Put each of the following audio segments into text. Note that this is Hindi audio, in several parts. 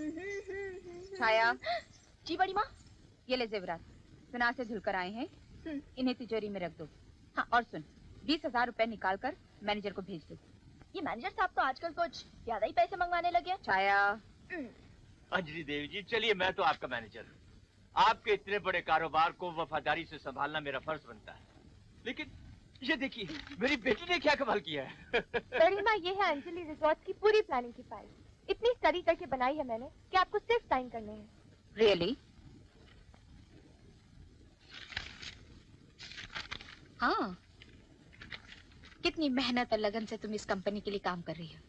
छाया। जी बड़ी माँ। ये ले जेवरात, सुनार से धुलकर आए हैं, इन्हें तिजोरी में रख दो। हाँ, और सुन, 20,000 रुपए निकाल कर मैनेजर को भेज दो। ये मैनेजर साहब तो आजकल कुछ ज्यादा ही पैसे मंगवाने लगे। छाया। अंजलि देवी जी, चलिए मैं तो आपका मैनेजर हूँ। आपके इतने बड़े कारोबार को वफादारी से संभालना मेरा फर्ज बनता है। लेकिन ये देखिए, मेरी बेटी ने क्या कमाल किया है। बड़ी माँ, ये है अंजलि रिजॉर्ट की पूरी प्लानिंग की फाइल। इतनी स्टडी करके बनाई है मैंने कि आपको सिर्फ साइन करने हैं। रियली? हाँ। कितनी मेहनत और लगन से तुम इस कंपनी के लिए काम कर रही हो।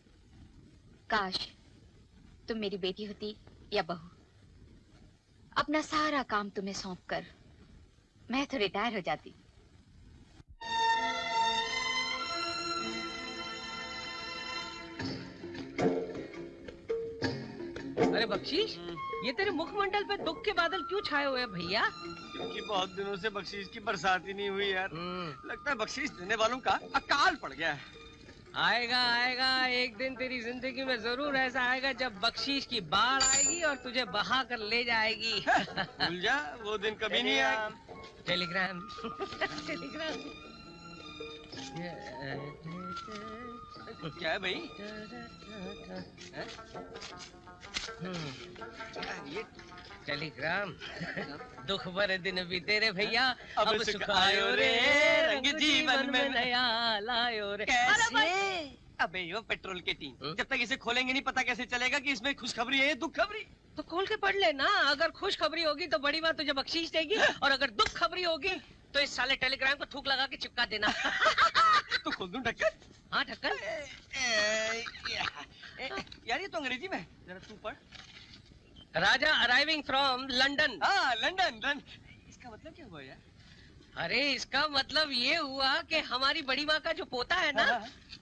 काश तुम मेरी बेटी होती या बहू। अपना सारा काम तुम्हें सौंपकर मैं तो रिटायर हो जाती। अरे बख्शीश, ये तेरे मुखमंडल पे दुख के बादल क्यों छाए हुए हैं भैया? क्योंकि बहुत दिनों से बख्शीश की बरसात ही नहीं हुई यार। लगता है बख्शीश देने वालों का अकाल पड़ गया है। आएगा आएगा, एक दिन तेरी जिंदगी में जरूर ऐसा आएगा जब बख्शीश की बाढ़ आएगी और तुझे बहा कर ले जाएगी। भूल जा, वो दिन कभी नहीं आएगा। टेलीग्राम। टेलीग्राम। क्या है भाई? ये टेलीग्राम। दुख भरे दिन बीते रे भैया, अब सुख आयो रे, रंग जीवन में नया लायो रे। कैसे? अबे यो पेट्रोल के टीन, जब तक इसे खोलेंगे नहीं पता कैसे चलेगा कि इसमें खुशखबरी है दुख खबरी। तो खोल के पढ़ लेना। अगर खुश खबरी होगी तो बड़ी बात तुझे बख्शीश देगी, और अगर दुख खबरी होगी तो इस साले टेलीग्राम को थूक लगा के चिपका देना। तो खोल दूं ढक्कन? हाँ ढक्कन। यार ये तो अंग्रेजी में, जरा तू पढ़। राजा अराइविंग फ्रॉम लंदन। हाँ लंदन। इसका मतलब क्या हुआ यार? अरे इसका मतलब ये हुआ कि हमारी बड़ी माँ का जो पोता है ना,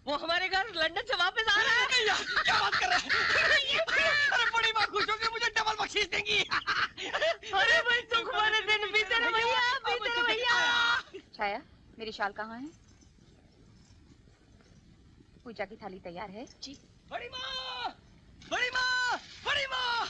वो हमारे घर लंदन से वापस आ रहा है। क्या बात कर रहा है? अरे बड़ी माँ खुश होकर मुझे डबल बख्शीश देंगी। अरे भाई सुख वाले दिन बीते रहे भैया, बीते रहे भैया। छाया, मेरी शाल कहाँ है? पूजा की थाली तैयार है? जी। बड़ी माँ, बड़ी माँ, बड़ी माँ,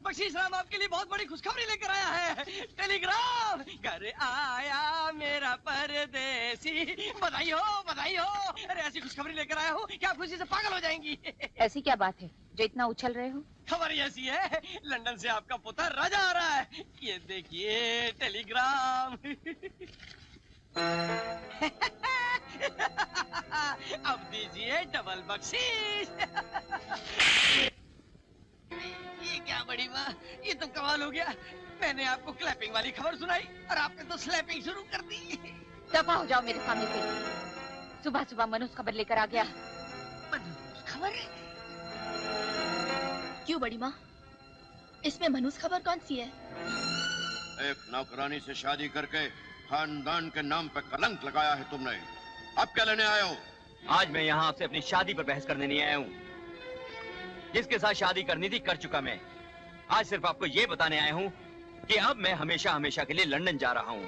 बख्शीश राम आपके लिए बहुत बड़ी खुशखबरी लेकर आया है। टेलीग्राम। घर आया मेरा परदेसी। बधाई हो, बधाई हो। अरे ऐसी खुशखबरी लेकर आया हूँ कि आप खुशी से पागल हो जाएंगी। ऐसी क्या बात है जो इतना उछल रहे हो? खबर ऐसी है, लंदन से आपका पुत्र राजा आ रहा है। ये देखिए टेलीग्राम। अब दीजिए डबल बख्शीश। ये क्या बड़ी माँ, ये तो कमाल हो गया। मैंने आपको क्लैपिंग वाली खबर सुनाई और आपने तो स्लैपिंग शुरू कर दी। दफा हो जाओ मेरे सामने से। सुबह सुबह मनुष्य खबर लेकर आ गया। मनुष्य खबर? क्यों बड़ी माँ, इसमें मनुष्य खबर कौन सी है? एक नौकरानी से शादी करके खानदान के नाम पे कलंक लगाया है तुमने। अब क्या लेने आए हो? आज मैं यहाँ आपसे अपनी शादी पर बहस करने नहीं आया हूँ। जिसके साथ शादी करनी थी कर चुका मैं। आज सिर्फ आपको ये बताने आया हूँ कि अब मैं हमेशा हमेशा के लिए लंदन जा रहा हूँ।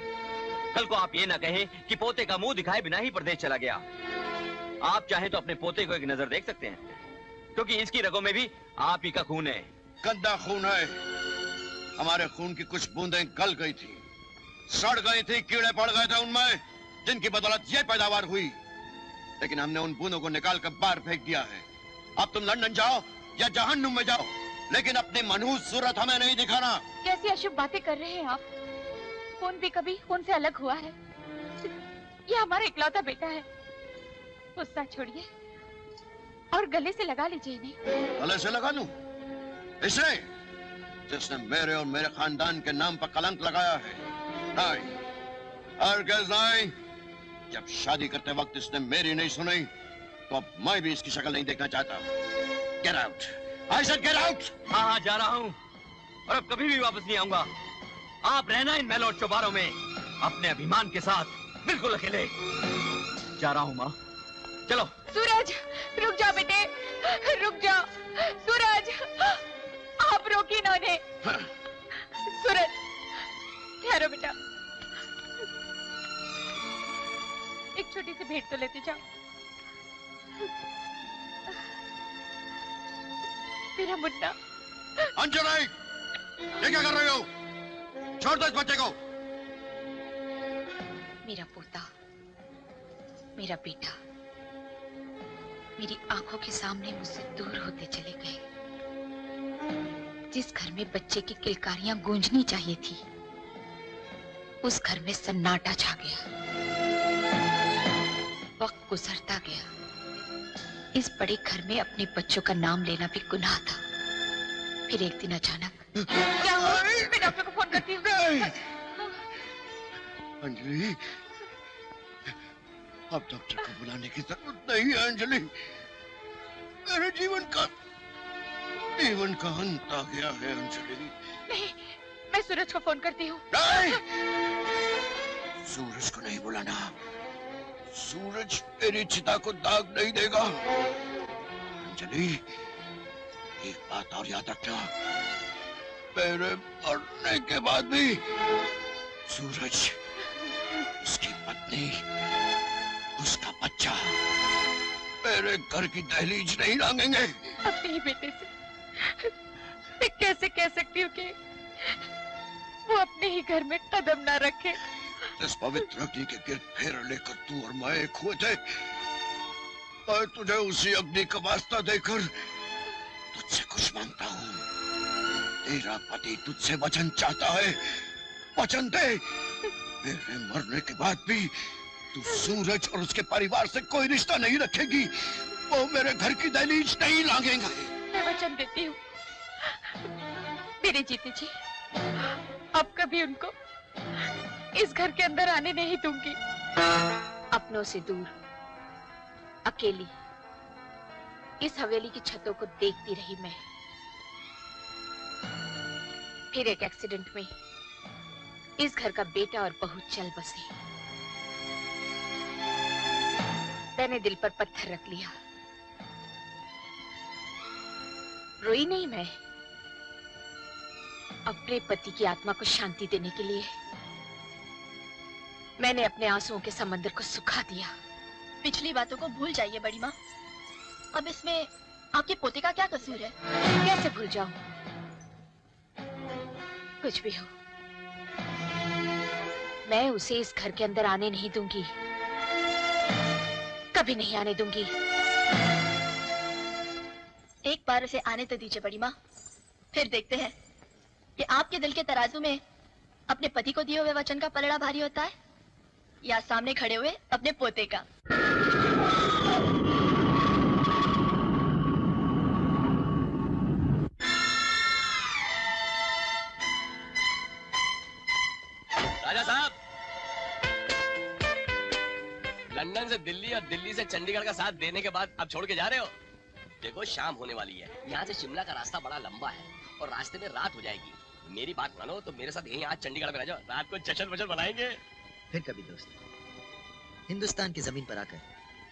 कल को आप ये ना कहें कि पोते का मुंह दिखाए बिना ही प्रदेश चला गया। आप चाहे तो अपने पोते को एक नजर देख सकते हैं, क्योंकि इसकी रगों में भी आप ही का खून है। गंदा खून है। हमारे खून की कुछ बूंदें गल गई थी, सड़ गई थी, कीड़े पड़ गए थे उनमें, जिनकी बदौलत ये पैदावार हुई। लेकिन हमने उन बूंदों को निकाल कर बाहर फेंक दिया है। अब तुम लंदन जाओ या जहन्नुम में जाओ, लेकिन अपनी मनहूस सूरत हमें नहीं दिखाना। कैसी अशुभ बातें कर रहे हैं आप? खून भी कभी खून से अलग हुआ है। ये हमारा इकलौता बेटा है। गुस्सा छोड़िए और गले से लगा लीजिए इन्हें। गले से लगा लूं? इसे जिसने मेरे और मेरे खानदान के नाम पर कलंक लगाया है? नहीं, हरगिज़ नहीं। जब शादी करते वक्त इसने मेरी नहीं सुनी, तो अब मैं भी इसकी शक्ल नहीं देखना चाहता। Get out! I said get out! हाँ जा रहा हूँ और अब कभी भी वापस नहीं आऊंगा। आप रहना इन महलों और चौबारों में अपने अभिमान के साथ, बिल्कुल अकेले। जा रहा हूँ माँ, चलो। सूरज, रुक जाओ बेटे, रुक जाओ। सूरज, आप रोकिए ना उन्हें। सूरज, ठहरो बेटा, एक छोटी सी भेंट तो लेते जाओ। मेरा मुन्ना, अंजलि, ये क्या कर रहे हो? छोड़ दो इस बच्चे को। मेरा पोता, मेरा बेटा मेरी आंखों के सामने मुझसे दूर होते चले गए। जिस घर में बच्चे की किलकारियां गूंजनी चाहिए थी, उस घर में सन्नाटा छा गया। वक्त गुजरता गया। इस बड़े घर में अपने बच्चों का नाम लेना भी गुनाह था। फिर एक दिन अचानक क्या हुआ? मैं डॉक्टर को फोन करती हूँ। अंजलि, अब डॉक्टर को बुलाने की जरूरत नहीं है अंजलि। मेरे जीवन का अंत आ गया है अंजलि। नहीं, मैं सूरज को फोन करती हूँ। नहीं, सूरज को नहीं बुलाना। सूरज मेरी चिता को दाग नहीं देगा। अंजलि, एक बात और याद रखना, मेरे मरने के बाद भी सूरज, उसकी पत्नी, उसका बच्चा मेरे घर की दहलीज नहीं लांघेंगे। अपने ही बेटे से मैं कैसे कह सकती हूँ कि वो अपने ही घर में कदम ना रखे। इस पवित्र अग्नि के गिर्द फेर लेकर तू और मैं एक हुए थे। मैं तुझे उसी अग्नि का वास्ता देकर तुझसे कुछ मांगता हूँ। तेरा पति तुझसे वचन चाहता है, वचन दे। मेरे मरने के बाद भी तू सूरज और उसके परिवार से कोई रिश्ता नहीं रखेगी। वो मेरे घर की दहलीज नहीं लांघेंगे। मैं वचन देती हूँ मेरे जीते जी, अब कभी उनको इस घर के अंदर आने नहीं दूंगी। अपनों से दूर, अकेली इस हवेली की छतों को देखती रही मैं। फिर एक एक्सीडेंट में इस घर का बेटा और बहू चल बसे। मैंने दिल पर पत्थर रख लिया। रोई नहीं मैं। अपने पति की आत्मा को शांति देने के लिए मैंने अपने आंसुओं के समंदर को सुखा दिया। पिछली बातों को भूल जाइए बड़ी माँ। अब इसमें आपके पोते का क्या कसूर है? कैसे भूल जाऊं? कुछ भी हो, मैं उसे इस घर के अंदर आने नहीं दूंगी। कभी नहीं आने दूंगी। एक बार उसे आने तो दीजिए बड़ी माँ, फिर देखते हैं कि आपके दिल के तराजू में अपने पति को दिए हुए वचन का पलड़ा भारी होता है या सामने खड़े हुए अपने पोते का। राजा साहब, लंदन से दिल्ली और दिल्ली से चंडीगढ़ का साथ देने के बाद अब छोड़ के जा रहे हो? देखो शाम होने वाली है। यहाँ से शिमला का रास्ता बड़ा लंबा है और रास्ते में रात हो जाएगी। मेरी बात मानो तो मेरे साथ यहीं आज चंडीगढ़ में रह जाओ। रात को जश्न वश्न बनाएंगे। फिर कभी दोस्त, हिंदुस्तान की जमीन पर आकर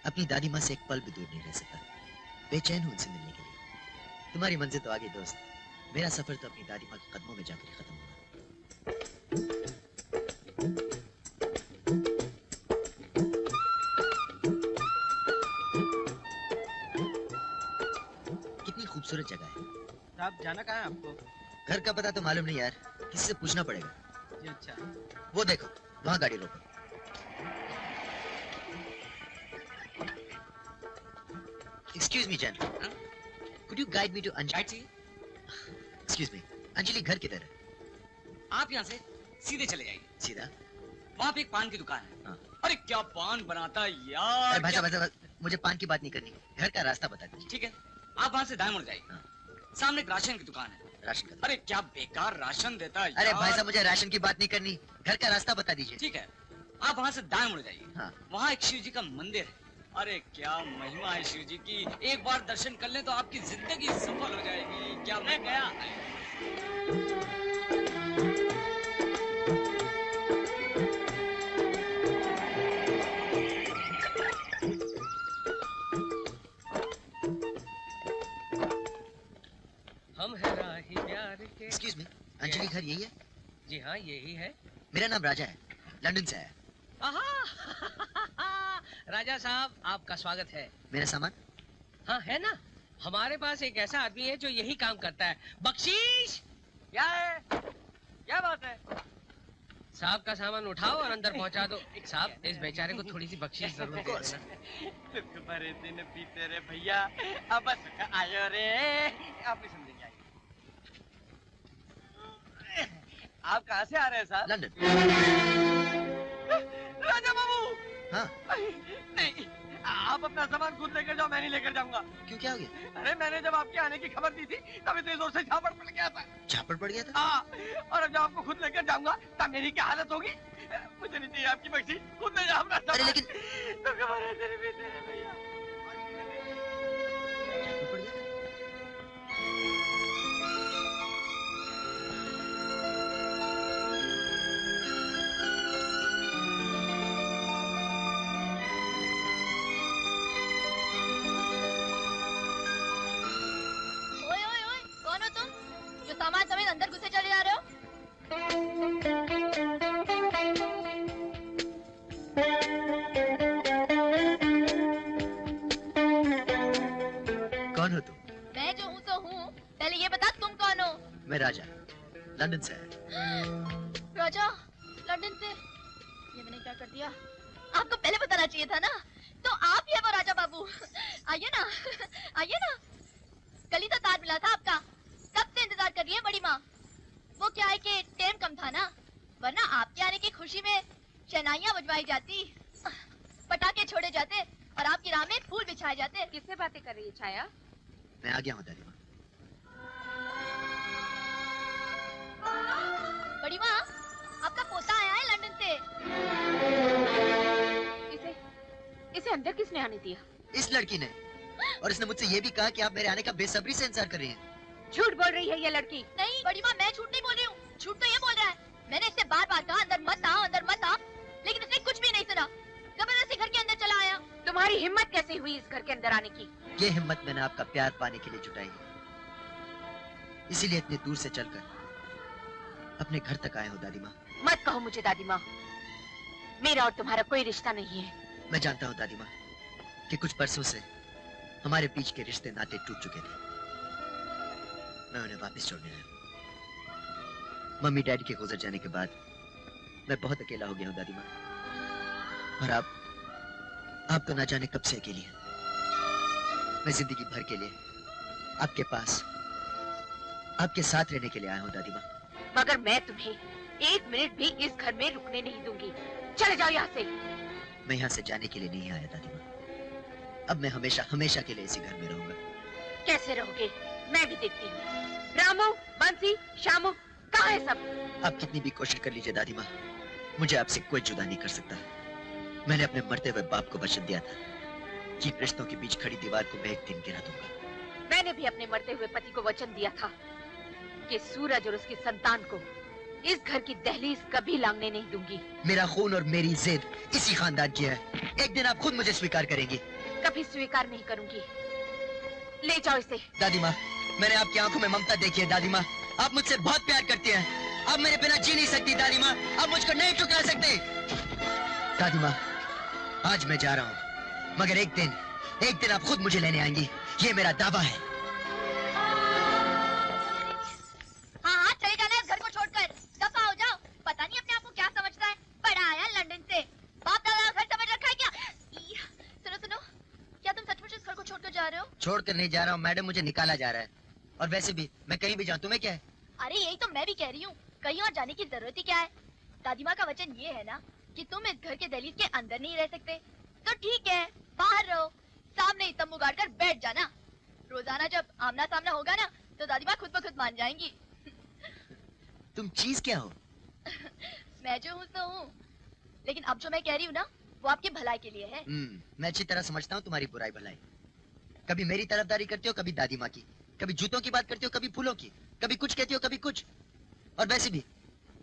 अपनी दादी माँ से एक पल भी दूर नहीं रह सका। बेचैन हूँ उनसे मिलने के लिए। तुम्हारी मंजिल तो आगे दोस्त, मेरा सफर तो अपनी दादी माँ के कदमों में जाकर खत्म होगा। कितनी खूबसूरत जगह है। आप जाना कहाँ है आपको? घर का पता तो मालूम नहीं यार, किसी से पूछना पड़ेगा। जी अच्छा। वो देखो, वहाँ गाड़ी रोको। Excuse me, Jan. Could you guide me to Anjali? Excuse me. Anjali घर किधर है? आप यहाँ से सीधे चले जाइए। सीधा? वहाँ पे एक पान की दुकान है। हाँ। अरे क्या पान बनाता है अरे यार। भाई साहब, मुझे पान की बात नहीं करनी। घर का रास्ता बता दीजिए। ठीक है, आप वहाँ से दाएं मुड़ जाइए। हाँ। सामने एक राशन की दुकान है। राशन का? अरे क्या बेकार राशन देता है अरे यार। भाई साहब, मुझे राशन की बात नहीं करनी। घर का रास्ता बता दीजिए। ठीक है, आप वहाँ से दाएं मुड़ जाइए। हाँ। वहाँ एक शिव जी का मंदिर है। अरे क्या महिमा है शिव जी की। एक बार दर्शन कर ले तो आपकी जिंदगी सफल हो जाएगी। क्या मैं गया? हम है राही प्यार के। Excuse me, अंजलि घर यही है? जी हाँ, यही है। मेरा नाम राजा है, लंदन से आया। आहा! राजा साहब, आपका स्वागत है। मेरा सामान? हाँ है ना, हमारे पास एक ऐसा आदमी है जो यही काम करता है। बख्शीश! क्या है? क्या बात है? साहब का सामान उठाओ और अंदर पहुंचा दो। साहब, इस बेचारे को थोड़ी सी बख्शीश जरूर दे देना। दुख भरे दिन बीते रे भैया, अब सुख आयो रे। आप भी समझेंगे। आप कहाँ से आ रहे हैं साहब? लंदन। राजा बाबू। हाँ। नहीं, आप अपना सामान खुद लेकर जाओ, मैं नहीं लेकर जाऊंगा। क्यों, क्या हो गया? अरे मैंने जब आपके आने की खबर दी थी तब इतनी जोर से झापड़ पड़ गया था। झापड़ पड़ गया था? हाँ, और अब जब आपको खुद लेकर जाऊंगा तब मेरी क्या हालत होगी? मुझे नहीं चाहिए आपकी बख्शी, खुद ले जाओ अपना सामान। अरे लेकिन तो कमारे तेरे बेटे हैं भैया। झापड़ पड़ गया था? ओए ओए ओए, कौन हो तुम जो सामान समेत अंदर घुसे चले जा रहे हो? कौन हो तुम? मैं जो हूँ तो हूँ, पहले ये बता तुम कौन हो? मैं राजा, लंदन से आया। राजा, लंदन से? ये मैंने क्या कर दिया? आपको पहले बताना चाहिए था ना। तो आप ही है वो राजा बाबू। आइए ना, आइए ना। कल ही तो तार मिला था आपका, कब से इंतजार कर रही है बड़ी माँ। वो क्या है कि टाइम कम था ना, वरना आपके आने की खुशी में शहनाइयाँ बजवाई जाती, पटाखे छोड़े जाते और आपकी राह में फूल बिछाए जाते। किससे बातें कर रही है छाया? मैं आ गया हूँ दादी माँ। बड़ी माँ, आपका पोता आया है लंदन से। इसे अंदर किसने आने दिया? इस लड़की ने, और इसने मुझसे ये भी कहा कि आप मेरे आने का बेसब्री से इंतजार कर रही हैं। झूठ बोल रही है ये लड़की। नहीं बड़ी माँ, मैं झूठ नहीं बोल रही हूँ, झूठ तो ये बोल रहा है। मैंने इससे बार बार कहा अंदर मत आओ, अंदर मत आओ, लेकिन इसने कुछ भी नहीं सुना, जबरदस्ती घर के अंदर चला आया। तुम्हारी हिम्मत कैसे हुई इस घर के अंदर आने की? ये हिम्मत मैंने आपका प्यार पाने के लिए जुटाई है, इसीलिए इतनी दूर से चलकर अपने घर तक आया हूँ दादी माँ। मत कहो मुझे दादी माँ, मेरा और तुम्हारा कोई रिश्ता नहीं है। मैं जानता हूँ दादी माँ कि कुछ बरसों से हमारे बीच के रिश्ते नाते टूट चुके थे। मैं उन्हें वापस छोड़ने आया हूँ। मम्मी डैडी के गुजर जाने के बाद मैं बहुत अकेला हो गया हूँ दादी माँ, और आप तो ना जाने कब से अकेली हैं। मैं जिंदगी भर के लिए आपके पास, आपके साथ रहने के लिए आया हूँ दादी माँ। मगर मैं तुम्हें एक मिनट भी इस घर में रुकने नहीं दूंगी। चले जाओ यहाँ से। मैं यहाँ से जाने के लिए नहीं आया दादी माँ, अब मैं हमेशा हमेशा के लिए इसी घर में रहूंगा। कैसे रहोगे मैं भी देखती हूँ। रामू, बंसी, श्यामू, कहाँ है सब? आप कितनी भी कोशिश कर लीजिए दादी माँ, मुझे आपसे कोई जुदा नहीं कर सकता। मैंने अपने मरते हुए बाप को वचन दिया था कि इन रिश्तों के बीच खड़ी दीवार को मैं एक दिन गिरा दूंगा। मैंने भी अपने मरते हुए पति को वचन दिया था कि सूरज और उसकी संतान को इस घर की दहलीज कभी लांघने नहीं दूंगी। मेरा खून और मेरी जिद इसी खानदान की है। एक दिन आप खुद मुझे स्वीकार करेंगी। कभी स्वीकार नहीं करूंगी। ले जाओ इसे। दादी माँ, मैंने आपकी आंखों में ममता देखी है दादी माँ, आप मुझसे बहुत प्यार करती हैं। आप मेरे बिना जी नहीं सकती दादी माँ, आप मुझको नहीं ठुकरा सकते। दादी माँ, आज मैं जा रहा हूँ, मगर एक दिन आप खुद मुझे लेने आएंगी, ये मेरा दावा है। हाँ हाँ, चले जाना इस घर को छोड़कर, दफा हो जाओ। पता नहीं अपने आप को क्या समझता है, बड़ा आया लंदन से, बाप दादा का घर समझ रखा है क्या? सुनो सुनो, क्या तुम सचमुच इस घर को छोड़कर जा रहे हो? छोड़कर नहीं जा रहा हूँ मैडम, मुझे निकाला जा रहा है। और वैसे भी मैं कहीं भी जाऊँ तुम्हें क्या है? अरे यही तो मैं भी कह रही हूँ, कहीं और जाने की जरूरत ही क्या है? दादी माँ का वचन ये है ना कि तुम इस घर के दहलीज के अंदर नहीं रह सकते, तो ठीक है बाहर रहो, सामने ही तंबू गाड़ कर बैठ जाना। रोजाना जब आमना सामना होगा ना तो दादी माँ खुद ब खुद मान जाएंगी। तुम चीज क्या हो? मैं जो हूँ तो हूँ, लेकिन अब जो मैं कह रही हूँ ना वो आपकी भलाई के लिए है। मैं अच्छी तरह समझता हूँ तुम्हारी बुराई भलाई। कभी मेरी तरफदारी करती हो, कभी दादी माँ की, कभी जूतों की बात करती हो, कभी फूलों की, कभी कुछ कहती हो, कभी कुछ। और वैसे भी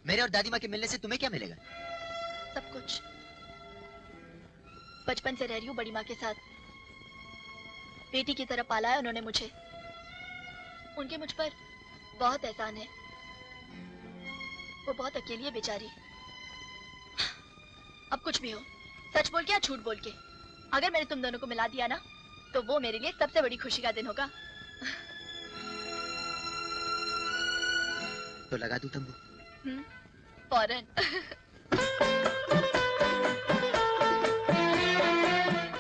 मेरे और दादी माँ के मिलने से तुम्हें क्या मिलेगा? सब कुछ। बचपन से रह रही हूँ बड़ी माँ के साथ, बेटी की तरह पाला है उन्होंने मुझे, उनके मुझ पर बहुत एहसान है। वो बहुत अकेली है बेचारी। अब कुछ भी हो, सच बोल के या झूठ बोल के, अगर मैंने तुम दोनों को मिला दिया ना तो वो मेरे लिए सबसे बड़ी खुशी का दिन होगा। तो लगा दूं तंबू? फौरन।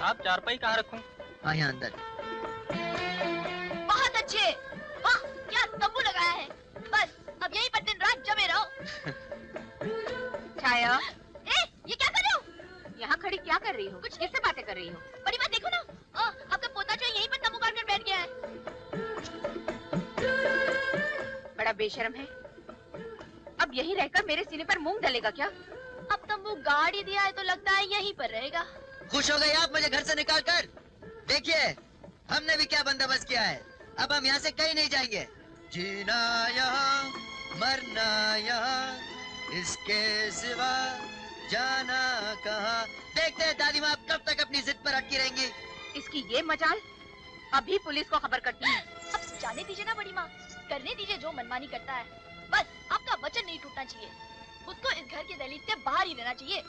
आप चारपाई कहाँ रखूं? हाँ, यहाँ अंदर। बहुत अच्छे, वाह क्या तंबू लगाया है। बस अब यहीं पर दिन रात जमे रहो। छाया, ये क्या कर रहे हो? यहाँ खड़ी क्या कर रही हो? कुछ किससे बातें कर रही हो? बड़ी बात देखो ना, आपका पोता जो यहीं पर तंबू गाड़ कर बैठ गया है। बड़ा बेशर्म है। अब यहीं रहकर मेरे सीने पर मूंग डलेगा क्या? अब तंबू गाड़ ही दिया है तो लगता है यहीं पर रहेगा। खुश हो गए आप मुझे घर से निकाल कर? देखिए, हमने भी क्या बंदोबस्त किया है। अब हम यहाँ से कहीं नहीं जाएंगे। जीना यहाँ, मरना यहाँ, इसके सिवा जाना कहाँ। देखते हैं दादी माँ कब तक अपनी जिद पर अटकी रहेंगी। इसकी ये मजाल, अभी पुलिस को खबर करती है। अब जाने दीजिए ना बड़ी माँ, करने दीजिए जो मनमानी करता है। बस आपका वचन नहीं टूटना चाहिए। उसको इस घर की दहलीज से बाहर ही रहना चाहिए।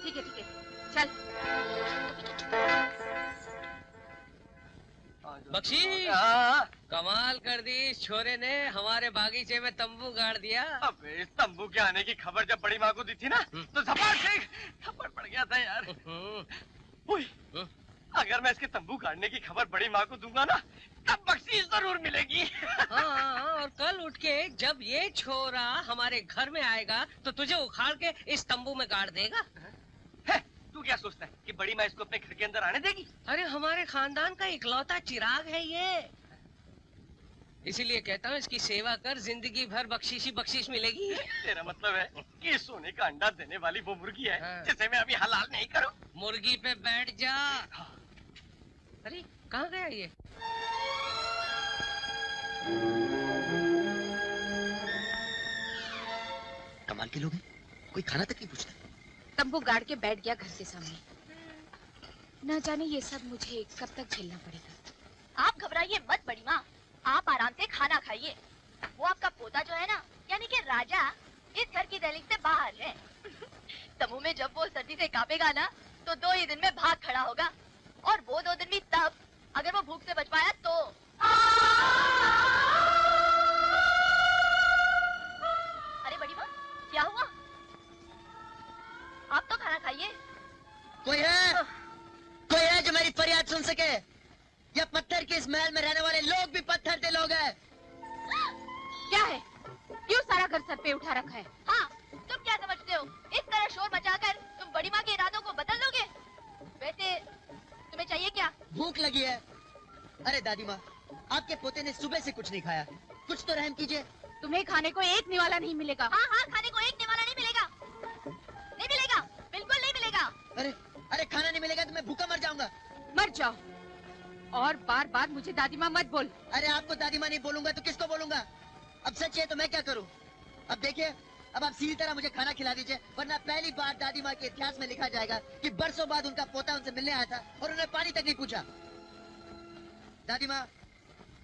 ठीक है, चल। बख्शी, कमाल कर दी इस छोरे ने, हमारे बागीचे में तंबू गाड़ दिया। अब इस तंबू के आने की खबर जब बड़ी माँ को दी थी ना, तो झपाट से थप्पड़ पड़ गया था यार। ओए, अगर मैं इसके तंबू गाड़ने की खबर बड़ी माँ को दूंगा ना, तब बख्शीश जरूर मिलेगी। हाँ, और कल उठ के जब ये छोरा हमारे घर में आएगा तो तुझे उखाड़ के इस तंबू में गाड़ देगा। तू क्या सोचता है कि बड़ी माँ इसको अपने घर के अंदर आने देगी? अरे हमारे खानदान का इकलौता चिराग है ये, इसीलिए कहता हूँ इसकी सेवा कर, जिंदगी भर बख्शीश ही बख्शीश मिलेगी। तेरा मतलब है कि सोने का अंडा देने वाली वो मुर्गी है जिसे मैं अभी हलाल नहीं करूँ? मुर्गी पे बैठ जा। अरे कहाँ गया ये? कमाल के लोग हैं, कोई खाना तक नहीं पूछता। तंबू गाड़ के बैठ गया घर के सामने। न जाने ये सब मुझे कब तक झेलना पड़ेगा। आप घबराइए मत बड़ी माँ, आप आराम से खाना खाइए। वो आपका पोता जो है ना, यानी कि राजा, इस घर की दहलीज से बाहर है। तंबू में जब वो सर्दी से कांपेगा ना, तो 2 ही दिन में भाग खड़ा होगा। और वो 2 दिन भी तब, अगर वो भूख से बच पाया तो। अरे बड़ी माँ, क्या हुआ? आप तो खाना खाइए। कोई है? कोई है जो मेरी फरियाद सुन सके? या पत्थर के इस महल में रहने वाले लोग भी पत्थर के लोग हैं? क्या है? क्यों सारा घर सर पे उठा रखा है? हाँ, तुम क्या समझते हो? इस तरह शोर मचाकर तुम बड़ी माँ के इरादों को बदल दोगे? वैसे तुम्हें चाहिए क्या? भूख लगी है। अरे दादी माँ, आपके पोते ने सुबह से कुछ नहीं खाया, कुछ तो रहम कीजिए। तुम्हें खाने को एक निवाला नहीं मिलेगा। हाँ हाँ, खाने को एक निवाला नहीं मिलेगा। नहीं मिलेगा, बिल्कुल नहीं मिलेगा। अरे खाना नहीं मिलेगा तो मैं भूखा मर जाऊंगा। मर जाओ, और बार बार मुझे दादी माँ मत बोल। अरे आपको दादी माँ नहीं बोलूंगा तो किसको बोलूंगा? अब सच है तो मैं क्या करूं? अब देखिए, अब आप सीधी तरह मुझे खाना खिला दीजिए, वरना पहली बार दादी माँ के इतिहास में लिखा जाएगा कि बरसों बाद उनका पोता उनसे मिलने आया था और उन्हें पानी तक नहीं पूछा। दादी माँ,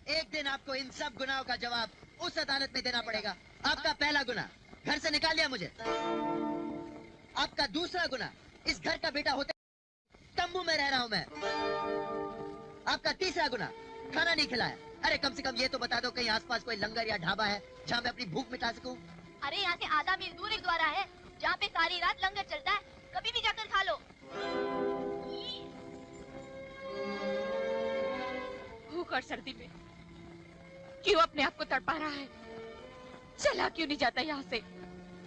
एक दिन आपको इन सब गुनाहों का जवाब उस अदालत में देना पड़ेगा। आपका पहला गुनाह, घर से निकाल दिया मुझे। आपका दूसरा गुनाह, इस घर का बेटा होते तंबू में रह रहा हूँ मैं। आपका तीसरा गुनाह, खाना नहीं खिलाया। अरे कम से कम ये तो बता दो कहीं आसपास कोई लंगर या ढाबा है जहाँ मैं अपनी भूख मिटा सकूं। अरे यहाँ से आधा मील दूर एक द्वारा है जहाँ पे सारी रात लंगर चलता है, कभी भी जाकर खा लो। भूख और सर्दी में क्यों अपने आप को तड़पा रहा है? चला क्यों नहीं जाता यहाँ से?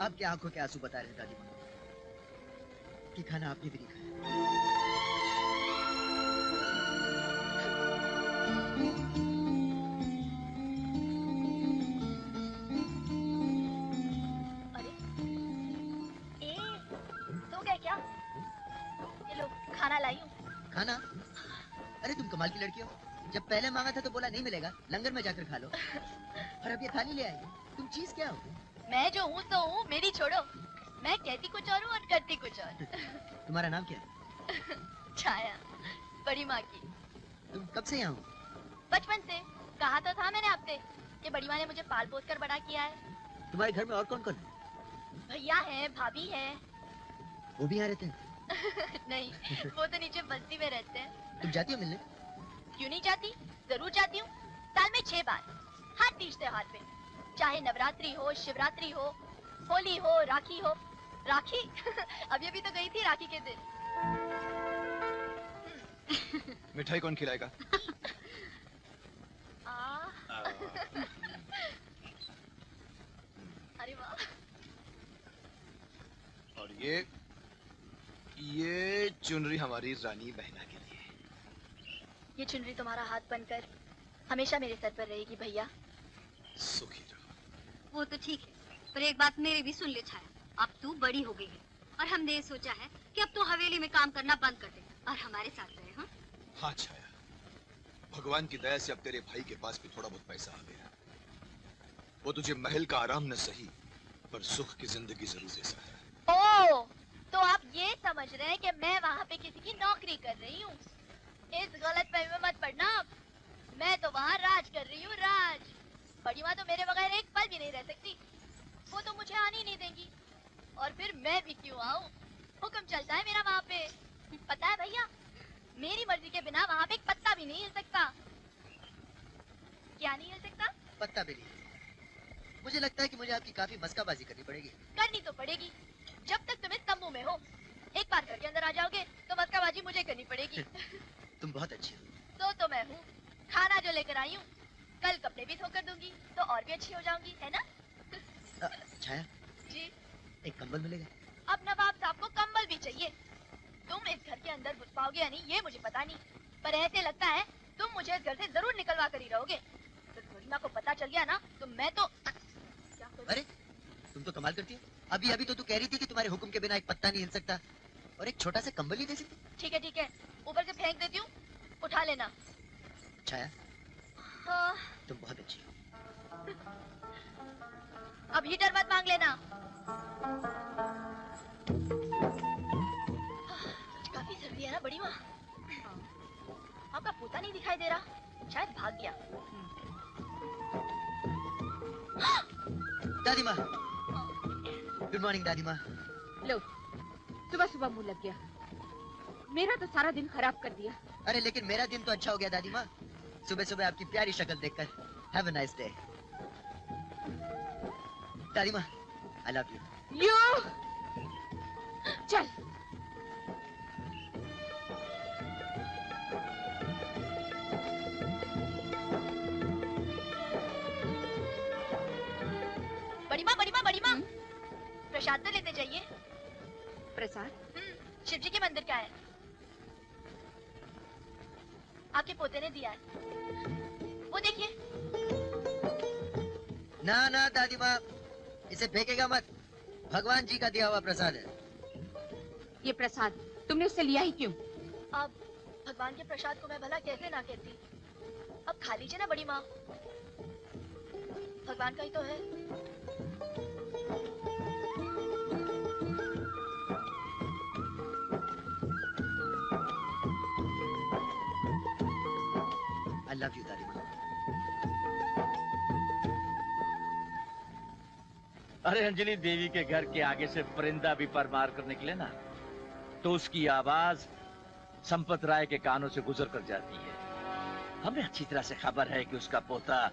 आपकी आंखों के आंसू बता रहे हैं दादी माँ कि खाना आपने भी नहीं खाया। खाना लाई हूँ। खाना? अरे तुम कमाल की लड़की हो, जब पहले मांगा था तो बोला नहीं मिलेगा, लंगर में जाकर खा लो, और अब ये थाली ले आई। तुम चीज क्या हो? मैं जो हूँ तो हूँ, मेरी छोड़ो। मैं कहती कुछ और हूँ और करती कुछ और। तुम्हारा नाम क्या है? छाया, बड़ी माँ की। तुम कब से यहाँ हो? बचपन से। कहा तो था मैंने आपसे कि बड़ी माँ ने मुझे पाल पोस कर बड़ा किया है। तुम्हारे घर में और कौन कौन है? भैया है, भाभी है। वो भी यहाँ रहते हैं? नहीं, वो तो नीचे बस्ती में रहते हैं। तुम जाती हो मिलने? क्यों नहीं जाती, जरूर जाती हूँ। साल में 6 बार, हर तीज त्योहार पे, चाहे नवरात्रि हो, शिवरात्रि हो, होली हो, राखी हो। राखी अभी अभी तो गई थी राखी के दिन। मिठाई कौन खिलाएगा? अरे वाह। और ये चुनरी हमारी रानी बहना के लिए। ये चुनरी तुम्हारा हाथ बनकर हमेशा मेरे सर पर रहेगी भैया। सुखी रहो। वो तो ठीक है, पर एक बात मेरी भी सुन ले छाया। अब तू बड़ी हो गई है और हमने ये सोचा है कि अब तू हवेली में काम करना बंद कर दे और हमारे साथ रहे। हाँ हाँ छाया, भगवान की दया से अब तेरे भाई के पास भी थोड़ा बहुत पैसा आ गया। वो तुझे महल का आराम न सही पर सुख की जिंदगी जरूर दे सकता है। ओ, तो आप ये समझ रहे हैं कि मैं वहाँ पे किसी की नौकरी कर रही हूँ? इस गलत फहमी में मत पड़ना। मैं तो वहाँ राज कर रही हूँ, राज। बड़ी माँ तो मेरे बगैर एक पल भी नहीं रह सकती। वो तो मुझे आने ही नहीं देंगी। और फिर मैं भी क्यों आऊँ? हुक्म चलता है मेरा वहाँ पे। पता है भैया, मेरी मर्जी के बिना वहाँ पे एक पत्ता भी नहीं हिल सकता। क्या नहीं हिल सकता? पत्ता भी नहीं। मुझे लगता है कि मुझे आपकी काफी मस्काबाजी करनी पड़ेगी। करनी तो पड़ेगी, जब तक तुम इस तंबू में हो। एक बार घर के अंदर आ जाओगे तो मस्काबाजी मुझे करनी पड़ेगी। तुम बहुत अच्छी हो। तो मैं हूँ। खाना जो लेकर आई हूँ, कल कपड़े भी धोकर दूंगी तो और भी अच्छी हो जाऊंगी, है ना? छाया जी। एक कंबल मिलेगा? अब नवाब साहब को कंबल भी चाहिए। तुम इस घर के अंदर घुस पाओगे या नहीं ये मुझे पता नहीं, पर ऐसे लगता है तुम मुझे इस घर से जरूर निकलवा कर ही रहोगे। तो गरिमा को पता चल गया ना तो मैं तो क्या करूं? अरे तुम तो कमाल करती हो। अभी अभी तो तू कह रही थी कि तुम्हारे हुक्म के बिना एक पत्ता नहीं हिल सकता और एक छोटा सा कंबल ही दे सकती। ठीक है, ऊपर से फेंक देती हूँ, उठा लेना। छाया हाँ। तुम बहुत अच्छी हो। अब हीटर मत मांग लेना। काफी सर्दी है ना बड़ी माँ? आपका पोता नहीं दिखाई दे रहा, शायद भाग गया। दादी माँ, गुड मॉर्निंग दादी माँ। लो, सुबह सुबह मुंह लग गया। मेरा तो सारा दिन खराब कर दिया। अरे लेकिन मेरा दिन तो अच्छा हो गया दादी माँ। सुबह सुबह आपकी प्यारी शक्ल देखकर। Have a nice day. दादी माँ, आई लव यू। यू चल। बड़ी माँ, प्रसाद तो लेते जाइए। प्रसाद? शिव जी के मंदिर का है, आपके पोते ने दिया है। वो देखिए। ना ना दादी माँ, इसे फेंकेगा मत। भगवान जी का दिया हुआ प्रसाद है। ये प्रसाद तुमने उससे लिया ही क्यों? अब भगवान के प्रसाद को मैं भला कैसे ना कहती। अब खा लीजिए ना बड़ी माँ, भगवान का ही तो है। I love you, दादी माँ। अरे अंजलि देवी के घर के आगे से परिंदा भी परमार कर निकले ना तो उसकी आवाज संपत राय के कानों से गुजर कर जाती है। हमें अच्छी तरह से खबर है कि उसका पोता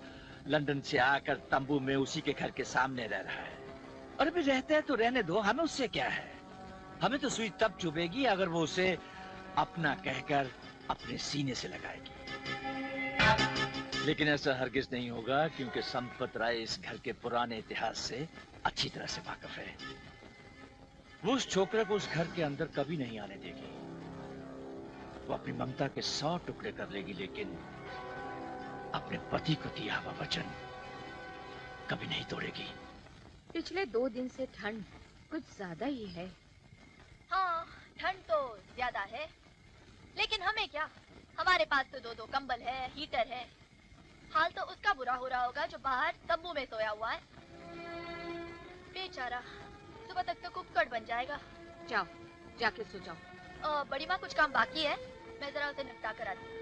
लंदन से आकर तंबू में उसी के घर के सामने रह रहा है। और अभी रहते हैं तो रहने दो, हमें उससे क्या है। हमें तो सुई तब चुभेगी अगर वो उसे अपना कहकर अपने सीने से लगाएगी। लेकिन ऐसा हरगिज नहीं होगा क्योंकि संपत राय इस घर के पुराने इतिहास से अच्छी तरह से वाकिफ है। वो उस छोकरे को उस घर के अंदर कभी नहीं आने देगी। वो अपनी ममता के 100 टुकड़े कर लेगी लेकिन अपने पति को दिया हुआ वचन कभी नहीं तोड़ेगी। पिछले 2 दिन से ठंड कुछ ज्यादा ही है। हाँ, ठंड तो ज्यादा है, लेकिन हमें क्या, हमारे पास तो 2-2 कंबल है, हीटर है। हाल तो उसका बुरा हो रहा होगा जो बाहर तंबू में सोया हुआ है। बेचारा, सुबह तक तो कुक्कड़ बन जाएगा। जाओ, जाके सो जाओ। बड़ी माँ कुछ काम बाकी है, मैं जरा उसे निपटा कर आती हूँ।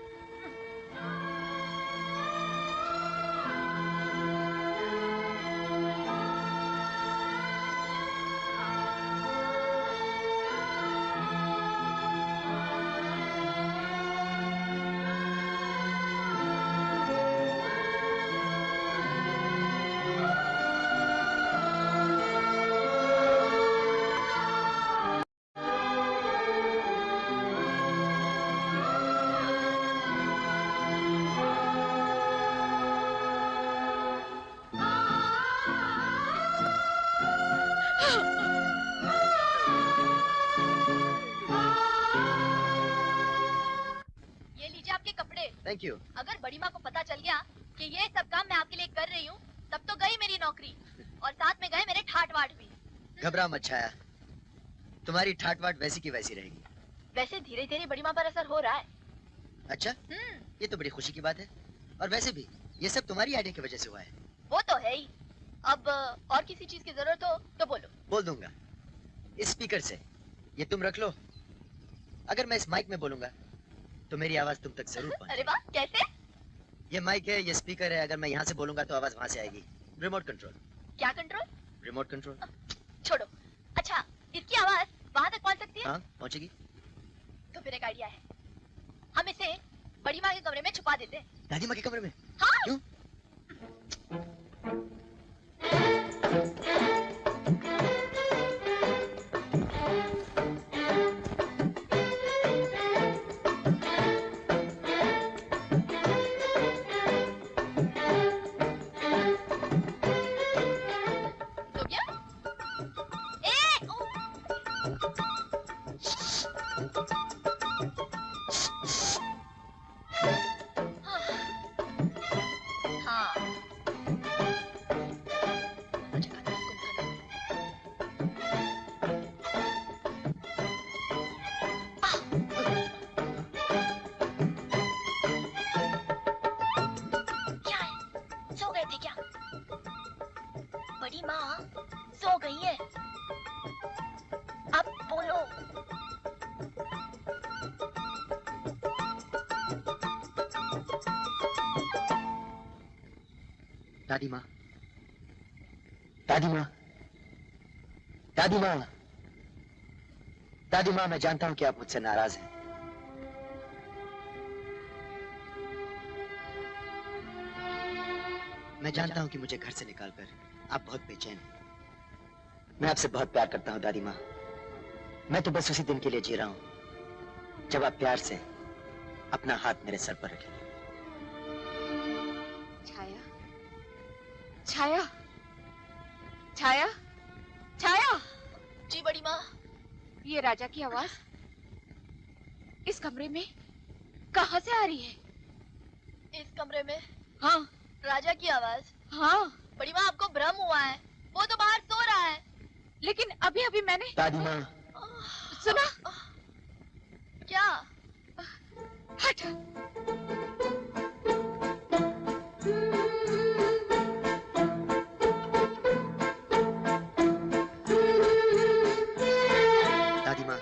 Thank you. अगर बड़ी माँ को पता चल गया कि ये सब काम मैं आपके लिए कर रही हूँ, तब तो गई मेरी नौकरी और साथ में गए मेरे ठाट वाट भी। घबरा मत छाया, तुम्हारी ठाट वाट वैसी की वैसी रहेगी। वैसे धीरे धीरे बड़ी माँ पर असर हो रहा है। अच्छा, ये तो बड़ी खुशी की बात है। और वैसे भी ये सब तुम्हारी आइडिया की वजह से हुआ है। वो तो है ही। अब और किसी चीज की जरूरत हो तो बोलो। बोल दूंगा। इस स्पीकर से ये तुम रख लो। अगर मैं इस माइक में बोलूंगा तो मेरी आवाज तुम तक जरूर पहुंचेगी। अरे वाह, कैसे? ये माइक है, ये स्पीकर है। अगर मैं यहाँ से बोलूंगा तो आवाज वहाँ से आएगी। Remote control. क्या कंट्रोल? Remote control. छोड़ो। अच्छा, इसकी आवाज वहाँ तक पहुँच सकती है? हाँ, पहुँचेगी। तो फिर एक आइडिया है, हम इसे बड़ी माँ के कमरे में छुपा देते हैं। दादी माँ के कमरे में? हाँ। क्यों? दादी माँ, दादी माँ, दादी माँ, दादी माँ, मैं जानता हूँ कि आप मुझसे नाराज हैं। मैं जानता हूँ कि मुझे घर से निकालकर आप बहुत बेचैन हैं। मैं आपसे बहुत प्यार करता हूँ दादी माँ। मैं तो बस उसी दिन के लिए जी रहा हूँ जब आप प्यार से अपना हाथ मेरे सर पर रखेंगे। छाया, छाया, छाया। जी बड़ी माँ। ये राजा की आवाज इस कमरे में कहाँ से आ रही है? इस कमरे में? हाँ। राजा की आवाज? हाँ। बड़ी माँ, आपको भ्रम हुआ है, वो तो बाहर सो रहा है। लेकिन अभी अभी मैंने दादी माँ सुना। क्या? हट। दादी माँ,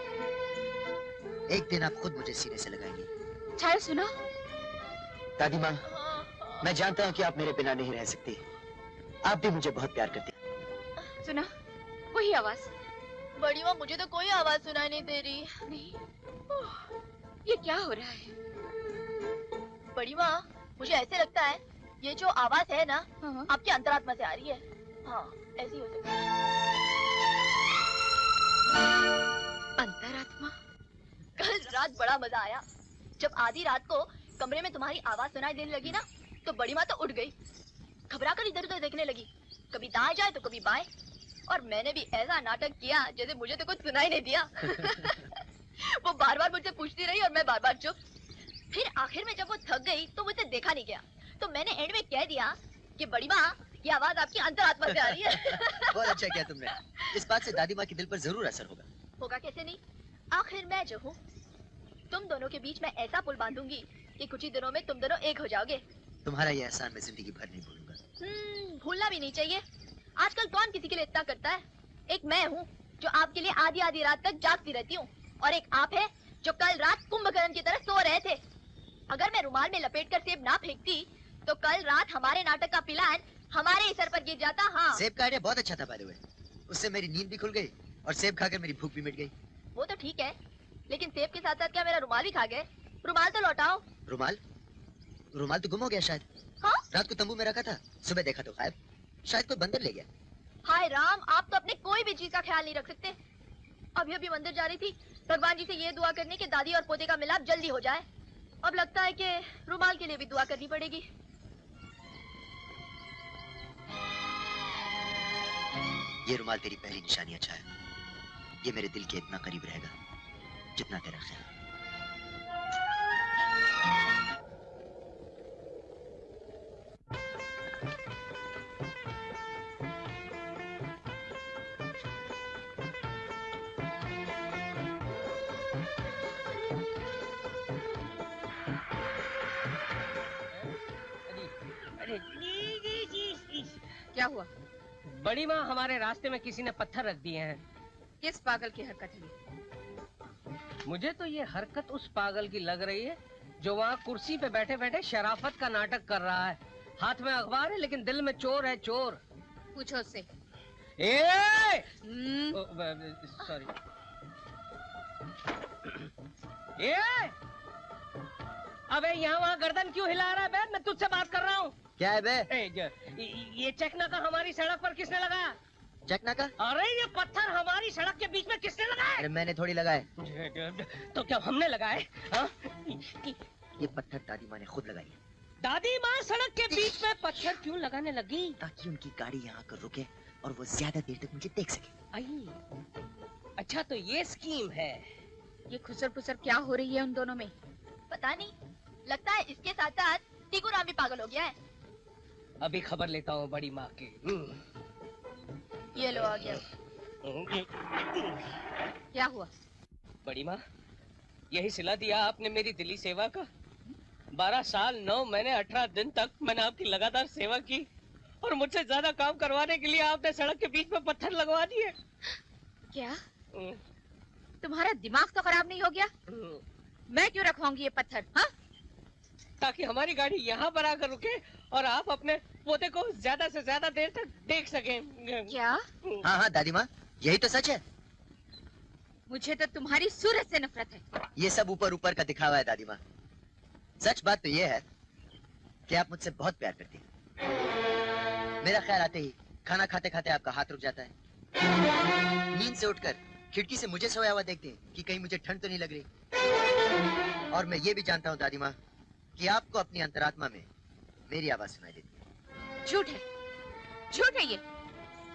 एक दिन आप खुद मुझे सीने से लगाएंगी। छाया सुना? दादी माँ, मैं जानता हूँ कि आप मेरे बिना नहीं रह सकती। आप भी मुझे बहुत प्यार करती। सुना? वही आवाज। बड़ी माँ, मुझे तो कोई आवाज सुनाई नहीं दे रही। नहीं, ये क्या हो रहा है? बड़ी माँ, मुझे ऐसे लगता है ये जो आवाज है ना, आपके अंतरात्मा से आ रही है। हाँ, ऐसी हो सकती है। अंतरात्मा? कल रात बड़ा मजा आया। जब आधी रात को कमरे में तुम्हारी आवाज सुनाई देने लगी ना, तो बड़ी माँ तो उठ गई, घबरा कर इधर उधर देखने लगी, कभी दाएं जाए तो कभी बाएं। और मैंने भी ऐसा नाटक किया जैसे मुझे तो कुछ सुनाई नहीं दिया। वो बार बार मुझसे पूछती रही और मैं बार बार चुप। फिर आखिर में जब वो थक गई तो मुझसे देखा नहीं गया, तो मैंने एंड में कह दिया कि बड़ी माँ, ये आवाज आपकी अंतरात्मा से आ रही है। बहुत अच्छा किया तुमने। इस बात से दादी माँ के दिल पर जरूर असर होगा। होगा कैसे नहीं, आखिर मैं जो हूँ, तुम दोनों के बीच में ऐसा पुल बांधूंगी कि कुछ ही दिनों में तुम दोनों एक हो जाओगे। तुम्हारा ये एहसान मैं जिंदगी भर नहीं भूलूंगा। भूलना भी नहीं चाहिए। आजकल कौन किसी के लिए इतना करता है? एक मैं हूँ जो आपके लिए आधी आधी रात तक जागती रहती हूँ, और एक आप है जो कल रात कुंभकर्ण की तरह सो रहे थे। अगर मैं रुमाल में लपेटकर सेब ना फेंकती तो कल रात हमारे नाटक का प्लान हमारे ही सर पर गिर जाता। हाँ, सेब का आइडिया बहुत अच्छा था बाय द वे। उससे मेरी नींद भी खुल गई और सेब खाकर मेरी भूख भी मिट गई। वो तो ठीक है, लेकिन सेब के साथ साथ क्या मेरा रुमाल भी खा गए? रुमाल तो लौटाओ। रुमाल? रुमाल तो गुम हो गया शायद। हाँ? रात को तंबू में रखा था, सुबह देखा तो गायब। शायद कोई बंदर ले गया। हाय राम, आप तो अपने कोई भी चीज का ख्याल नहीं रख सकते। अभी अभी मंदिर जा रही थी, भगवान जी से ये दुआ करने कि दादी और पोते का मिलाप जल्दी हो जाए। अब लगता है कि रुमाल के लिए भी दुआ करनी पड़ेगी। ये रुमाल तेरी पहली निशानी अच्छा है। ये मेरे दिल के इतना करीब रहेगा जितना तेरा ख्याल। क्या हुआ? बड़ी माँ, हमारे रास्ते में किसी ने पत्थर रख दिए हैं। किस पागल की हरकत है ये? मुझे तो ये हरकत उस पागल की लग रही है जो वहाँ कुर्सी पे बैठे बैठे शराफत का नाटक कर रहा है। हाथ में अखबार है लेकिन दिल में चोर है, चोर। पूछो उससे। सॉरी। अबे यहाँ वहाँ गर्दन क्यों हिला रहा है बे? मैं तुझसे बात कर रहा हूँ। क्या है बे? ये चकनाका हमारी सड़क पर किसने लगाया? चकनाका? अरे ये पत्थर हमारी सड़क के बीच में किसने लगाया? अरे मैंने थोड़ी लगाए। तो क्या हमने लगाए? ये पत्थर दादी माँ ने खुद लगाई है। दादी माँ सड़क के बीच में पत्थर क्यों लगाने लगी? ताकि उनकी गाड़ी यहाँ आकर रुके और वो ज्यादा देर तक मुझे देख सके। अच्छा तो ये स्कीम है। ये खुसर पुसर क्या हो रही है उन दोनों में? पता नहीं, लगता है इसके साथ साथ टीकू राम भी पागल हो गया है। अभी खबर लेता हूँ बड़ी माँ की। ये लो आ गया। क्या हुआ? बड़ी माँ, यही सिला दिया आपने मेरी दिली सेवा का। 12 साल 9 महीने 18 दिन तक मैंने आपकी लगातार सेवा की और मुझसे ज्यादा काम करवाने के लिए आपने सड़क के बीच में पत्थर लगवा दिए। क्या तुम्हारा दिमाग तो खराब नहीं हो गया? मैं क्यों रखवाऊंगी ये पत्थर? हाँ, ताकि हमारी गाड़ी यहाँ पर आकर रुके और आप अपने पोते को ज्यादा से ज्यादा देर तक देख सकें। क्या? हाँ हाँ दादी माँ, यही तो सच है। मुझे तो तुम्हारी सूरत से नफरत है। ये सब ऊपर ऊपर का दिखावा है दादी माँ। सच बात तो ये है कि आप मुझसे बहुत प्यार करती हैं। मेरा ख्याल आते ही खाना खाते खाते आपका हाथ रुक जाता है। नींद से उठकर खिड़की से मुझे सोया हुआ देखते हैं कि कहीं मुझे ठंड तो नहीं लग रही। और मैं ये भी जानता हूँ दादी माँ कि आपको अपनी अंतरात्मा में मेरी आवाज सुनाई देती है। झूठ है, झूठ है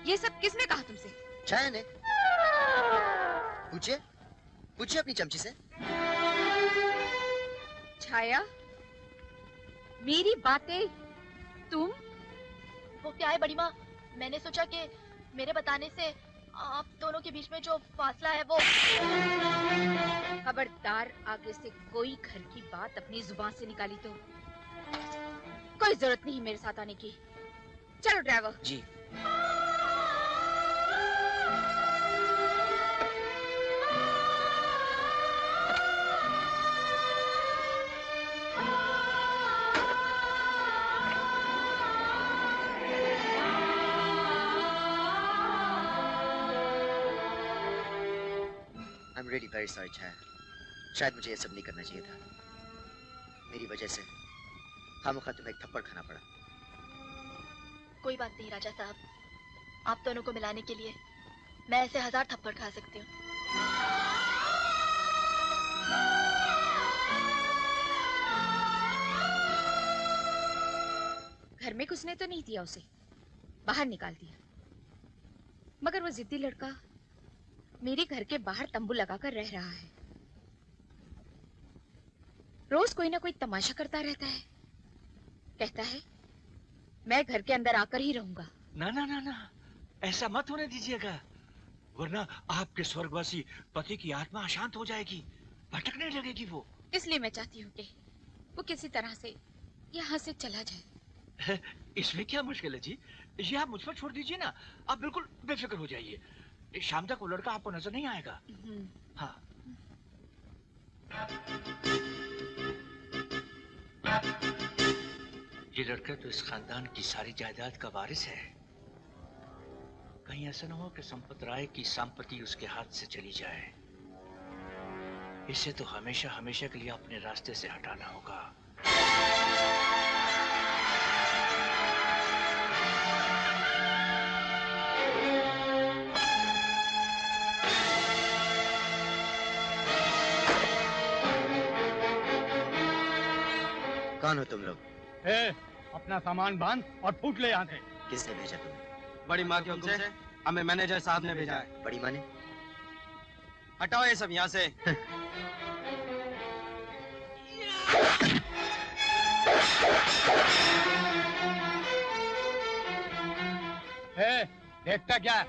ये सब किसने कहा तुमसे? छाया ने। पूछिए, पूछिए अपनी चमची से। छाया, मेरी बातें तुम? वो क्या है बड़ी माँ, मैंने सोचा कि मेरे बताने से आप दोनों के बीच में जो फासला है वो। खबरदार, आगे से कोई घर की बात अपनी जुबान से निकाली तो कोई जरूरत नहीं मेरे साथ आने की। चलो driver ji. I'm really very sorry, Chhaya. शायद मुझे ये सब नहीं करना चाहिए था। मेरी वजह से खामखा तुम्हें एक थप्पड़ खाना पड़ा। कोई बात नहीं राजा साहब, आप दोनों को मिलाने के लिए मैं ऐसे 1000 थप्पड़ खा सकती हूँ। घर में कुछ ने तो नहीं दिया, उसे बाहर निकाल दिया। मगर वो जिद्दी लड़का मेरे घर के बाहर तंबू लगाकर रह रहा है। रोज कोई ना कोई तमाशा करता रहता है। कहता है मैं घर के अंदर आकर ही रहूंगा। ना ना ना ना, ऐसा मत होने दीजिएगा, वरना आपके स्वर्गवासी पति की आत्मा अशांत हो जाएगी, भटकने लगेगी वो। इसलिए मैं चाहती हूँ कि वो किसी तरह से यहाँ से चला जाए। इसमें क्या मुश्किल है जी, ये आप मुझ पर छोड़ दीजिए ना। आप बिल्कुल बेफिक्र हो जाइए, शाम तक वो लड़का आपको नजर नहीं आएगा। हाँ। ये लड़का तो इस खानदान की सारी जायदाद का वारिस है। कहीं ऐसा न हो कि संपत राय की संपत्ति उसके हाथ से चली जाए। इसे तो हमेशा हमेशा के लिए अपने रास्ते से हटाना होगा। कौन हो तुम लोग? अपना सामान बांध और फूट ले यहाँ से। किसने भेजा तुम्हें? बड़ी माँ के हुक्म से हमें मैनेजर साहब ने भेजा है। बड़ी माँ ने? हटाओ ये सब यहाँ से। देखता क्या?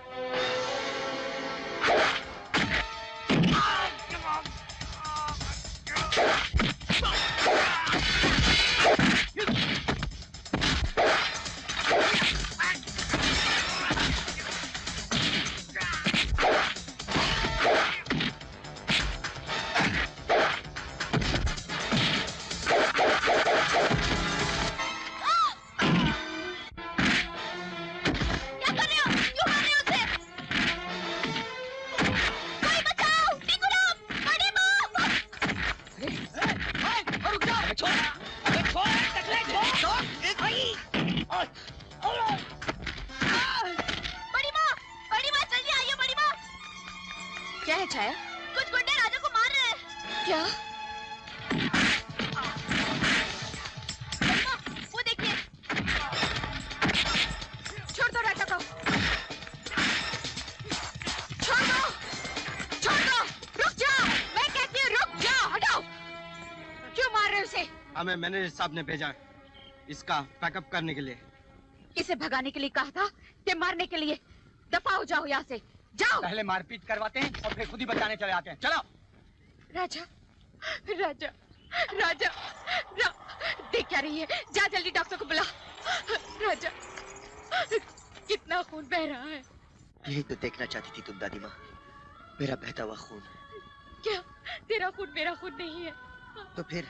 क्या है छाया? कुछ गुंडे राजा को मार रहे हैं। क्या? वो देखिए। छोड़ दो राजा को। छोड़ दो। छोड़ दो। रुक जाओ। मैं कहती हूँ रुक जाओ। हटाओ। क्यों मार रहे हो उसे? हमें मैनेजर साहब ने भेजा इसका पैकअप करने के लिए। इसे भगाने के लिए कहा था कि मारने के लिए? दफा हो जाओ यहाँ से। जाओ। पहले मारपीट करवाते हैं और फिर खुद ही बचाने चले आते हैं। चलो। राजा, राजा, राजा, देख क्या रही है? जा जल्दी डॉक्टर को बुला। राजा, कितना खून बह रहा है। यही तो देखना चाहती थी तुम दादी माँ, मेरा बहता हुआ खून। क्या तेरा खून मेरा खून नहीं है? तो फिर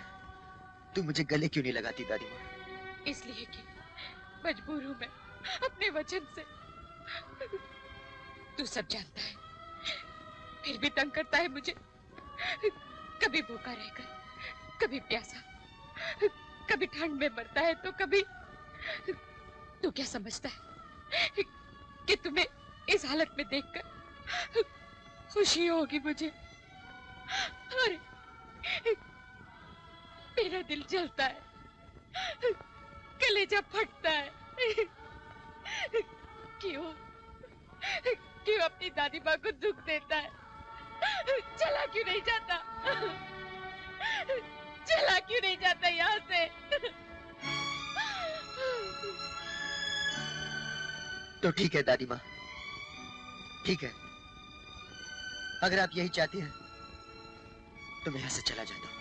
तुम मुझे गले क्यों नहीं लगाती दादी माँ? इसलिए कि मजबूर हूँ मैं अपने वचन से। तू सब जानता है, फिर भी तंग करता है मुझे। कभी भूखा रहकर, कभी प्यासा, कभी ठंड में मरता है तो कभी। तू क्या समझता है कि तुम्हें इस हालत में देखकर खुशी होगी मुझे? अरे मेरा दिल जलता है, कलेजा फटता है। क्यों अपनी दादी माँ को दुख देता है? चला क्यों नहीं जाता? चला क्यों नहीं जाता यहाँ से? तो ठीक है दादी माँ, ठीक है। अगर आप यही चाहती हैं तो मैं यहाँ से चला जाता हूँ।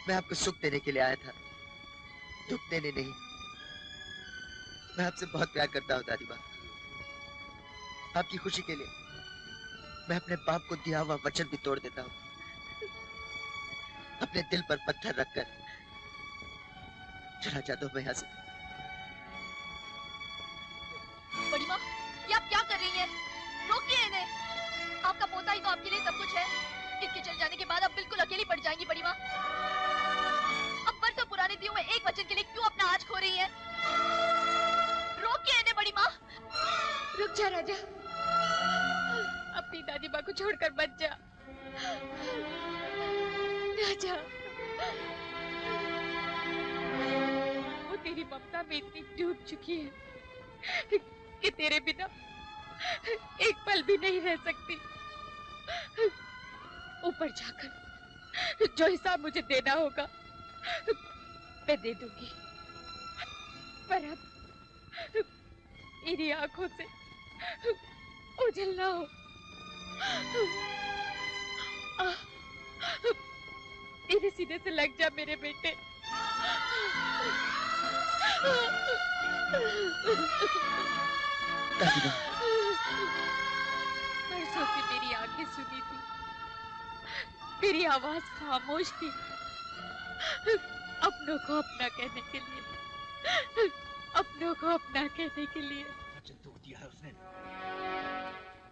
मैं आपको सुख देने के लिए आया था, दुख देने नहीं। मैं आपसे बहुत प्यार करता हूँ दादी माँ। आपकी खुशी के लिए मैं अपने बाप को दिया हुआ वचन भी तोड़ देता हूँ। अपने दिल पर पत्थर रखकर चला जाता हूँ मैं यहाँ से। बड़ी माँ, ये आप क्या कर रही हैं? रोकिए इन्हें। आपका पोता ही तो आपके लिए सब कुछ है। इनके चले जाने के बाद आप बिल्कुल अकेली पड़ जाएंगी बड़ी माँ। अब बरसों पुराने दियों में एक वचन के लिए क्यों अपना आज खो रही है? रोकिए इन्हें बड़ी माँ। रुक जा राजा, अपनी दादी माँ को छोड़कर मत जा। राजा, वो तेरी ममता में इतनी डूब चुकी है कि तेरे बिना एक पल भी नहीं रह सकती। ऊपर जाकर जो हिसाब मुझे देना होगा मैं दे दूंगी, पर अब इन्हीं आंखों से ओझल ना हो। सीधे सीधे से लग जा मेरे बेटे। परसों से मेरी आंखें सुनी थी, मेरी आवाज खामोश थी। अपनों को अपना कहने के लिए, अपनों को अपना कहने के लिए। दुख दिया है उसने।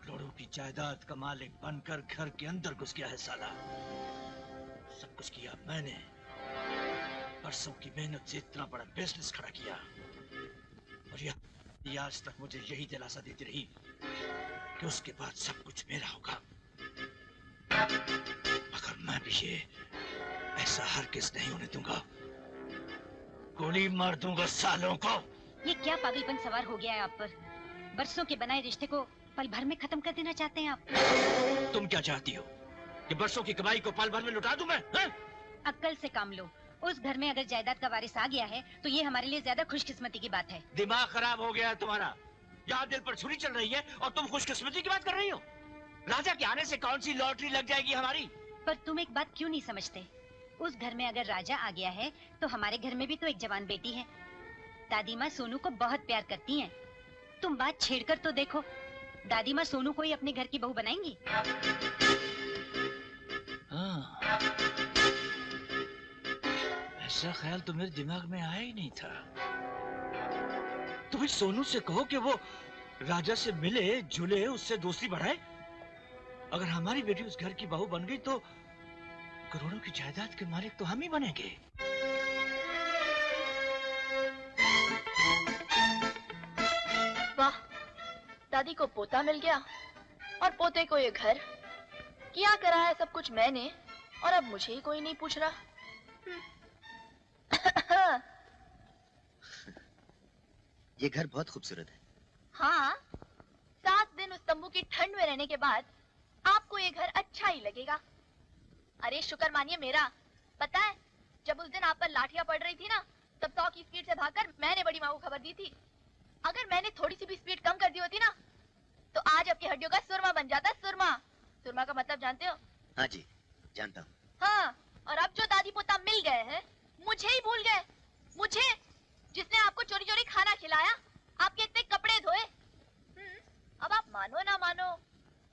करोड़ों की जायदाद का मालिक बनकर घर के अंदर घुस गया है साला। सब कुछ किया मैंने, बरसों की मेहनत से इतना बड़ा बिजनेस खड़ा किया, और ये आज तक मुझे यही दिलासा देती रही कि उसके बाद सब कुछ मेरा होगा। मगर मैं भी ये ऐसा हरगिज़ नहीं होने दूंगा। गोली मार दूंगा सालों को। ये क्या पागलपन सवार हो गया है आप पर? बरसों के बनाए रिश्ते को पल भर में खत्म कर देना चाहते हैं आप? तुम क्या चाहती हो कि बरसों की कमाई को पल भर में लुटा दूं मैं? अक्ल से काम लो। उस घर में अगर जायदाद का वारिस आ गया है तो ये हमारे लिए ज्यादा खुशकिस्मती की बात है। दिमाग खराब हो गया है तुम्हारा। यहाँ दिल पर छुरी चल रही है और तुम खुशकिस्मती की बात कर रही हो। राजा के आने से कौन सी लॉटरी लग जाएगी हमारी? पर तुम एक बात क्यों नहीं समझते? उस घर में अगर राजा आ गया है तो हमारे घर में भी तो एक जवान बेटी है। दादी माँ सोनू को बहुत प्यार करती हैं। तुम बात छेड़कर तो देखो, दादी माँ सोनू को ही अपने घर की बहू बनाएंगी। हाँ, ऐसा ख्याल तो मेरे दिमाग में आया ही नहीं था। तुम इस सोनू से कहो कि वो राजा से मिले जुले, उससे दोस्ती बढ़ाए। अगर हमारी बेटी उस घर की बहू बन गई तो करोड़ों की जायदाद के मालिक तो हम ही बनेंगे। वाह, दादी को पोता मिल गया और पोते को ये घर। किया करा है सब कुछ मैंने, और अब मुझे ही कोई नहीं पूछ रहा। ये घर बहुत खूबसूरत है। हाँ, 7 दिन उस तंबू की ठंड में रहने के बाद आपको ये घर अच्छा ही लगेगा। अरे शुक्र मानिए मेरा। पता है, जब उस दिन आप पर लाठियां पड़ रही थी ना, तब 100 की स्पीड से भागकर मैंने बड़ी माँ को खबर दी थी। अगर मैंने थोड़ी सी भी स्पीड कम कर दी होती ना, तो आज आपकी हड्डियों का सुरमा बन जाता। सुरमा, सुरमा का मतलब जानते हो? हाँ जी, जानता हूँ। हाँ, और अब जो दादी पोता मिल गए हैं, मुझे ही भूल गए। मुझे, जिसने आपको चोरी चोरी खाना खिलाया, आपके इतने कपड़े धोए। अब आप मानो ना मानो,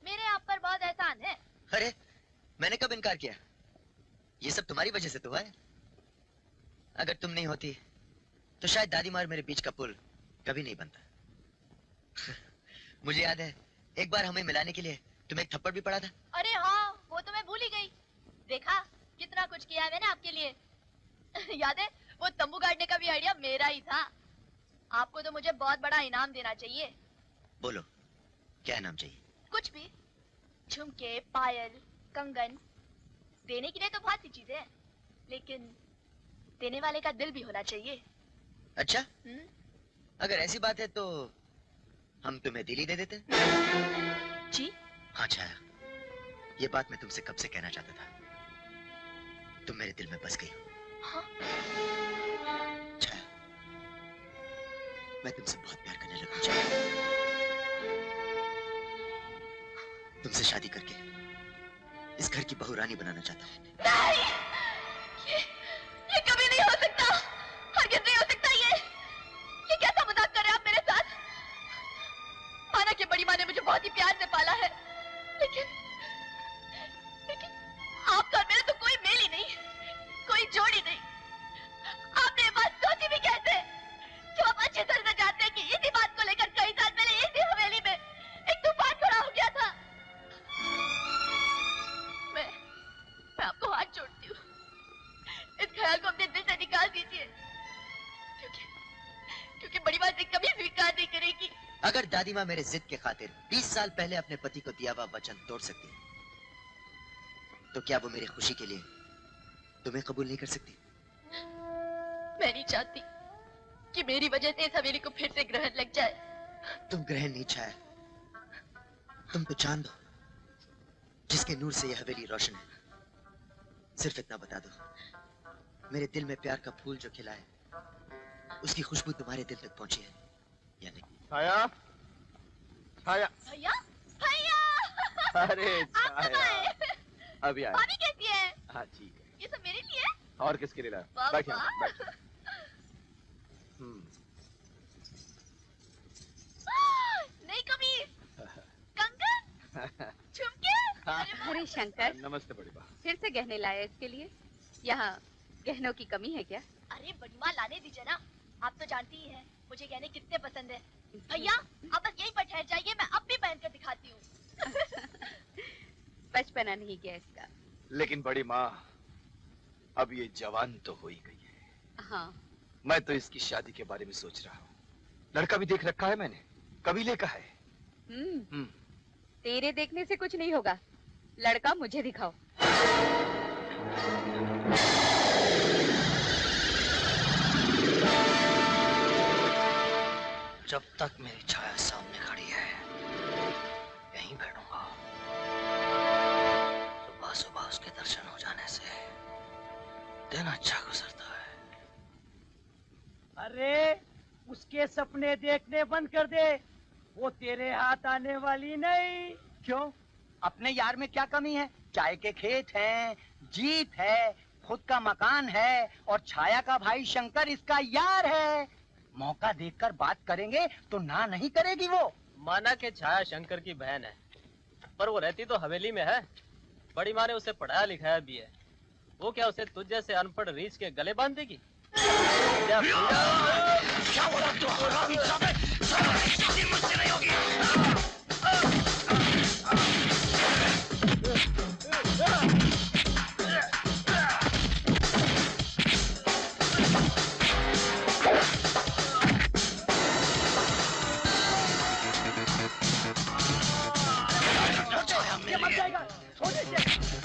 मेरे आप पर बहुत एहसान है। अरे, मैंने कब इनकार किया? ये सब तुम्हारी वजह से तो है। अगर तुम नहीं होती तो शायद दादी माँ और मेरे बीच का पुल कभी नहीं बनता। मुझे याद है, एक बार हमें मिलाने के लिए तुम्हें एक थप्पड़ भी पड़ा था। अरे हाँ, वो तो मैं भूल ही गई। देखा कितना कुछ किया है मैंने आपके लिए। याद है, वो तंबू गाड़ने का भी आइडिया मेरा ही था। आपको तो मुझे बहुत बड़ा इनाम देना चाहिए। बोलो, क्या इनाम चाहिए? कुछ भी, झुमके, पायल, कंगन। देने के लिए तो बहुत सी चीजें हैं, लेकिन देने वाले का दिल भी होना चाहिए। अच्छा, अगर ऐसी बात है तो हम तुम्हें दिल ही दे देते। जी? हाँ छाया, ये बात मैं तुमसे कब से कहना चाहता था। तुम मेरे दिल में बस गई। हाँ? छाया, मैं तुमसे बहुत प्यार करने लगा। छाया, तुमसे शादी करके इस घर की बहू रानी बनाना चाहता हूँ। नहीं! ये कभी नहीं हो सकता। हरगिज़ नहीं हो सकता। ये कैसा मजाक कर रहे हैं आप मेरे साथ? माना कि बड़ी माँ ने मुझे बहुत ही प्यार से पाला है, लेकिन आपका और मेरा तो कोई मेल ही नहीं, कोई जोड़ी नहीं। आपने ये बात सोची भी कैसे? जो आप अच्छी तरह से जानते हैं कि इसी बात को लेकर कई साल पहले इसी हवेली में एक तूफान खड़ा हो गया था। मैं आपको हाथ जोड़ती हूँ, इस ख्याल को अपने दिल से निकाल दीजिए, क्योंकि बड़ी बात से कभी स्वीकार नहीं करेगी। अगर दादी माँ मेरे जिद के खातिर 20 साल पहले अपने पति को दिया हुआ वचन तोड़ सकती है, तो क्या वो मेरी खुशी के लिए तुम्हें कबूल नहीं कर सकती? मैं नहीं चाहती कि मेरी वजह से इस हवेली को फिर से ग्रहण लग जाए। तुम ग्रहण नहीं छाया, तुम तो चांद हो जिसके नूर से यह हवेली रोशन है। सिर्फ इतना बता दो, मेरे दिल में प्यार का फूल जो खिला है, उसकी खुशबू तुम्हारे दिल तक पहुंची है या नहीं? छाया, छाया, भैया, भैया! अरे छाया, अभी आया। भाभी कैसी है? हाँ ठीक है। ये सब मेरे लिए है? और किसके लिए लाया? वाह, बैठ वाह। यहाँ, बैठ। नई कमीज, कंगन, झुमके। अरे शंकर, नमस्ते बड़ी बा। फिर से गहने लाया इसके लिए? यहाँ गहनों की कमी है क्या? अरे बड़ी माँ, लाने दीजिए ना। आप तो जानती ही हैं मुझे गहने कितने पसंद है। भैया, आप बस यहीं पर ठहर जाइए, मैं अब भी पहन कर दिखाती हूँ। बचपना नहीं गया इसका। लेकिन बड़ी माँ, अब ये जवान तो हो ही गई है। हाँ। मैं तो इसकी शादी के बारे में सोच रहा हूँ। लड़का भी देख रखा है मैंने, कबीले का है। तेरे देखने से कुछ नहीं होगा, लड़का मुझे दिखाओ। जब तक मेरी छाया सामने खड़ी है, यहीं बैठूंगा। सुबह सुबह उसके दर्शन हो जाने से दिन अच्छा गुजरता है। अरे उसके सपने देखने बंद कर दे, वो तेरे हाथ आने वाली नहीं। क्यों? अपने यार में क्या कमी है? चाय के खेत हैं, जीप है, खुद का मकान है और छाया का भाई शंकर इसका यार है। मौका देखकर बात करेंगे तो ना नहीं करेगी वो। माना के छाया शंकर की बहन है, पर वो रहती तो हवेली में है। बड़ी माँ ने उसे पढ़ाया लिखाया भी है। वो क्या उसे तुझ जैसे अनपढ़ रीछ के गले बांध देगी? क्या बोला तू? शादी मुझसे नहीं होगी।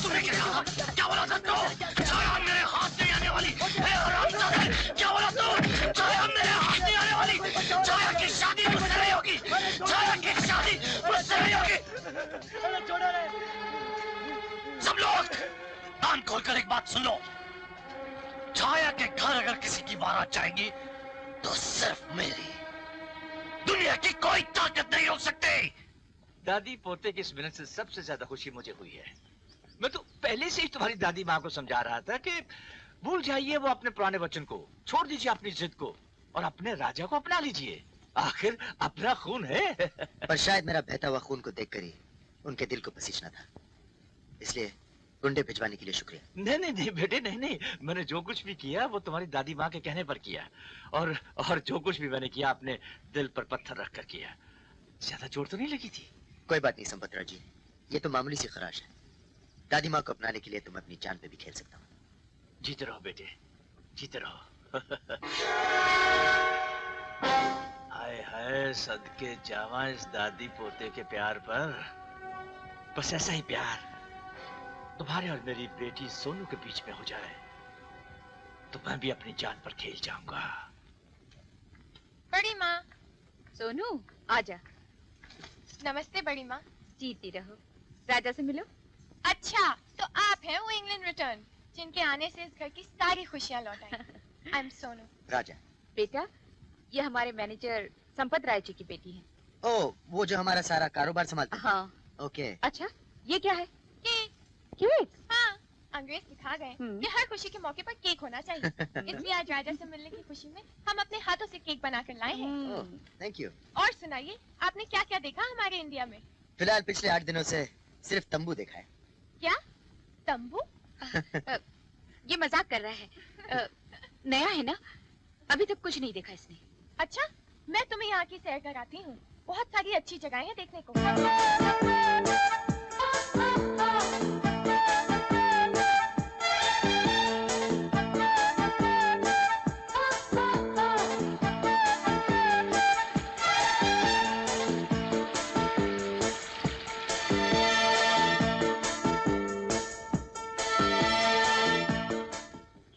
तुमने क्या कहा? क्या बोला था तू? छाया मेरे हाथ नहीं आने वाली। क्या बोला तू? छाया मेरे हाथ नहीं आने वाली। छाया की शादी मुझसे नहीं होगी। छाया की शादी मुझसे नहीं होगी। सब लोग कान खोलकर एक बात सुन लो। छाया के घर अगर किसी की बारात जाएगी तो सिर्फ मेरी। दुनिया की कोई ताकत नहीं रोक सकती। दादी पोते की इस मिलन से सबसे ज्यादा खुशी मुझे हुई है। मैं तो पहले से ही तुम्हारी दादी माँ को समझा रहा था कि भूल जाइए वो अपने पुराने वचन को, छोड़ दीजिए अपनी जिद को और अपने राजा को अपना लीजिए। आखिर अपना खून है। पर शायद मेरा बहता हुआ खून को देखकर ही उनके दिल को पसीजना था, इसलिए गुंडे भिजवाने के लिए शुक्रिया। नहीं नहीं नहीं बेटे, नहीं नहीं, मैंने जो कुछ भी किया वो तुम्हारी दादी माँ के कहने पर किया और जो कुछ भी मैंने किया अपने दिल पर पत्थर रख कर किया। ज्यादा चोट तो नहीं लगी थी? कोई बात नहीं संपतराय जी, ये तो मामूली सी खराश है। दादी माँ को अपनाने के लिए तुम अपनी जान पे भी खेल सकता हूँ। जीते रहो बेटे, जीते रहो। हाय हाय, सदके जावा इस दादी पोते के प्यार पर। बस ऐसा ही प्यार तुम्हारे और मेरी बेटी सोनू के बीच में हो जाए तो मैं भी अपनी जान पर खेल जाऊंगा। बड़ी माँ। सोनू आजा। नमस्ते बड़ी माँ। जीती रहो। राजा से मिलो। अच्छा, तो आप हैं वो इंग्लैंड रिटर्न जिनके आने से इस घर की सारी खुशियाँ लौट आई। I am Sonu. राजा। बेटा, ये हमारे मैनेजर संपत राय जी की बेटी है। ओ, वो जो हमारा सारा कारोबार संभालते हैं। हाँ। ओके। अच्छा, ये क्या है? केक। केक? हाँ, अंग्रेज सिखा गए कि हर खुशी के मौके पर केक होना चाहिए। इसलिए आज राजा से मिलने की खुशी में हम अपने हाथों से केक बनाकर लाए हैं। Thank you. और सुनाइए, आपने क्या क्या देखा हमारे इंडिया में? फिलहाल पिछले 8 दिनों से सिर्फ तंबू देखा है। क्या तंबू? ये मजाक कर रहा है। नया है ना, अभी तक कुछ नहीं देखा इसने। अच्छा, मैं तुम्हें यहाँ की सैर कराती हूँ। बहुत सारी अच्छी जगहें हैं देखने को।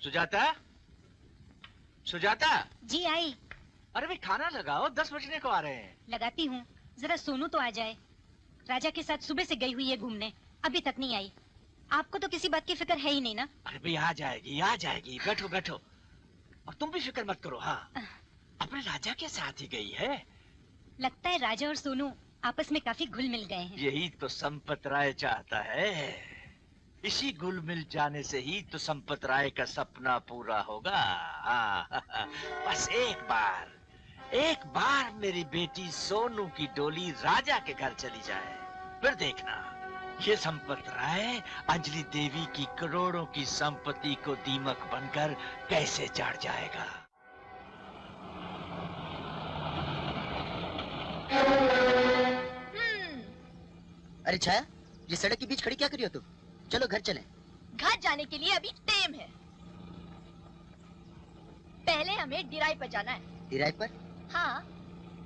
सुजाता, सुजाता। जी आई। अरे भाई खाना लगाओ, 10 बजने को आ रहे हैं। लगाती हूँ, जरा सोनू तो आ जाए। राजा के साथ सुबह से गई हुई है घूमने, अभी तक नहीं आई। आपको तो किसी बात की फिक्र है ही नहीं ना? अरे भाई आ जाएगी, आ जाएगी। बैठो बैठो। और तुम भी फिक्र मत करो। हाँ, अपने राजा के साथ ही गई है। लगता है राजा और सोनू आपस में काफी घुल मिल गए हैं। यही तो संपत राय चाहता है। इसी घुल मिल जाने से ही तो संपत राय का सपना पूरा होगा। हाँ, बस एक बार मेरी बेटी सोनू की डोली राजा के घर चली जाए, फिर देखना ये संपत राय अंजलि देवी की करोड़ों की संपत्ति को दीमक बनकर कैसे चढ़ जाएगा। अरे छाया, ये सड़क के बीच खड़ी क्या करी हो तुम? चलो घर चलें। घर जाने के लिए अभी टाइम है। पहले हमें डिराई पर जाना है। डिराई पर? हाँ,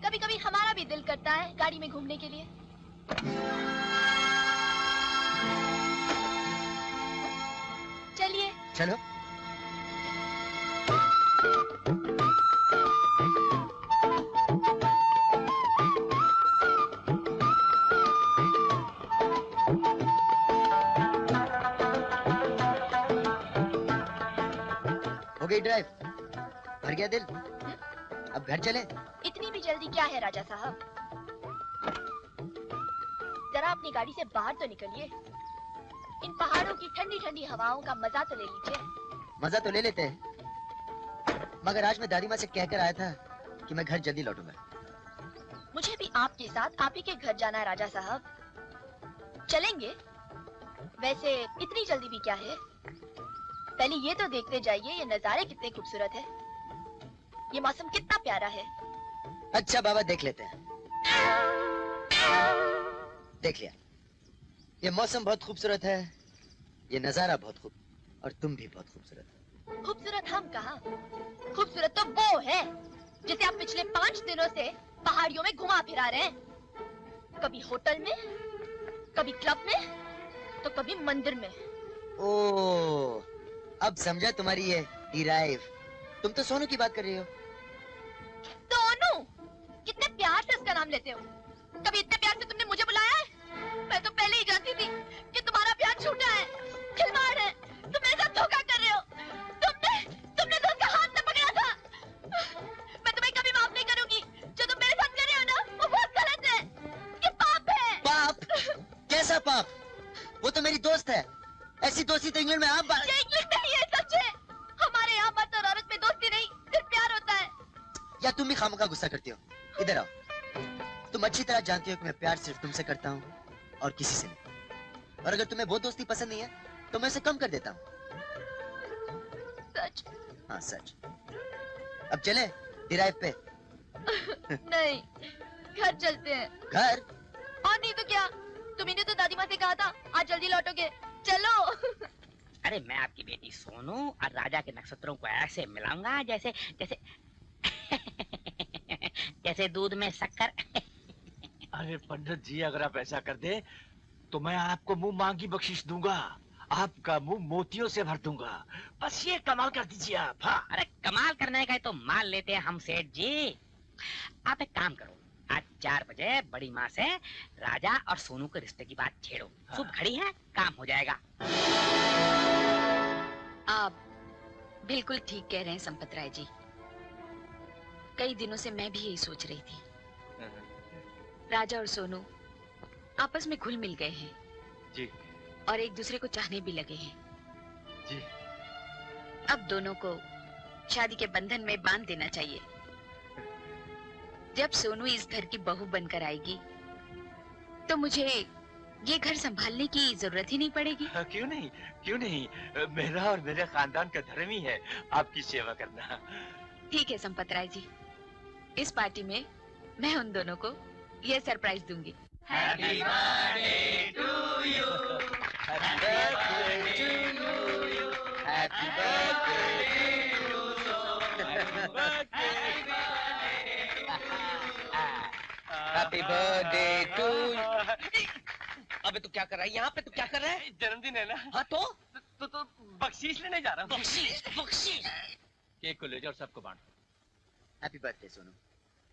कभी कभी हमारा भी दिल करता है गाड़ी में घूमने के लिए। चलिए। चलो। हो गई ड्राइव? भर गया दिल? अब घर चले? इतनी भी जल्दी क्या है राजा साहब? जरा अपनी गाड़ी से बाहर तो निकलिए। इन पहाड़ों की ठंडी ठंडी हवाओं का मजा तो ले लीजिए। मजा तो ले लेते हैं, मगर आज मैं दादी माँ से कहकर आया था कि मैं घर जल्दी लौटूंगा। मुझे भी आपके साथ आप ही के घर जाना है राजा साहब। चलेंगे? वैसे इतनी जल्दी भी क्या है? पहले ये तो देखते जाइए ये नजारे कितने खूबसूरत है, ये मौसम कितना प्यारा है। अच्छा बाबा, देख लेते हैं। देख लिया, ये मौसम बहुत खूबसूरत है, ये नजारा बहुत खूब, और तुम भी बहुत खूबसूरत हो। खूबसूरत हम कहाँ, खूबसूरत तो वो है जिसे आप पिछले 5 दिनों से पहाड़ियों में घुमा फिरा रहे हैं। कभी होटल में, कभी क्लब में, तो कभी मंदिर में। ओह, अब समझा तुम्हारी ये डिराइव। तुम तो सोनू की बात कर रही हो। सोनू? कितने प्यार से उसका नाम लेते हो। कभी इतने प्यार से तुमने मुझे बुलाया है? मैं तो पहले ही जानती थी कि तुम्हारा प्यार झूठा है, खिलवाड़ है। तुम मेरे साथ धोखा कर रहे हो। तुमने तो उसका हाथ न पकड़ा था। मैं तुम्हें कभी माफ नहीं करूंगी। जो तुम मेरे साथ कर रहे हो ना, वो बहुत गलत है। ये पाप है। पाप? कैसा पाप? वो तो मेरी दोस्त है। ऐसी दोस्ती तो इंग्लैंड में आप ये इंग्लैंड नहीं है, सच है। हमारे यहाँ मर्द और औरत में दोस्ती नहीं, सिर्फ प्यार होता है। या तुम भी खामखा गुस्सा करती हो? इधर आओ। तुम अच्छी तरह जानती हो कि मैं प्यार सिर्फ तुमसे करता हूँ और किसी से नहीं। और अगर तुम्हें वो दोस्ती पसंद नहीं है तो मैं उसे कम कर देता हूँ। सच? हाँ सच। अब चले डिराइव पे? नहीं, घर चलते हैं। घर? और नहीं तो क्या, तुम्ही ने तो दादी माँ से कहा था आज जल्दी लौटोगे। चलो। अरे मैं आपकी बेटी सोनू और राजा के नक्षत्रों को ऐसे मिलाऊंगा जैसे जैसे जैसे दूध में शक्कर। अरे पंडित जी, अगर आप ऐसा कर दे तो मैं आपको मुंह मांगी बख्शिश दूंगा। आपका मुंह मोतियों से भर दूंगा। बस ये कमाल कर दीजिए आप। हाँ। अरे कमाल करने का तो मान लेते हैं हम सेठ जी। आप एक काम करो, आज 4 बजे बड़ी माँ से राजा और सोनू के रिश्ते की बात छेड़ो। हाँ। शुभ घड़ी है, काम हो जाएगा। आप बिल्कुल ठीक कह रहे हैं संपत राय जी। कई दिनों से मैं भी यही सोच रही थी। राजा और सोनू आपस में घुल मिल गए हैं जी, और एक दूसरे को चाहने भी लगे हैं जी। अब दोनों को शादी के बंधन में बांध देना चाहिए। जब सोनू इस घर की बहू बनकर आएगी तो मुझे ये घर संभालने की जरूरत ही नहीं पड़ेगी। क्यों नहीं, क्यों नहीं। मेरा और मेरे खानदान का धर्म ही है आपकी सेवा करना। ठीक है संपत राय जी, इस पार्टी में मैं उन दोनों को ये सरप्राइज दूंगी। Happy birthday to you. Happy birthday to you. Happy birthday to you. Happy birthday to you. अबे तू क्या कर रहा है यहाँ पे? तू क्या कर रहा है? जन्मदिन है ना। हाँ तो बख्शीश लेने जा रहा हूँ। बख्शीश, बख्शीश। केक को ले जाओ और सबको बांटो। Happy birthday Sonu.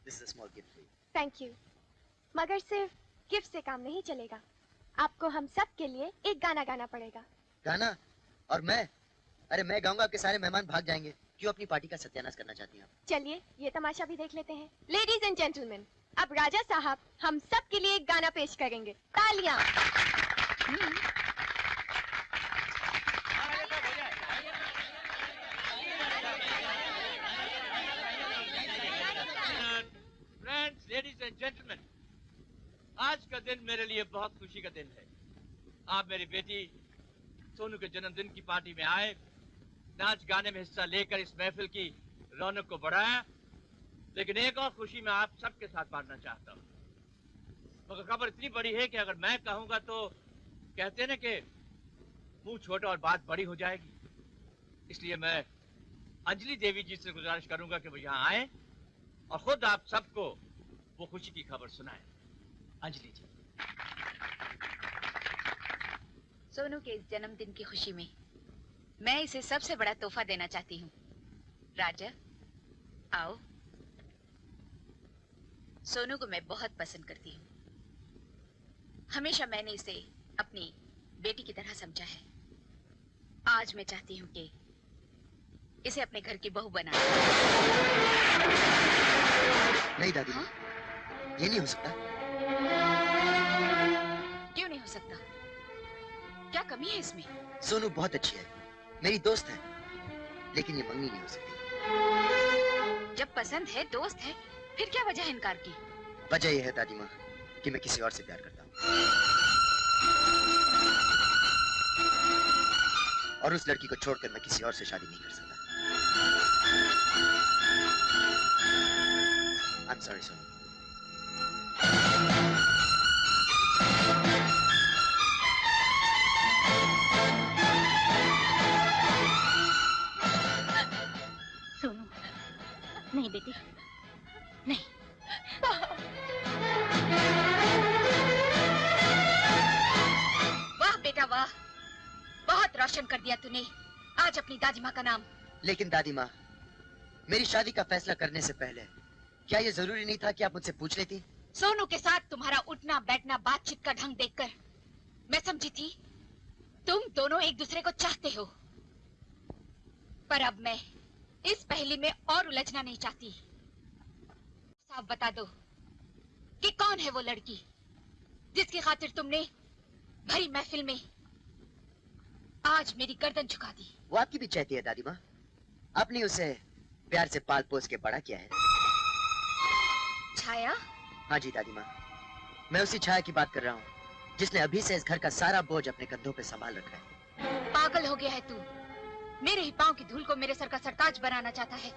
This is a small gift for you. Thank you. मगर सिर्फ गिफ्ट से काम नहीं चलेगा, आपको हम सब के लिए एक गाना गाना पड़ेगा। गाना? और मैं? अरे मैं गाऊंगा, आपके सारे मेहमान भाग जाएंगे। क्यों अपनी पार्टी का सत्यानाश करना चाहती हैं आप? चलिए ये तमाशा भी देख लेते हैं। लेडीज एंड जेंटलमैन, अब राजा साहब हम सब के लिए एक गाना पेश करेंगे। तालियां। फ्रेंड्स, लेडीज एंड जेंटलमैन, आज का दिन मेरे लिए बहुत खुशी का दिन है। आप मेरी बेटी सोनू के जन्मदिन की पार्टी में आए, नाच गाने में हिस्सा लेकर इस महफिल की रौनक को बढ़ाया। लेकिन एक और खुशी मैं आप सबके साथ बांटना चाहता हूँ। मगर खबर इतनी बड़ी है कि अगर मैं कहूँगा तो कहते हैं ना कि मुंह छोटा और बात बड़ी हो जाएगी। इसलिए मैं अंजलि देवी जी से गुजारिश करूंगा कि वो यहाँ आए और खुद आप सबको वो खुशी की खबर सुनाए। अंजलि जी। सोनू के इस जन्मदिन की खुशी में मैं इसे सबसे बड़ा तोहफा देना चाहती हूँ। राजा, आओ। सोनू को मैं बहुत पसंद करती हूँ। हमेशा मैंने इसे अपनी बेटी की तरह समझा है। आज मैं चाहती हूँ कि इसे अपने घर की बहू बना। नहीं दादी माँ, ये नहीं हो सकता। कमी है इसमें? सोनू बहुत अच्छी है, मेरी दोस्त है, लेकिन ये मंगनी नहीं हो सकती। जब पसंद है, दोस्त है, फिर क्या वजह है इनकार की? वजह यह है दादी माँ कि मैं किसी और से प्यार करता हूँ, और उस लड़की को छोड़कर मैं किसी और से शादी नहीं कर सकता। I'm sorry, Sonu. सोनू, नहीं बेटी, नहीं। वाह बेटा वाह, बहुत रोशन कर दिया तूने आज अपनी दादी माँ का नाम। लेकिन दादी माँ, मेरी शादी का फैसला करने से पहले क्या ये जरूरी नहीं था कि आप मुझसे पूछ लेती? सोनू के साथ तुम्हारा उठना बैठना बातचीत का ढंग देखकर मैं समझी थी तुम दोनों एक दूसरे को चाहते हो, पर अब मैं इस पहेली में और उलझना नहीं चाहती। साफ बता दो कि कौन है वो लड़की जिसकी खातिर तुमने भरी महफिल में आज मेरी गर्दन झुका दी। वो आपकी भी चाहती है दादी माँ, आपने उसे प्यार से पाल पोस के बड़ा किया है। छाया? हाँ जी दादी माँ, मैं उसी छाया की बात कर रहा हूँ जिसने अभी से इस घर का सारा बोझ अपने कंधों पे संभाल रखा है। पागल हो गया है तू, मेरे ही पांव की धूल को मेरे सर का सरताज बनाना चाहता है।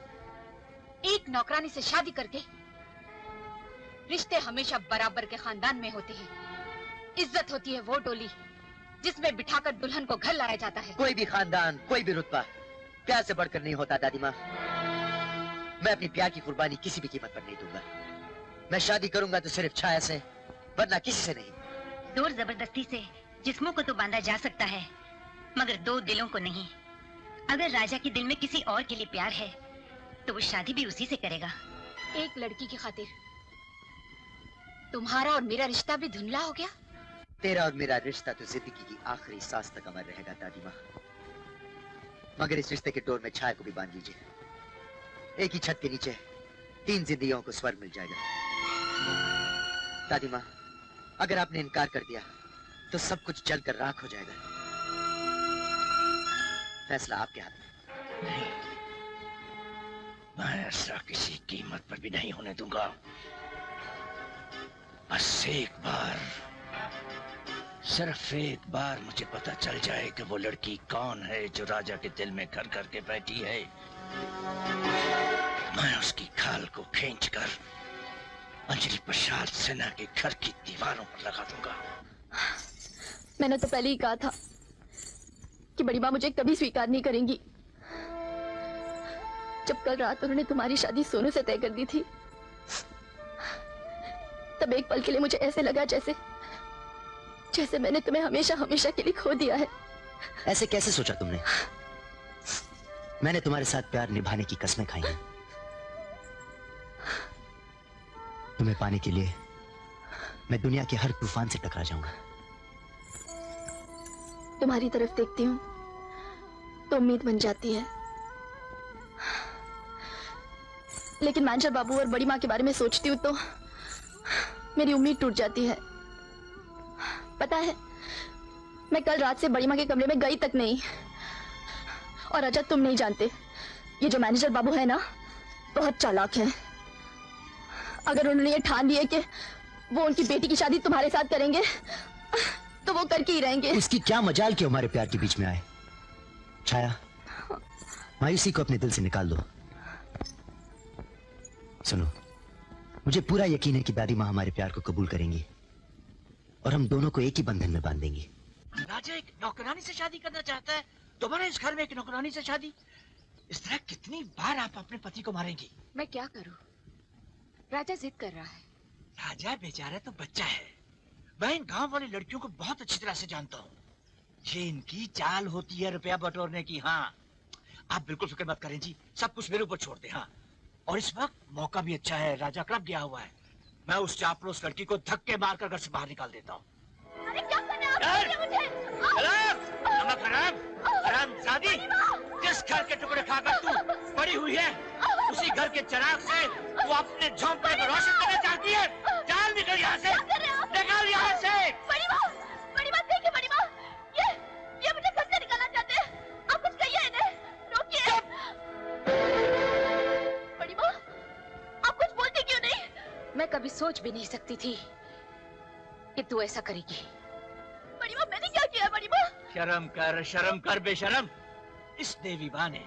एक नौकरानी से शादी करके रिश्ते हमेशा बराबर के खानदान में होते हैं। इज्जत होती है वो डोली जिसमें बिठाकर दुल्हन को घर लाया जाता है। कोई भी खानदान, कोई भी रुतबा प्यार से बढ़कर नहीं होता दादी माँ। मैं अपनी प्यार की कुर्बानी किसी भी कीमत पर नहीं दूंगा। मैं शादी करूंगा तो सिर्फ छाया से, वरना किसी से नहीं। जोर जबरदस्ती से जिस्मों को तो बांधा जा सकता है, मगर दो दिलों को नहीं। अगर राजा के दिल में किसी और के लिए प्यार है तो वो शादी भी उसी से करेगा। एक लड़की की खातिर तुम्हारा और मेरा रिश्ता भी धुंधला हो गया। तेरा और मेरा रिश्ता तो जिंदगी की आखिरी सांस तक अमर रहेगा दादी माँ, मगर इस रिश्ते के डोर में छाया को भी बांध लीजिए। एक ही छत के नीचे 3 जिंदगियों को स्वर्ग मिल जाएगा। दादी माँ, अगर आपने इनकार कर दिया तो सब कुछ जलकर राख हो जाएगा। फैसला आपके हाथ में। नहीं, मैं ऐसा किसी कीमत पर भी नहीं होने दूंगा। बस एक बार, सिर्फ एक बार मुझे पता चल जाए कि वो लड़की कौन है जो राजा के दिल में घर करके बैठी है, मैं उसकी खाल को खींचकर अंजलि प्रसाद सिन्हा के घर की दीवारों पर लगा दूंगा। मैंने तो पहले ही कहा था कि बड़ी माँ मुझे कभी स्वीकार नहीं करेंगी। जब कल रात उन्होंने तुम्हारी शादी सोनू से तय कर दी थी, तब एक पल के लिए मुझे ऐसे लगा जैसे मैंने तुम्हें हमेशा हमेशा के लिए खो दिया है। ऐसे कैसे सोचा तुमने? मैंने तुम्हारे साथ प्यार निभाने की कसमें खाई हैं। तुम्हें पाने के लिए मैं दुनिया के हर तूफान से टकरा जाऊंगा। तुम्हारी तरफ देखती हूँ तो उम्मीद बन जाती है, लेकिन मैनेजर बाबू और बड़ी माँ के बारे में सोचती हूँ तो मेरी उम्मीद टूट जाती है। पता है, मैं कल रात से बड़ी माँ के कमरे में गई तक नहीं। और अजय, तुम नहीं जानते, ये जो मैनेजर बाबू है ना, बहुत चालाक है। अगर उन्होंने ये ठान लिया कि वो उनकी बेटी की शादी तुम्हारे साथ करेंगे तो वो करके ही रहेंगे। उसकी क्या मजाल कि हमारे प्यार के बीच में आए। छाया, मायूसी को अपने दिल से निकाल दो। सुनो, मुझे पूरा यकीन है कि दादी माँ हमारे प्यार को कबूल करेंगी और हम दोनों को एक ही बंधन में बांध देंगे। राजा एक नौकरानी से शादी करना चाहता है, दोबारा इस घर में एक नौकरानी से शादी? इस तरह कितनी बार आप अपने पति को मारेंगी? मैं क्या करूं? राजा जिद कर रहा है। राजा बेचारा तो बच्चा है। मैं इन गांव वाली लड़कियों को बहुत अच्छी तरह से जानता हूँ। ये इनकी चाल होती है रुपया बटोरने की। हाँ, आप बिल्कुल फिक्र मत करें जी, सब कुछ मेरे ऊपर छोड़ दें। हाँ, और इस वक्त मौका भी अच्छा है, राजा क्लब गया हुआ है। मैं उस चापलूस लड़की को धक्के मारकर घर से बाहर निकाल देता हूँ। अरे क्या कर रहे हो आप? मुझे नमक हरामजादी, जिस घर के टुकड़े खाकर तू पड़ी हुई है, उसी घर के चिराग से तू अपने झोंपड़े को रोशन करना चाहती है। निकल यहाँ से, निकल यहाँ से। बड़ी माँ देखिए, बड़ी माँ, मैं कभी सोच भी नहीं सकती थी कि तू ऐसा करेगी। बड़ी माँ, मैंने क्या किया बड़ी माँ? शर्म कर बेशरम। इस देवी माँ ने,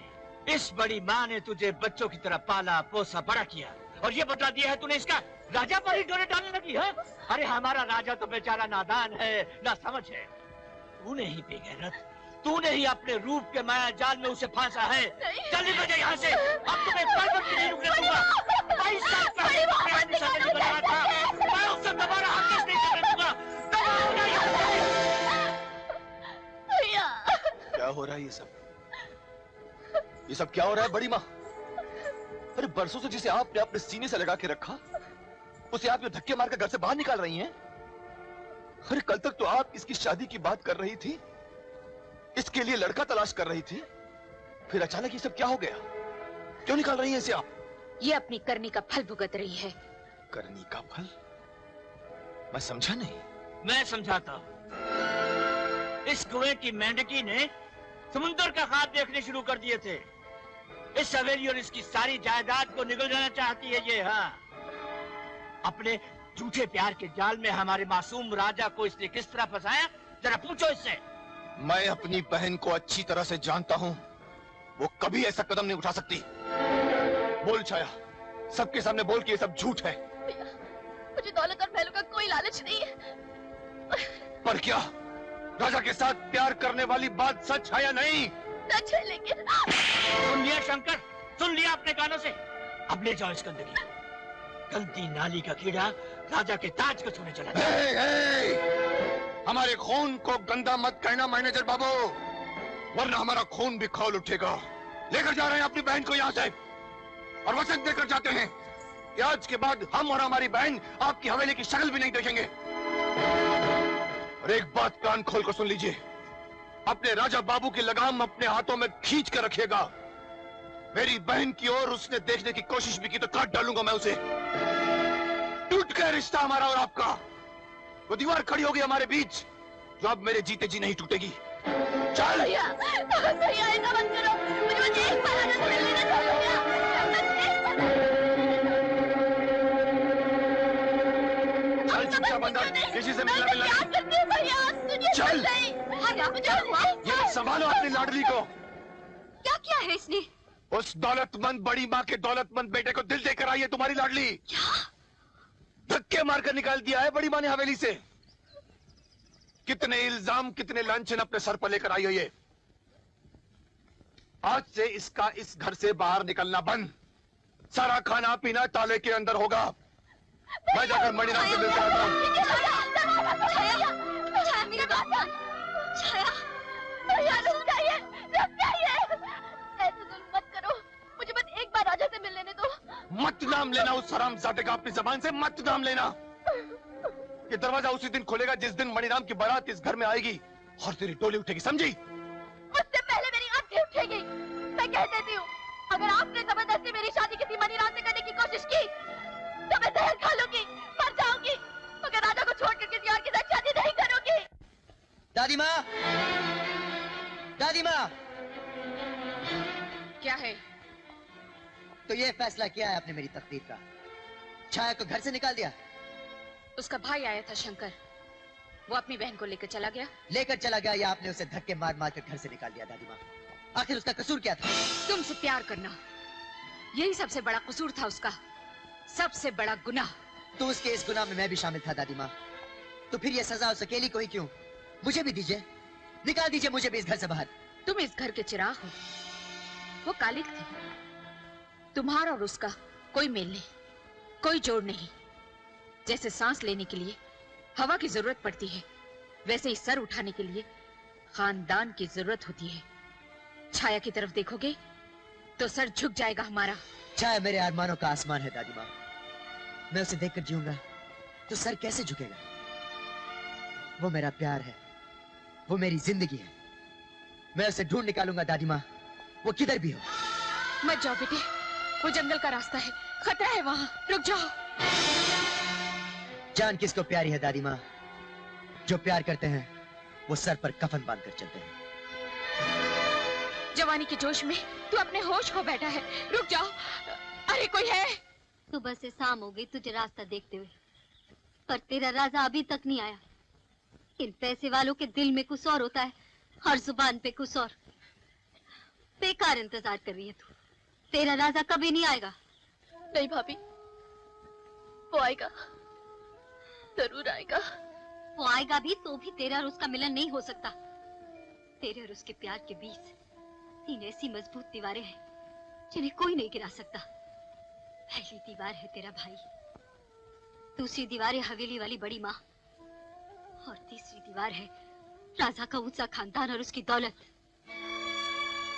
इस बड़ी माँ ने तुझे बच्चों की तरह पाला पोसा बड़ा किया और ये बता दिया है तूने इसका राजा पर ही डोरे डालने लगी है। अरे हमारा राजा तो बेचारा नादान है, ना समझ है। तूने ही बेगैरत, तूने ही अपने रूप के माया जाल में उसे फांसा है। चल निकल जा यहाँ से, अब तुम्हें पल भर भी नहीं रुकने दूंगा। 22 साल पहले मैं बनाया था, मैं उससे दोबारा हरगिज़ नहीं करने दूंगा। क्या हो रहा है ये सब क्या हो रहा है बड़ी माँ? अरे बरसों से जिसे आपने अपने सीने से लगा के रखा, उसे आप ये धक्के मारकर घर से बाहर निकाल रही हैं। अरे कल तक तो आप इसकी शादी की बात कर रही थी, इसके लिए लड़का तलाश कर रही थी, फिर अचानक ये सब क्या हो गया? क्यों निकाल रही हैं इसे आप? ये अपनी करनी का फल भुगत रही है। करनी का फल? मैं समझा नहीं। मैं समझाता हूँ। इस कुएं की मेंढकी ने समुद्र का ख्वाब देखने शुरू कर दिए थे। इस हवेली और इसकी सारी जायदाद को निगल जाना चाहती है ये। हाँ, अपने झूठे प्यार के जाल में हमारे मासूम राजा को इसने किस तरह फंसाया, जरा पूछो इससे। मैं अपनी बहन को अच्छी तरह से जानता हूँ, वो कभी ऐसा कदम नहीं उठा सकती। बोल छाया, सबके सामने बोल कि ये सब झूठ है। मुझे दौलत और महलों का कोई लालच नहीं है। पर क्या राजा के साथ प्यार करने वाली बात सच है या नहीं? सच है, लेकिन सुन लिया शंकर, सुन लिया अपने कानों से। अब ले जाओ इस गंदगी। गंदी नाली का कीड़ा राजा के ताज को छूने चला जाए। हमारे खून को गंदा मत कहना मैनेजर बाबू, वरना हमारा खून भी खौल उठेगा। लेकर जा रहे हैं अपनी बहन को यहाँ से और वचन देकर जाते हैं कि आज के बाद हम और हमारी बहन आपकी हवेली की शक्ल भी नहीं देखेंगे। और एक बात कान खोल कर सुन लीजिए, अपने राजा बाबू की लगाम अपने हाथों में खींच कर रखिएगा। मेरी बहन की ओर उसने देखने की कोशिश भी की तो काट डालूंगा मैं उसे। टूट गया रिश्ता हमारा और आपका। वो दीवार खड़ी होगी हमारे बीच जो अब मेरे जीते जी नहीं टूटेगी। चल भैया, भैया ऐसा मत करो, मुझे बस एक बार राजा से मिलने दो भैया। चल चुपचाप अंदर, किसी से मिलना चल। ये संभालो अपनी लाडली को। क्या किया है इसने? उस दौलतमंद बड़ी माँ के दौलतमंद बेटे को दिल देकर आई है तुम्हारी लाडली। धक्के मारकर निकाल दिया है बड़ी माँ ने हवेली से। कितने इल्जाम, कितने लांछन अपने सर पर लेकर आई है ये। आज से इसका इस घर से बाहर निकलना बंद। सारा खाना पीना ताले के अंदर होगा। मैं जाकर मणिराम से मिलकर आता हूँ। मुझे बस एक बार राजा से मिल लेने दो। मत नाम लेना उस हरामजादे का अपनी जबान से, मत नाम लेना। ये दरवाजा उसी दिन खुलेगा जिस दिन मणिराम की बारात इस घर में आएगी और तेरी टोली उठेगी, समझी? मुझसे पहले मेरी आंखें उठेगी। मैं कह देती हूँ, अगर आपने जबरदस्ती मेरी शादी किसी मणिराम से करने की कोशिश की तो मैं जहर खा लूंगी, मर जाऊंगी। मगर राजा को छोड़कर किसी और के साथ शादी नहीं करूंगी। दादी माँ, दादी माँ। क्या है? तो ये फैसला किया है आपने मेरी तकदीर का? छाया को घर से निकाल दिया? उसका भाई आया था शंकर, वो अपनी बहन को लेकर चला गया। लेकर चला गया या आपने उसे धक्के मार मार कर घर से निकाल दिया? दादी माँ, आखिर उसका कसूर क्या था? तुमसे प्यार करना, यही सबसे बड़ा कसूर था उसका, सबसे बड़ा गुनाह। तो उसके इस गुनाह में मैं भी शामिल था दादी माँ। तो फिर ये सजा उस अकेली को ही क्यों? मुझे भी दीजिए, निकाल दीजिए मुझे भी इस घर से बाहर। तुम इस घर के चिराग हो, वो कालिक थी। तुम्हारा और उसका कोई मेल नहीं, कोई जोड़ नहीं। जैसे सांस लेने के लिए हवा की जरूरत पड़ती है, वैसे ही सर उठाने के लिए खानदान की जरूरत होती है। छाया की तरफ देखोगे तो सर झुक जाएगा हमारा। छाया मेरे अरमानों का आसमान है दादी माँ। मैं उसे देखकर जीऊंगा तो सर कैसे झुकेगा? वो मेरा प्यार है, वो मेरी जिंदगी है। मैं उसे ढूंढ निकालूंगा दादी माँ, वो किधर भी हो। मत जाओ बेटे, वो जंगल का रास्ता है, खतरा है वहाँ, रुक जाओ। जान किसको प्यारी है दादी माँ? जो प्यार करते हैं वो सर पर कफन बांधकर चलते हैं। जवानी के जोश में तू अपने होश खो बैठा है, रुक जाओ। अरे कोई है? सुबह से शाम हो गई तुझे रास्ता देखते हुए, पर तेरा राजा अभी तक नहीं आया। इन पैसे वालों के दिल में कुछ और होता है और जुबान पे कुछ और। बेकार इंतजार कर रही है तू, तेरा राजा कभी नहीं आएगा। नहीं भाभी, वो आएगा, जरूर आएगा। वो आएगा भी तो भी तेरा और उसका मिलन नहीं हो सकता। तेरे और उसके प्यार के बीच 3 ऐसी मजबूत दीवारें हैं जिन्हें कोई नहीं गिरा सकता। पहली दीवार है तेरा भाई, दूसरी दीवार है हवेली वाली बड़ी माँ, और तीसरी दीवार है राजा का ऊंचा खानदान और उसकी दौलत।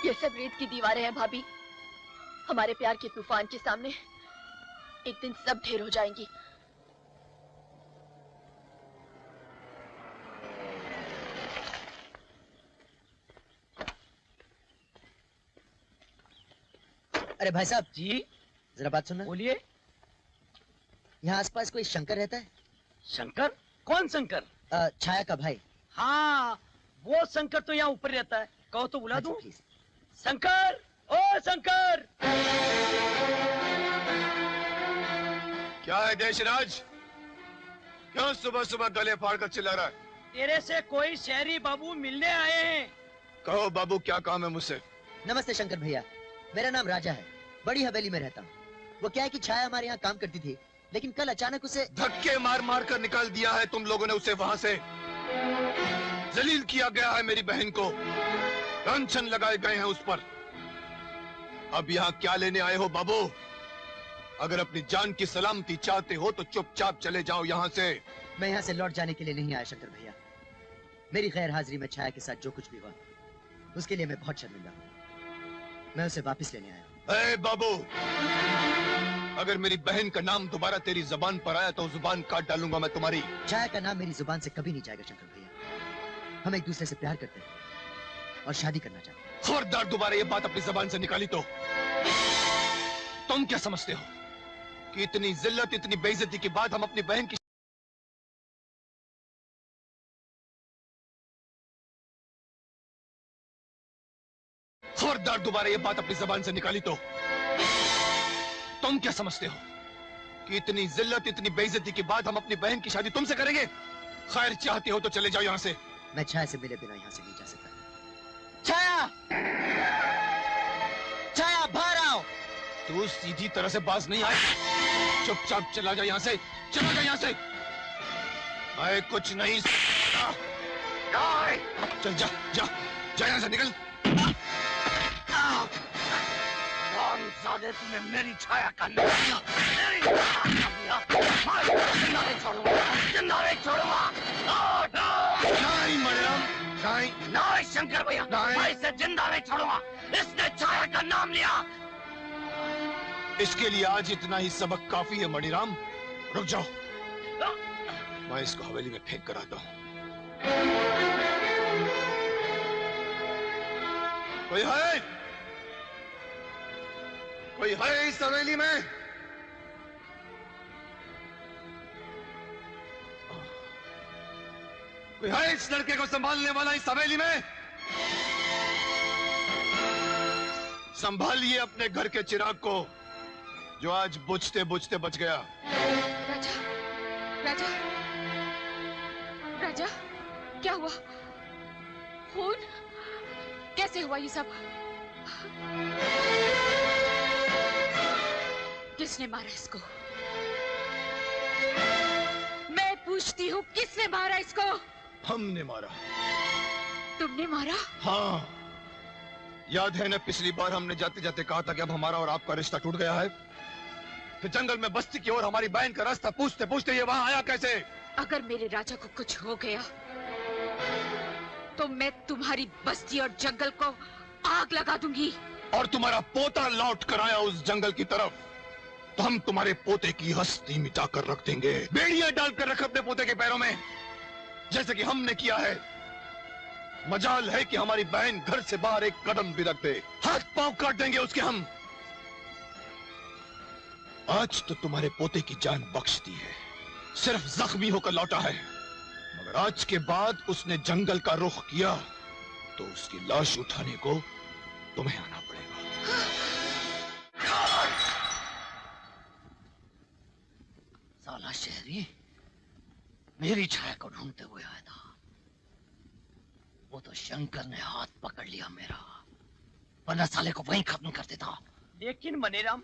ये सब रेत की दीवारें हैं भाभी। हमारे प्यार के तूफान के सामने एक दिन सब ढेर हो जाएंगी। अरे भाई साहब जी, जरा बात सुनना। बोलिए। यहाँ आसपास कोई शंकर रहता है? शंकर? कौन शंकर? छाया का भाई। हाँ, वो शंकर तो यहाँ ऊपर रहता है। कहो तो बुला दूं? शंकर, ओ शंकर! क्या है देशराज? क्यों सुबह सुबह गले फाड़ कर चिल्ला रहा है? तेरे से कोई शहरी बाबू मिलने आए हैं। कहो बाबू, क्या काम है मुझसे? नमस्ते शंकर भैया, मेरा नाम राजा है, बड़ी हवेली में रहता हूँ। वो क्या है कि छाया हमारे यहाँ काम करती थी, लेकिन कल अचानक उसे धक्के मार मार कर निकाल दिया है तुम लोगों ने उसे वहाँ से। जलील किया गया है मेरी बहन को, लांछन लगाए गए हैं उस पर। अब यहाँ क्या लेने आए हो बाबू? अगर अपनी जान की सलामती चाहते हो तो चुपचाप चले जाओ यहाँ से। मैं यहाँ से लौट जाने के लिए नहीं आया शंकर भैया। मेरी गैर हाजिरी में छाया के साथ जो कुछ भी हुआ उसके लिए मैं बहुत शर्मिंदा हूँ। मैं उसे वापस लेने आया। ए बाबू, अगर मेरी बहन का नाम दोबारा तेरी जुबान पर आया तो जुबान काट डालूंगा मैं तुम्हारी। छाया का नाम मेरी जुबान से कभी नहीं जाएगा शंकर भैया। हम एक दूसरे से प्यार करते हैं और शादी करना चाहते हैं। खबरदार दोबारा ये बात अपनी जुबान से निकाली तो तुम क्या समझते हो कि इतनी जिल्लत, इतनी बेइज्जती के बाद हम अपनी बहन की खबरदार दोबारा ये बात अपनी जुबान से निकाली तो तुम क्या समझते हो कि इतनी जिल्लत, इतनी बेइज्जती के बाद हम अपनी बहन की शादी तुमसे करेंगे? खैर, चाहते हो तो चले जाओ यहाँ से। मैं छाया से मिले बिना यहाँ से नहीं जा सकता। छाया, छाया बाहर आओ। तू सीधी तरह से बाज नहीं आई, चुपचाप चला जा यहाँ से, चला जा यहाँ से। मैं कुछ नहीं सकता। चल जा जा जा यहाँ से, निकल। रामजादे, तूने मेरी छाया का नाम लिया, मेरी छाया का नाम लिया। मैं जिंदा नहीं छोड़ूंगा, जिंदा नहीं छोड़ूंगा। नहीं मरियम, नहीं नहीं शंकर भैया, मैं इसे जिंदा नहीं छोड़ूंगा। इसने छाया का नाम लिया। इसके लिए आज इतना ही सबक काफी है मणिराम। रुक जाओ, मैं इसको हवेली में फेंक कर आता हूँ। कोई है? कोई है इस हवेली में? कोई है इस लड़के को संभालने वाला इस हवेली में? संभालिए अपने घर के चिराग को जो आज बुझते बुझते बच गया। राजा, राजा, राजा, क्या हुआ? खून? कैसे हुआ ये सब? किसने मारा इसको? मैं पूछती हूँ, किसने मारा इसको? हमने मारा। तुमने मारा? हाँ, याद है ना पिछली बार हमने जाते जाते कहा था कि अब हमारा और आपका रिश्ता टूट गया है। फिर जंगल में बस्ती की ओर हमारी बहन का रास्ता पूछते पूछते ये वहां आया कैसे? अगर मेरे राजा को कुछ हो गया तो मैं तुम्हारी बस्ती और जंगल को आग लगा दूंगी। और तुम्हारा पोता लौट कर आया उस जंगल की तरफ तो हम तुम्हारे पोते की हस्ती मिटा कर रख देंगे। बेड़ियां डालकर रख अपने पोते के पैरों में, जैसे कि हमने किया है। मजाल है कि हमारी बहन घर से बाहर एक कदम भी रख दे, हाथ पांव काट देंगे उसके हम। आज तो तुम्हारे पोते की जान बख्श दी है, सिर्फ जख्मी होकर लौटा है, मगर आज के बाद उसने जंगल का रुख किया तो उसकी लाश उठाने को तुम्हें आना पड़ेगा। साला शहरी मेरी छाया को ढूंढते हुए आया था। वो तो शंकर ने हाथ पकड़ लिया मेरा, वरना साले को वहीं खत्म कर देता। लेकिन मनीराम,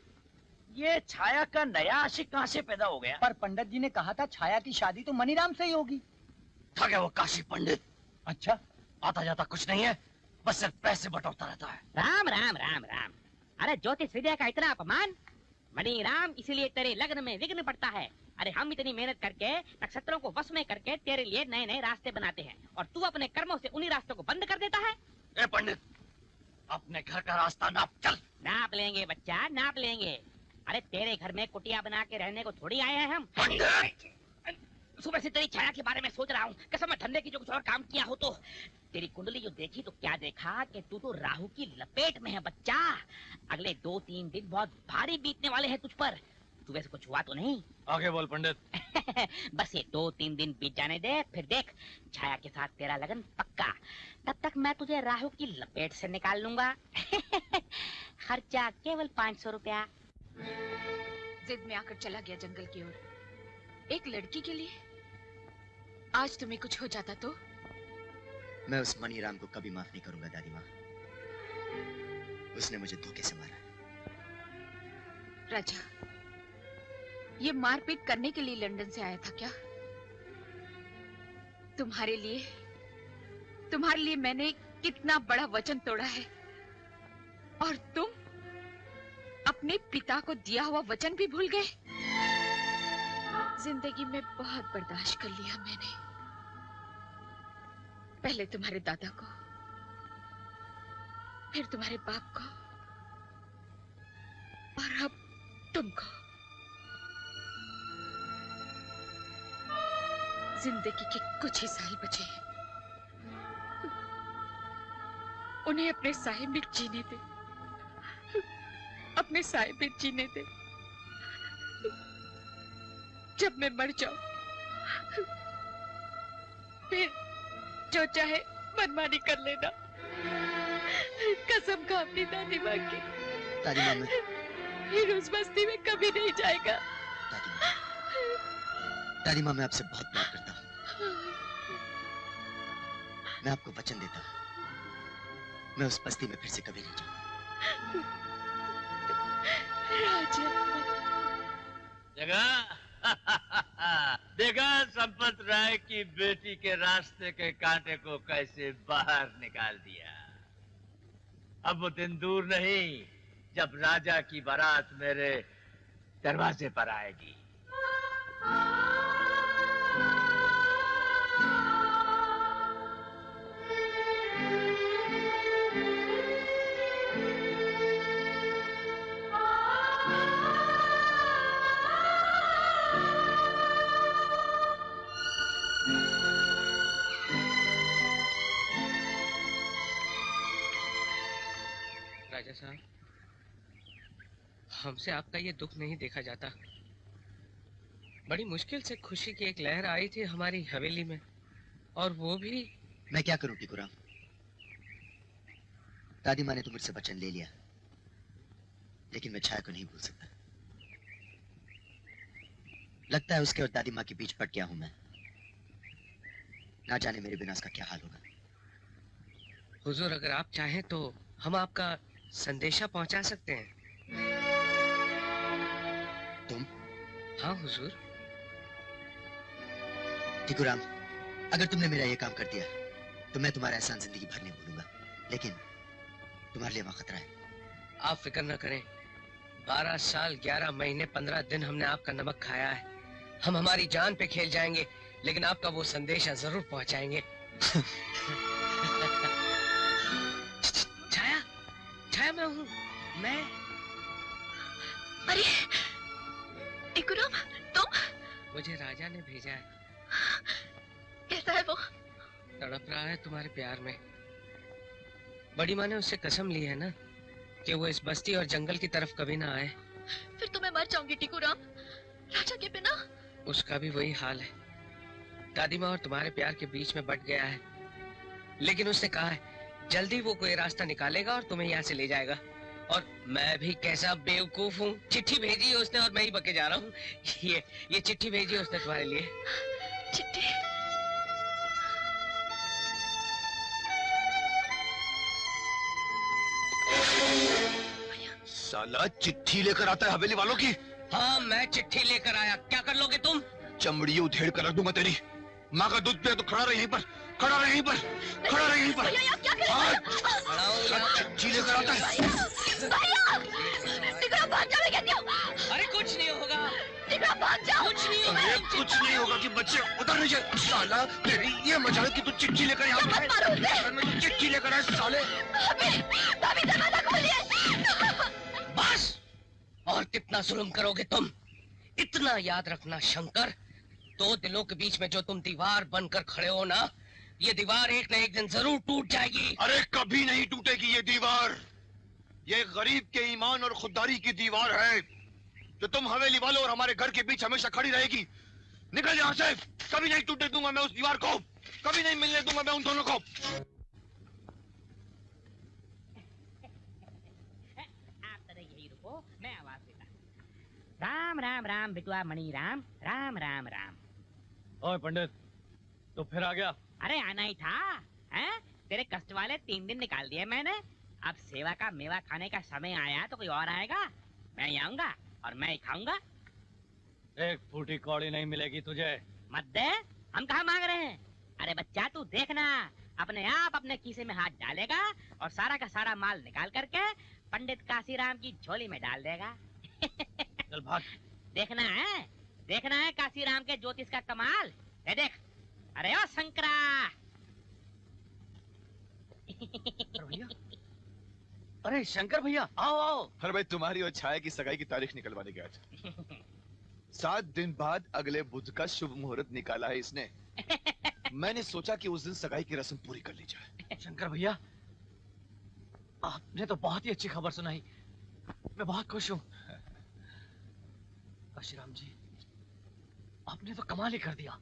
ये छाया का नया आशिक कहाँ से पैदा हो गया? पर पंडित जी ने कहा था छाया की शादी तो मनीराम से ही होगी। था क्या वो काशी पंडित? अच्छा, आता जाता कुछ नहीं है, बस सिर्फ पैसे बटोरता रहता है। राम राम राम राम। अरे ज्योतिष विद्या का इतना अपमान। मनीराम, इसीलिए तेरे लग्न में विघ्न पड़ता है। अरे हम इतनी मेहनत करके नक्षत्रों को वश में करके तेरे लिए नए नए रास्ते बनाते हैं और तू अपने कर्मों से उन्हीं रास्तों को बंद कर देता है। ए पंडित, अपने घर का रास्ता नाप चल। नाप लेंगे बच्चा, नाप लेंगे। अरे तेरे घर में कुटिया बना के रहने को थोड़ी आए हैं हम। सुबह से तेरी छाया के बारे में सोच रहा हूँ, कसम है धंधे की जो कुछ और काम किया हो तो। तेरी कुंडली जो देखी तो क्या देखा कि तू तो राहु की लपेट में है बच्चा। अगले 2-3 दिन बहुत भारी बीतने वाले हैं तुझ पर। तू वैसे कुछ हुआ तो नहीं? आगे बोल पंडित। बस ये 2-3 दिन बीत जाने दे, फिर देख छाया के साथ तेरा लगन पक्का। तब तक मैं तुझे राहु की लपेट से निकाल लूंगा। खर्चा केवल 500 रुपया। जिद में आकर चला गया जंगल की ओर, एक लड़की के लिए। आज तुम्हें कुछ हो जाता तो? मैं उस मनीराम को कभी माफ नहीं करूंगा दादी माँ। उसने मुझे धोखे से मारा। राजा, ये मारपीट करने के लिए लंदन से आया था क्या? तुम्हारे लिए मैंने कितना बड़ा वचन तोड़ा है, और तुम अपने पिता को दिया हुआ वचन भी भूल गए। जिंदगी में बहुत बर्दाश्त कर लिया मैंने। पहले तुम्हारे दादा को, फिर तुम्हारे बाप को, और अब तुमको। जिंदगी के कुछ ही साल बचे हैं, उन्हें अपने साए में जीने दे, अपने साए में जीने दे। जब मैं मर जाऊं, फिर जो चाहे मनमानी कर लेना। कसम खा अपनी दादी माँ की। दादी माँ, मैं फिर उस बस्ती में कभी नहीं जाएगा। दादी माँ, मैं आपसे बहुत प्यार करता हूँ। मैं आपको वचन देता हूँ, मैं उस बस्ती में फिर से कभी नहीं जाऊंगा। जगह देखा संपत राय की बेटी के रास्ते के कांटे को कैसे बाहर निकाल दिया। अब वो दिन दूर नहीं जब राजा की बारात मेरे दरवाजे पर आएगी। राजा साहब, हमसे आपका ये दुख नहीं देखा जाता। बड़ी मुश्किल से खुशी की एक लहर आई थी हमारी हवेली में, और वो भी। मैं क्या करूं टिकुराम? दादी माँ ने तो मुझसे वचन ले लिया, लेकिन मैं छाया को नहीं भूल सकता। लगता है उसके और दादी माँ के बीच पट गया हूं मैं। ना जाने मेरे बिना उसका क्या हाल होगा। हुजूर, अगर आप चाहें तो हम आपका संदेशा पहुंचा सकते हैं। तुम? हाँ हुजूर। टिकुराम, अगर तुमने मेरा ये काम कर दिया तो मैं तुम्हारा एहसान जिंदगी भर नहीं भूलूंगा, लेकिन तुम्हारे लिए वहां खतरा है। आप फिक्र न करें। 12 साल 11 महीने 15 दिन हमने आपका नमक खाया है। हम हमारी जान पे खेल जाएंगे, लेकिन आपका वो संदेशा जरूर पहुंचाएंगे। छाया, छाया मैं हूँ, मैं। अरे टिकुराम, तुम? मुझे राजा ने भेजा है। कैसा है वो? तड़प रहा है तुम्हारे प्यार में। बड़ी माँ ने उससे कसम ली है ना कि वो इस बस्ती और जंगल की तरफ कभी ना आए। फिर तो मैं मर जाऊंगी टिकुराम, राजा के बिना। उसका भी वही हाल है। दादी माँ और तुम्हारे प्यार के बीच में बट गया है, लेकिन उसने कहा है जल्दी वो कोई रास्ता निकालेगा और तुम्हें यहाँ से ले जाएगा। और मैं भी कैसा बेवकूफ हूँ, चिट्ठी भेजी है उसने और मैं ही बके जा रहा हूँ। ये चिट्ठी भेजी है उसने तुम्हारे लिए। चिट्ठी? साला चिट्ठी लेकर आता है हवेली वालों की। हाँ, मैं चिट्ठी लेकर आया। क्या कर लोगे तुम? चमड़ी उधेड़ कर रख दूंगा तेरी। माँ का दूध पिया तो खड़ा रहे यहीं पर, खड़ा रहे यहीं पर, खड़ा रहे यहीं पर। चिट्ठी लेकर आता है। टिकरा भाग जाओ, मैं कहती हूँ। अरे कुछ नहीं होगा। टिकरा भाग जाओ। कुछ नहीं होगा। अरे कुछ नहीं होगा कि बच्चे उधर नहीं जाए। साला तेरी ये मजाल कि तू चिट्ठी लेकर यहाँ पे आए। चिट्ठी लेकर आए साले। भाभी दरवाजा खोलिए। बस, और कितना जुल्म करोगे तुम? इतना याद रखना शंकर, दो दिलों के बीच में जो तुम दीवार बनकर खड़े हो ना, ये दीवार एक न एक दिन जरूर टूट जाएगी। अरे कभी नहीं टूटेगी ये दीवार। ये गरीब के ईमान और खुददारी की दीवार है जो तुम हवेली वालों और हमारे घर के बीच हमेशा खड़ी रहेगी। निकल यहाँ से। कभी नहीं टूटने दूंगा मैं उस दीवार को, कभी नहीं मिलने दूंगा मैं उन दोनों को। आप तरह यही रुको, मैं आवाज देता। राम राम राम बिटुआ मणि राम, राम राम राम। ओए पंडित, तो फिर आ गया? अरे आना ही था, हैं? तेरे कष्ट वाले 3 दिन निकाल दिए मैंने। अब सेवा का मेवा खाने का समय आया तो कोई और आएगा? मैं ही आऊंगा और मैं ही खाऊंगा। एक फूटी कौड़ी नहीं मिलेगी तुझे। मत दे, हम कहाँ मांग रहे हैं। अरे बच्चा तू देखना, अपने आप अपने खीसे में हाथ डालेगा और सारा का सारा माल निकाल करके पंडित काशीराम की झोली में डाल देगा। चल भाग। देखना है काशीराम के ज्योतिष का कमाल। ये देख, अरे ओ शंकरा। भैया, अरे शंकर भैया, आओ आओ। अरे भाई, तुम्हारी और छाया की सगाई की तारीख निकलवाने गया था। 7 दिन बाद अगले बुध का शुभ मुहूर्त निकाला है इसने। मैंने सोचा कि उस दिन सगाई की रस्म पूरी कर ली जाए। शंकर भैया, आपने तो बहुत ही अच्छी खबर सुनाई। मैं बहुत खुश हूँ। काशीराम जी, आपने तो कमाल ही कर दिया।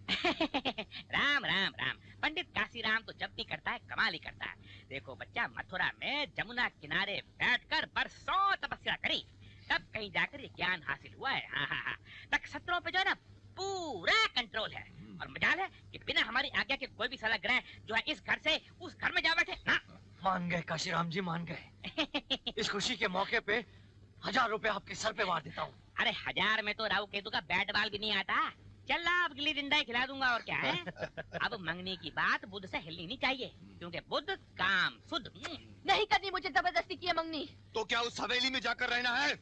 राम राम राम। पंडित काशीराम तो जब भी करता है कमाल ही करता है। देखो बच्चा, मथुरा में जमुना किनारे बैठकर बरसों तपस्या करी, तब कहीं जाकर ये ज्ञान हासिल हुआ है। हाँ। तक शत्रुओं पे जो है ना पूरा कंट्रोल है। और मजाल है कि बिना हमारी आज्ञा के कोई भी साला ग्रह जो है इस घर से उस घर में जा बैठे ना। मान गए काशीराम जी, मान गए। इस खुशी के मौके पे 1000 रुपए आपके सर पे वार देता हूँ। अरे 1000 में तो राहु केतु का बैट बॉल भी नहीं आता। चल अब गिल्ली डंडा ही खिला दूंगा और क्या है। अब मंगने की बात बुध से हिलनी नहीं चाहिए, क्योंकि बुध काम शुद्ध। नहीं करनी मुझे जबरदस्ती की है मंगनी। तो क्या उस हवेली में जाकर रहना है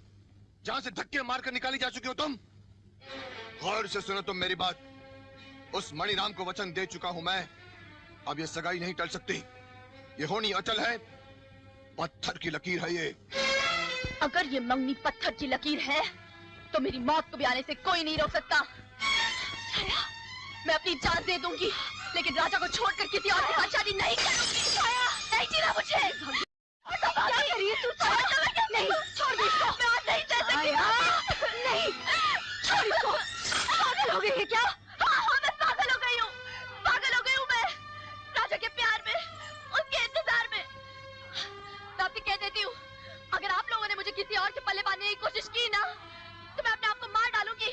जहाँ से धक्के मारकर निकाली जा चुकी हो तुम? गौर से सुनो तुम मेरी बात। उस मणिराम को वचन दे चुका हूँ मैं। अब ये सगाई नहीं टल सकती। ये होनी अचल है। पत्थर की लकीर है ये। अगर ये मंगनी पत्थर की लकीर है तो मेरी मौत को भी आने से कोई नहीं रोक सकता। मैं अपनी जान दे दूंगी, लेकिन राजा को छोड़कर किसी और के साथ शादी नहीं करूंगी। नहीं जीना मुझे। क्या कर रही है तू? नहीं, छोड़ दे इसको। मैं आज नहीं सह सकती। नहीं, छोड़ इसको। पागल हो गई है क्या? हाँ, मैं पागल हो गई हूँ। पागल हो गई हूँ मैं, राजा के प्यार में, उसके इंतजार में। मैं आपसे कह देती हूँ, अगर आप लोगों ने मुझे किसी और के पल्ले बांधने की कोशिश की ना, तो मैं अपने आप को मार डालूंगी।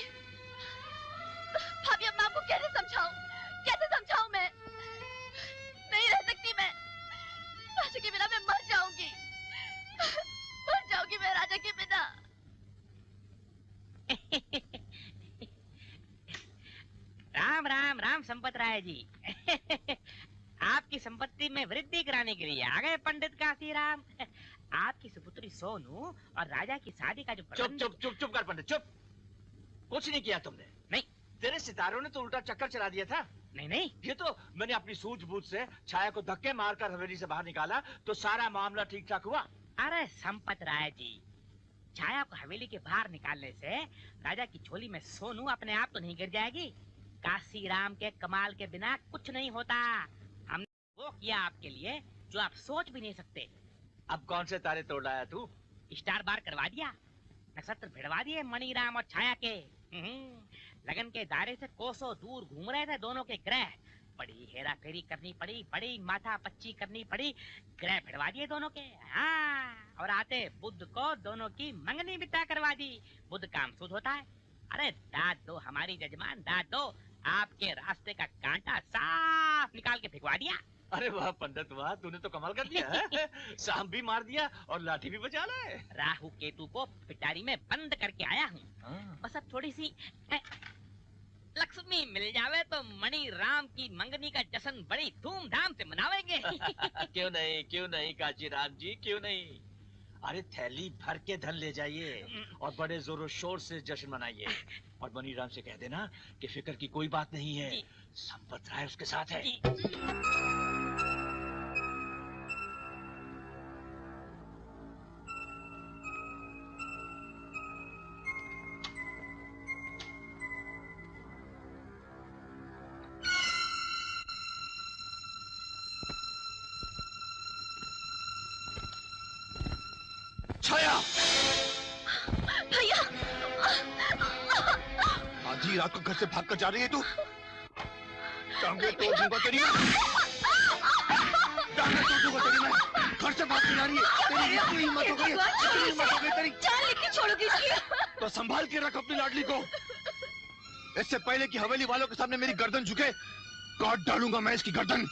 भाभी, अब मैं आपको कैसे समझाऊं? कैसे समझाऊं मैं? नहीं रह सकती मैं। राजा के बिना मैं मर जाऊंगी। मर जाऊंगी मैं राजा के बिना। राम राम राम संपत राय जी। आपकी संपत्ति में वृद्धि कराने के लिए आ गए पंडित काशीराम। आपकी सुपुत्री सोनू और राजा की शादी का जो चुप कर पंडित, चुप। कुछ नहीं किया तुमने। नहीं, तेरे सितारों ने तो उल्टा चक्कर चला दिया था। नहीं, ये तो मैंने अपनी सूझबूझ से छाया को धक्के मारकर हवेली से बाहर निकाला तो सारा मामला ठीक ठाक हुआ। अरे संपत राय जी, छाया को हवेली के बाहर निकालने से राजा की झोली में सोनू अपने आप तो नहीं गिर जाएगी। काशीराम के कमाल के बिना कुछ नहीं होता। हमने वो किया आपके लिए जो आप सोच भी नहीं सकते। अब कौन से तारे तोड़ लाया तू? स्टार बार करवा दिया, नक्षत्र भिड़वा दिए मणिराम और छाया के। लगन के दायरे से कोसों दूर घूम रहे थे दोनों के ग्रह, बड़ी हेरा फेरी करनी पड़ी, बड़ी माथा पच्ची करनी पड़ी, ग्रह भिड़वा दिए दोनों के। हाँ, और आते बुध को दोनों की मंगनी बिता करवा दी। बुध काम शुद्ध होता है। अरे दाद दो हमारी जजमान, दाद दो। आपके रास्ते का कांटा साफ निकाल के फेंकवा दिया। अरे वाह पंडित वाह, तूने तो कमाल कर दिया है। सांप भी मार दिया और लाठी भी बचा लाए। राहु केतु को पिटारी में बंद करके आया हूँ। बस अब थोड़ी सी लक्ष्मी मिल जावे तो मणि राम की मंगनी का जश्न बड़ी धूमधाम से मनावेंगे। क्यों नहीं काजी राम जी, क्यों नहीं। अरे थैली भर के धन ले जाइए और बड़े जोरों शोर से जश्न मनाइए। और मणि राम से कह देना कि फिक्र की कोई बात नहीं है, संपत राय उसके साथ है। छाया, भैया, आधी रात को घर से भागकर जा रही है तू? टांगे तोड़ दूंगा तेरी मैं। टांगे तोड़ दूंगा तेरी मैं। घर से भाग के जा रही है। तेरी इतनी हिम्मत हो गई, इतनी हिम्मत हो गई तेरी। जान लेके छोड़ोगी इसकी? तो संभाल के रख अपनी लाडली को। इससे पहले कि हवेली वालों के सामने मेरी गर्दन झुके, काट डालूंगा मैं इसकी गर्दन।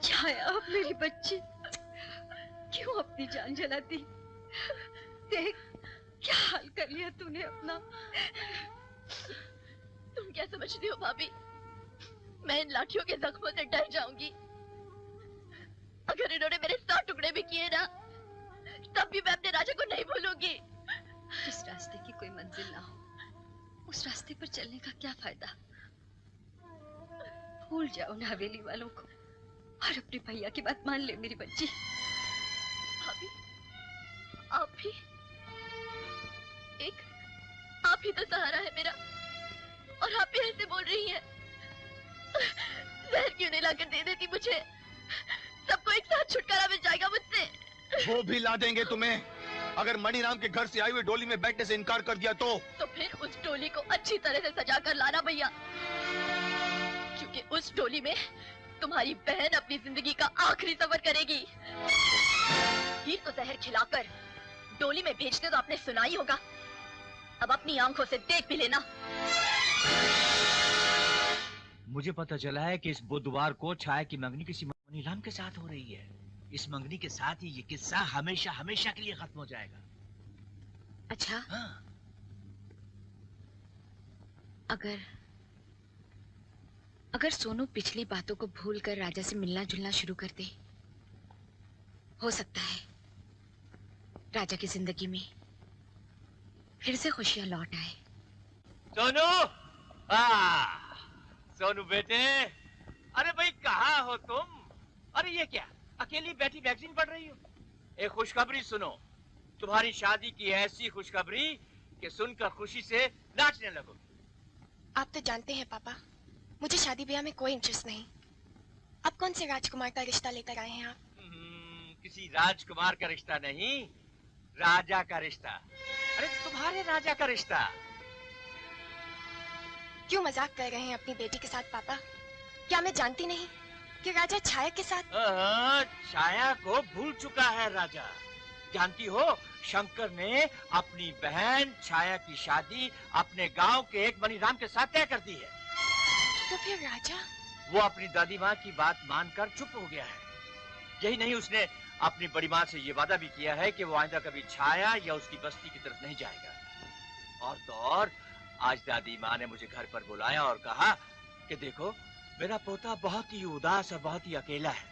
छाया, मेरी बच्ची, क्यों अपनी जान जलाती? देख क्या हाल कर लिया तूने अपना। तुम क्या समझती हो भाभी? मैं इन लाठियों के जख्मों से डर जाऊंगी। अगर इन्होंने मेरे 100 टुकड़े भी किए ना, तब भी मैं अपने राजा को नहीं भूलूंगी। जिस रास्ते की कोई मंजिल ना हो, उस रास्ते पर चलने का क्या फायदा? भूल जाओ ना हवेली वालों को और अपने भैया की बात मान ले मेरी बच्ची। भाभी, आप भी आप ही तो सहारा है मेरा, और आप भी ऐसे बोल रही हैं। जहर क्यों नहीं लाकर दे देती मुझे? सबको एक साथ छुटकारा मिल जाएगा मुझसे। वो भी ला देंगे तुम्हें, अगर मणिराम के घर से आई हुई डोली में बैठने से इनकार कर दिया तो फिर उस डोली को अच्छी तरह से सजा कर लाना भैया, क्योंकि उस डोली में तुम्हारी बहन अपनी जिंदगी का आखिरी सफर करेगी। हीर को जहर खिलाकर डोली में भेजते तो आपने सुना ही होगा, अब अपनी आंखों से देख भी लेना। मुझे पता चला है कि इस बुधवार को छाया की मंगनी किसी मणिराम के साथ हो रही है। इस मंगनी के साथ ही ये किस्सा हमेशा हमेशा के लिए खत्म हो जाएगा। अच्छा, हाँ। अगर सोनू पिछली बातों को भूलकर राजा से मिलना जुलना शुरू कर दे, हो सकता है राजा की जिंदगी में फिर से खुशियां लौट आए। सोनू, सोनू बेटे, अरे भाई कहाँ हो तुम? अरे ये क्या, अकेली बैठी मैगजीन पढ़ रही हो? एक खुशखबरी सुनो, तुम्हारी शादी की ऐसी खुशखबरी कि सुनकर खुशी से नाचने लगोगे। आप तो जानते हैं पापा, मुझे शादी ब्याह में कोई इंटरेस्ट नहीं। अब कौन से राजकुमार का रिश्ता लेकर आए हैं आप? किसी राजकुमार का रिश्ता नहीं, राजा का रिश्ता। अरे तुम्हारे राजा का रिश्ता। क्यों मजाक कर रहे हैं अपनी बेटी के साथ पापा? क्या मैं जानती नहीं कि राजा छाया के साथ? छाया को भूल चुका है राजा। जानती हो, शंकर ने अपनी बहन छाया की शादी अपने गांव के एक मणिराम के साथ तय कर दी है। तो फिर राजा? वो अपनी दादी माँ की बात मानकर चुप हो गया है। यही नहीं, उसने अपनी बड़ी माँ से ये वादा भी किया है कि वो आइंदा कभी छाया या उसकी बस्ती की तरफ नहीं जाएगा। और तो और, आज दादी माँ ने मुझे घर पर बुलाया और कहा कि देखो, मेरा पोता बहुत ही उदास और बहुत ही अकेला है।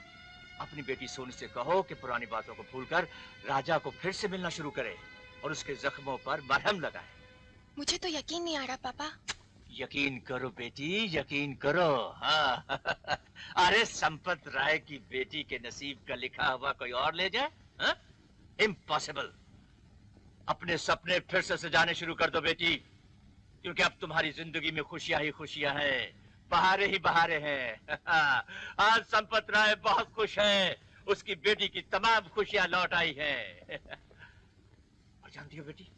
अपनी बेटी सोनी से कहो कि पुरानी बातों को भूलकर राजा को फिर से मिलना शुरू करे और उसके जख्मों पर मरहम लगाए। मुझे तो यकीन नहीं आ रहा पापा। यकीन करो बेटी, यकीन करो। हाँ। अरे संपत राय की बेटी के नसीब का लिखा हुआ कोई और ले जाए? इम्पॉसिबल। अपने सपने फिर से सजाने शुरू कर दो बेटी, क्योंकि अब तुम्हारी जिंदगी में खुशियां ही खुशियां हैं, बहारे ही बहारे हैं। आज संपत राय बहुत खुश है, उसकी बेटी की तमाम खुशियां लौट आई हैं। और जानती हो बेटी,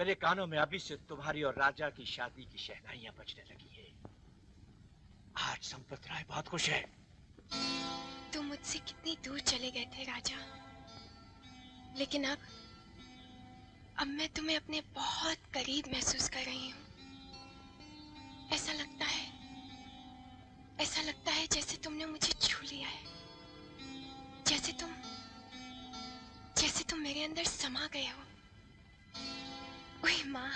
मेरे कानों में अभी से तुम्हारी और राजा की शादी की शहनाइयां बजने लगी है। आज संपत राय बहुत खुश है। तुम मुझसे कितनी दूर चले गए थे राजा, लेकिन अब मैं तुम्हें अपने बहुत करीब महसूस कर रही हूँ। ऐसा लगता है जैसे तुमने मुझे छू लिया है, जैसे तुम मेरे अंदर समा गए हो। ओए माँ,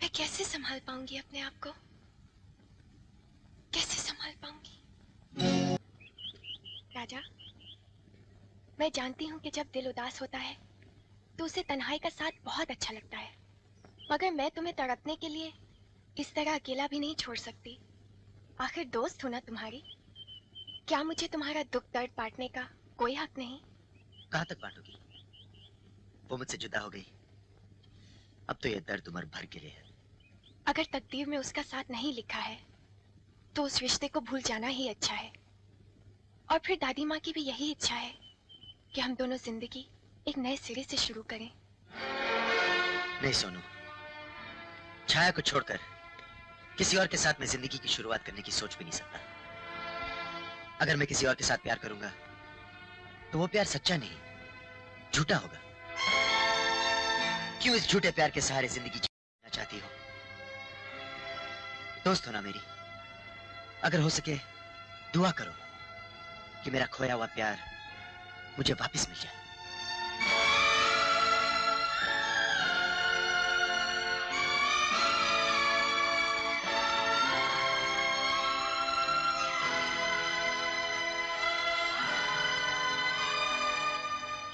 मैं कैसे संभाल पाऊंगी अपने आप को? कैसे संभाल पाऊंगी? राजा, मैं जानती हूँ कि जब दिल उदास होता है तो उसे तन्हाई का साथ बहुत अच्छा लगता है, मगर मैं तुम्हें तड़पने के लिए इस तरह अकेला भी नहीं छोड़ सकती। आखिर दोस्त हो ना तुम्हारी। क्या मुझे तुम्हारा दुख दर्द बांटने का कोई हक नहीं? कहाँ तक बांटोगी? वो मुझसे जुदा हो गई, अब तो ये दर्द उम्र भर के लिए है। अगर तकदीर में उसका साथ नहीं लिखा है तो उस रिश्ते को भूल जाना ही अच्छा है। और फिर दादी माँ की भी यही इच्छा है कि हम दोनों जिंदगी एक नए सिरे से शुरू करें। नहीं सोनू, छाया को छोड़कर किसी और के साथ मैं जिंदगी की शुरुआत करने की सोच भी नहीं सकता। अगर मैं किसी और के साथ प्यार करूंगा तो वो प्यार सच्चा नहीं, झूठा होगा। क्यों इस झूठे प्यार के सहारे जिंदगी जीना चाहती हो? दोस्त हो ना मेरी, अगर हो सके दुआ करो कि मेरा खोया हुआ प्यार मुझे वापस मिल जाए।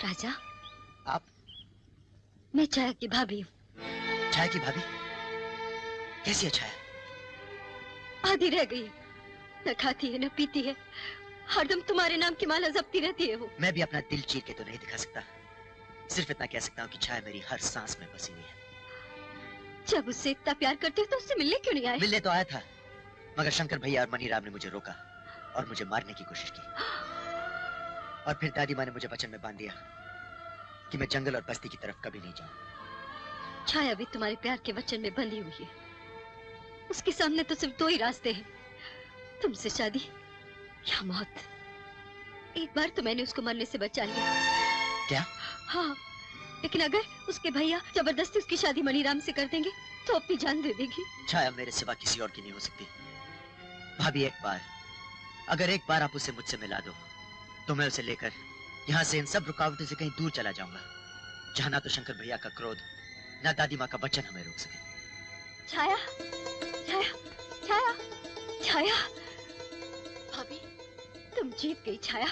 राजा, आप? मैं छाया की भाभी हूँ। छाया की भाभी? कैसी है छाया? आधी रह गई, न खाती है न पीती है, हरदम तुम्हारे नाम की माला जपती रहती है वो। मैं भी अपना दिल चीर के तो नहीं दिखा सकता, सिर्फ इतना कह सकता हूँ कि छाया मेरी हर सांस में बसी हुई है। जब उससे इतना प्यार करते हो तो उससे मिलने क्यों नहीं आए? मिलने तो आया था, मगर शंकर भैया और मनीराम ने मुझे रोका और मुझे मारने की कोशिश की। और फिर दादी माँ ने मुझे वचन में बांध दिया कि मैं जंगल और बस्ती की तरफ कभी नहीं जाऊं। छाया भी तुम्हारे प्यार के वचन में बंधी हुई है। उसके सामने तो सिर्फ दो ही रास्ते हैं, तुमसे शादी या मौत। एक बार तो मैंने उसको मरने से बचा लिया। क्या? हाँ, लेकिन अगर उसके भैया जबरदस्ती उसकी शादी मणिराम से कर देंगे तो अपनी जान दे देगी। छाया मेरे सिवा किसी और की नहीं हो सकती। भाभी, अगर एक बार आप उसे मुझसे मिला दो तो मैं उसे लेकर यहाँ से इन सब रुकावटों से कहीं दूर चला जाऊंगा, जहाँ ना तो शंकर भैया का क्रोध, ना दादी माँ का वचन हमें रोक सके। छाया, छाया, छाया, छाया, भाभी, तुम जीत गई छाया,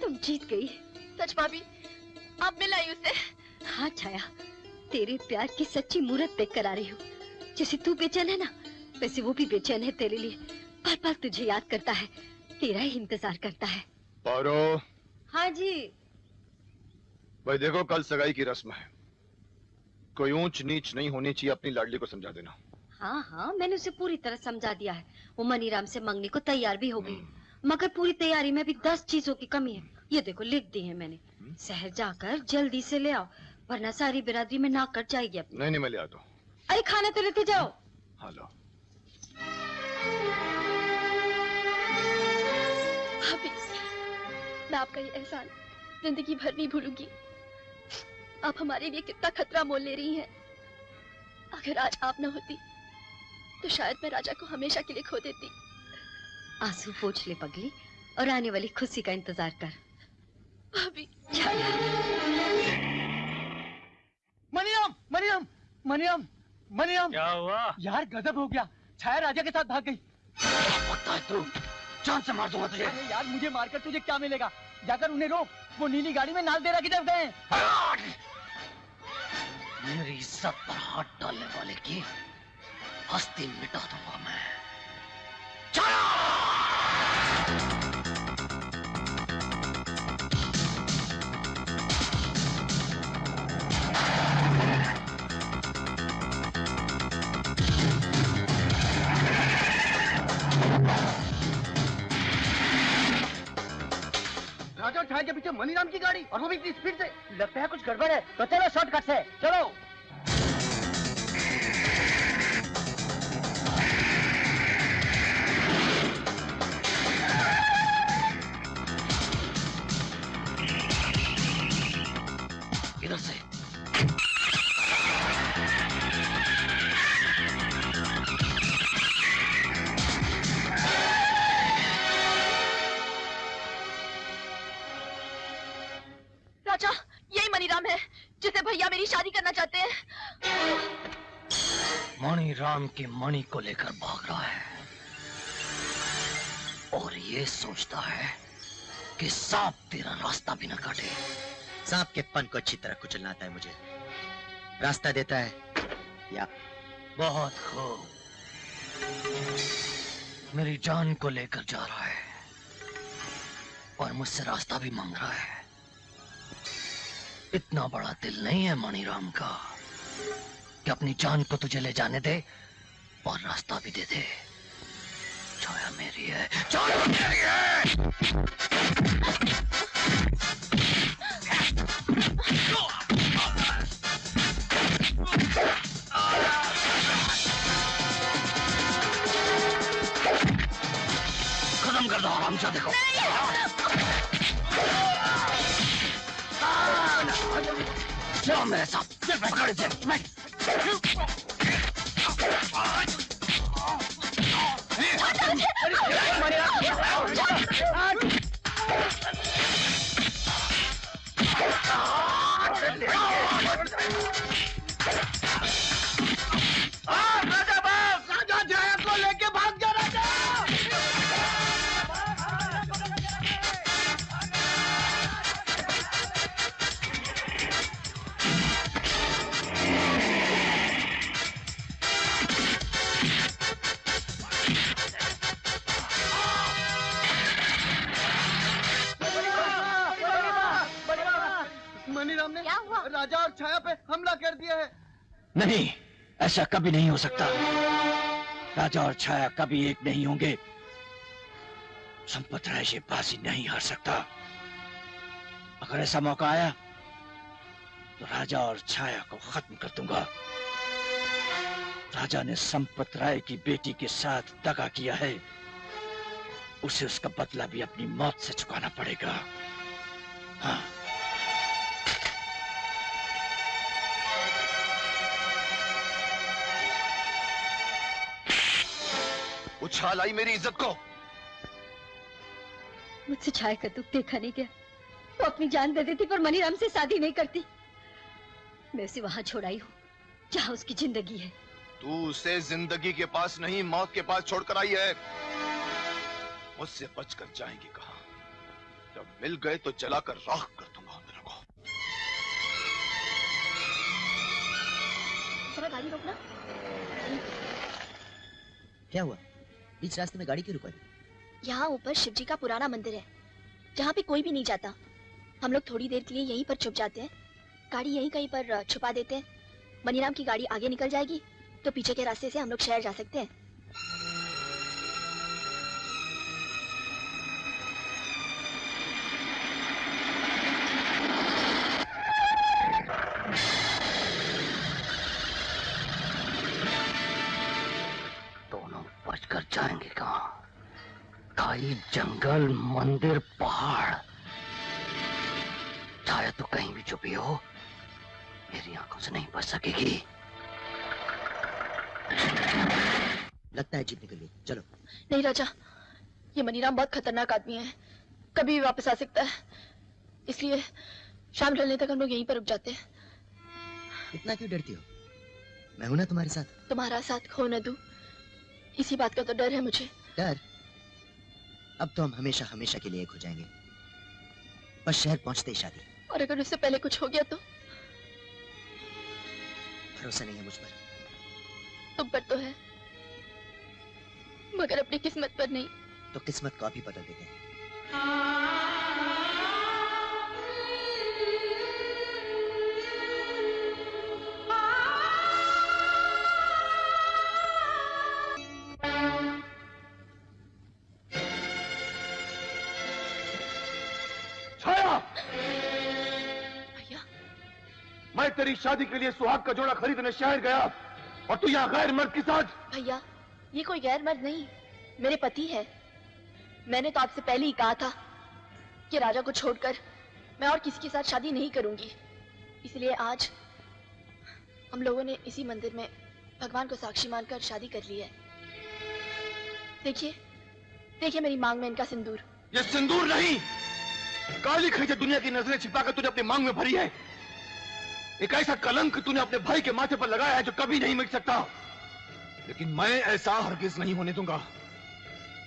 तुम जीत गई। सच भाभी, आप मिल आई उसे? हाँ छाया, तेरे प्यार की सच्ची मूरत देख कर आ रही हूँ। जैसे तू बेचैन है ना, वैसे वो भी बेचैन है तेरे लिए। पल पल तुझे याद करता है, तेरा ही इंतजार करता है। पारो। हाँ जी। भाई देखो, कल सगाई की रस्म है, कोई ऊंच नीच नहीं होनी चाहिए, अपनी लाडली को समझा देना। हाँ हाँ, मैंने उसे पूरी तरह समझा दिया है। वो मनीराम से मंगने को तैयार भी हो गई, मगर पूरी तैयारी में भी 10 चीजों की कमी है। ये देखो लिख दी है मैंने। शहर जाकर जल्दी से ले आओ, वरना सारी बिरादरी में नाक कट जाएगी अपनी। नहीं मैं ले आता हूँ। अरे खाना तो लेते जाओ। हाँ लो। भाभी, मैं आपका ये एहसान जिंदगी भर नहीं भूलूंगी। आप हमारे लिए कितना खतरा मोल ले रही हैं। अगर आज आप न होती तो शायद मैं राजा को हमेशा के लिए खो देती। आंसू पोंछ ले पगली और आने वाली खुशी का इंतजार कर। भाभी। मनीराम, मनीराम, मनीराम, मनीराम। क्या हुआ? यार गजब हो गया, छाया राजा के साथ भाग गई। तू जान से मार दूंगा तुझे। अरे यार, मुझे मारकर तुझे क्या मिलेगा? जाकर उन्हें रोक, वो नीली गाड़ी में नालदेहरा की तरफ गए। मेरी इज्जत पर हाथ डालने वाले की हस्ती मिटा दूंगा मैं। राजा और छाया के पीछे मनीराम की गाड़ी, और वो भी इतनी स्पीड से। लगता है कुछ गड़बड़ है, तो चलो शॉर्टकट से चलो। इधर से। राजा, यही मनीराम है जिसे भैया मेरी शादी करना चाहते हैं। मणि राम की मणि को लेकर भाग रहा है और ये सोचता है कि सांप तेरा रास्ता भी न काटे। सांप के फन को अच्छी तरह कुचलना आता है मुझे। रास्ता देता है या? बहुत खूब। मेरी जान को लेकर जा रहा है और मुझसे रास्ता भी मांग रहा है। इतना बड़ा दिल नहीं है मणिराम का कि अपनी जान को तुझे ले जाने दे और रास्ता भी दे दे। छाया मेरी है, छाया मेरी है। खत्म कर दो हरामजादे को। चलो मेरे साथ, पकड़ इसे। राजा छाया को लेके भाग जा राजा। मनीराम ने राजा और छाया पे हमला कर दिया है। नहीं, ऐसा कभी नहीं हो सकता। राजा और छाया कभी एक नहीं होंगे। संपत राय ये बाजी नहीं हार सकता। अगर ऐसा मौका आया तो राजा और छाया को खत्म कर दूंगा। राजा ने संपत राय की बेटी के साथ दगा किया है, उसे उसका बदला भी अपनी मौत से चुकाना पड़ेगा। हाँ। उछाल आई मेरी इज्जत को। मुझसे छाया का दुख देखा नहीं गया। वो अपनी जान दे देती पर मनीराम से शादी नहीं करती। मैं उसे वहां छोड़ाई हूँ जहाँ उसकी जिंदगी है। तू उसे जिंदगी के पास नहीं, मौत के पास छोड़कर आई है। मुझसे बचकर जाएंगी कहाँ? जब मिल गए तो जलाकर राख कर दूंगा तेरे को। जरा गाड़ी रोकना। क्या हुआ? बीच रास्ते में गाड़ी क्यों रुका दी? यहाँ ऊपर शिवजी का पुराना मंदिर है जहाँ पे कोई भी नहीं जाता। हम लोग थोड़ी देर के लिए यहीं पर छुप जाते हैं, गाड़ी यहीं कहीं पर छुपा देते हैं। मनीराम की गाड़ी आगे निकल जाएगी तो पीछे के रास्ते से हम लोग शहर जा सकते हैं। दोनों बचकर जाएंगे कहाँ? खाई जंगल, मंदिर, पहाड़। छाया तो कहीं भी छुपी हो, मेरी आंखों से नहीं बच सकेगी। लगता है जीत निकल गई। चलो। नहीं राजा, ये मनीराम बहुत खतरनाक आदमी है, कभी भी वापस आ सकता है। इसलिए शाम ढलने तक हम लोग यहीं पर रुक जाते हैं। इतना क्यों डरती हो? मैं हूं ना तुम्हारे साथ। तुम्हारा साथ खो न दूं, इसी बात का तो डर है मुझे। डर? अब तो हम हमेशा हमेशा के लिए एक हो जाएंगे। बस शहर पहुंचते ही शादी। और अगर उससे पहले कुछ हो गया तो? भरोसा नहीं है मुझ पर। तुम पर तो है, मगर अपनी किस्मत पर नहीं। तो किस्मत को अभी बदल देते हैं। भैया तेरी शादी के लिए सुहाग का जोड़ा खरीदने शहर गया और तू यहाँ गैर मर्द के साथ। भैया ये कोई गैर मर्द नहीं, मेरे पति है। मैंने तो आपसे पहले ही कहा था कि राजा को छोड़कर मैं और किसी के साथ शादी नहीं करूंगी। इसलिए आज हम लोगों ने इसी मंदिर में भगवान को साक्षी मानकर शादी कर ली है। देखिए देखिए मेरी मांग में इनका सिंदूर। ये सिंदूर नहीं, काली खैजे दुनिया की नजरें छिपाकर तूने अपनी मांग में भरी है। एक ऐसा कलंक तूने अपने भाई के माथे पर लगाया है जो कभी नहीं मिट सकता। लेकिन मैं ऐसा हरगिज नहीं होने दूंगा।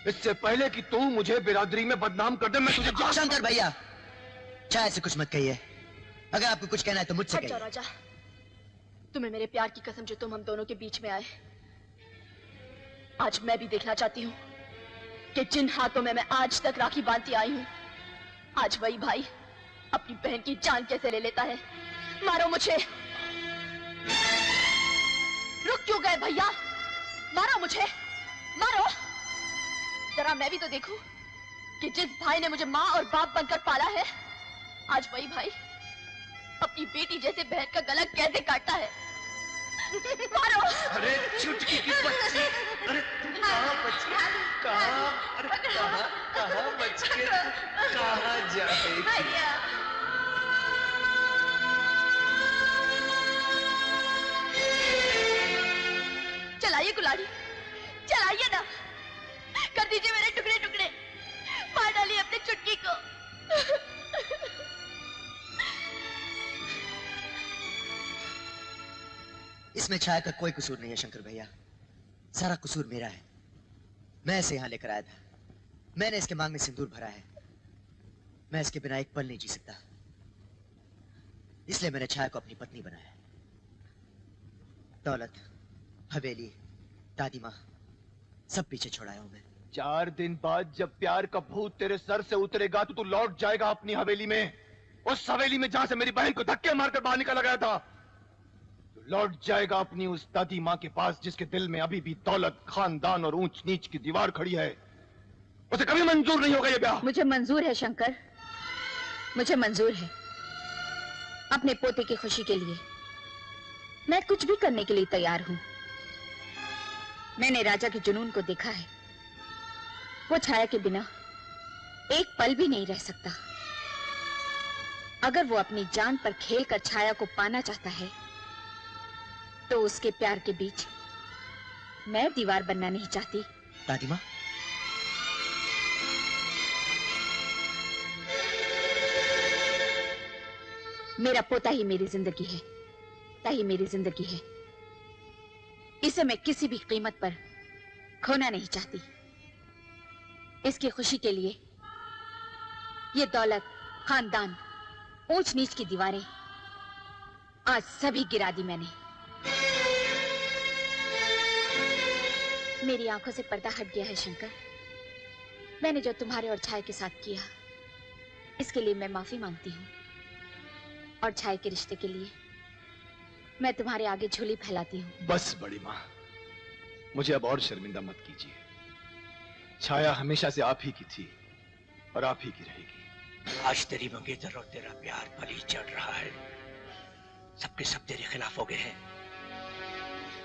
इससे पहले कि तू मुझे बिरादरी में बदनाम कर दे, मैं तुझे शंकर भैया, चाहे से कुछ मत कहिए। अगर आपको कुछ कहना है तो मुझसे कहिए। राजा, तुम्हें मेरे प्यार की कसम जो तुम हम दोनों के बीच में आए, आज मैं भी देखना चाहती हूँ कि जिन हाथों में मैं आज तक राखी बांधती आई हूँ, आज वही भाई अपनी बहन की जान कैसे ले लेता है। मारो मुझे। रुक क्यों गए भैया? मारो मुझे, मारो। जरा मैं भी तो देखूं कि जिस भाई ने मुझे माँ और बाप बनकर पाला है, आज वही भाई अपनी बेटी जैसे बहन का गला कैसे काटता है। मारो। अरे चुटकी की बच्ची, अरे तुम कहाँ बच के, कहाँ बच के कहाँ जाएगी? चलाइए कुल्हाड़ी, चलाइए ना, कर दीजिए मेरे टुकड़े टुकड़े, मार डालिए अपने चुटकी को। इसमें छाया का कोई कसूर नहीं है शंकर भैया, सारा कसूर मेरा है। मैं इसे यहाँ लेकर आया था, मैंने इसके मांग में सिंदूर भरा है। मैं इसके बिना एक पल नहीं जी सकता, इसलिए मैंने छाया को अपनी पत्नी बनाया। दौलत, हवेली, दादी माँ, सब पीछे छोड़ाया हूं मैं। 4 दिन बाद जब प्यार का भूत तेरे सर से उतरेगा तो तू लौट जाएगा अपनी हवेली में, उस हवेली में जहां से मेरी बहन को धक्के मारकर बाहर निकाला गया था। तू लौट जाएगा अपनी उस दादी माँ के पास जिसके दिल में अभी भी दौलत, खानदान और ऊंच नीच की दीवार खड़ी है। उसे कभी मंजूर नहीं होगा ये ब्याह। मुझे मंजूर है शंकर, मुझे मंजूर है। अपने पोते की खुशी के लिए मैं कुछ भी करने के लिए तैयार हूं। मैंने राजा के जुनून को देखा है, वो छाया के बिना एक पल भी नहीं रह सकता। अगर वो अपनी जान पर खेलकर छाया को पाना चाहता है तो उसके प्यार के बीच मैं दीवार बनना नहीं चाहती। दादी माँ, मेरा पोता ही मेरी जिंदगी है, ताही मेरी जिंदगी है। इसे मैं किसी भी कीमत पर खोना नहीं चाहती। इसकी खुशी के लिए ये दौलत, खानदान, ऊंच नीच की दीवारें आज सभी गिरा दी मैंने। मेरी आंखों से पर्दा हट गया है शंकर। मैंने जो तुम्हारे और छाया के साथ किया, इसके लिए मैं माफी मांगती हूँ। और छाया के रिश्ते के लिए मैं तुम्हारे आगे झोली फैलाती हूँ। बस बड़ी माँ, मुझे अब और शर्मिंदा मत कीजिए। छाया हमेशा से आप ही की थी और आप ही की रहेगी। आज तेरी मंगेतर और तेरा प्यार पली चढ़ रहा है, सबके सब तेरे खिलाफ हो गए हैं।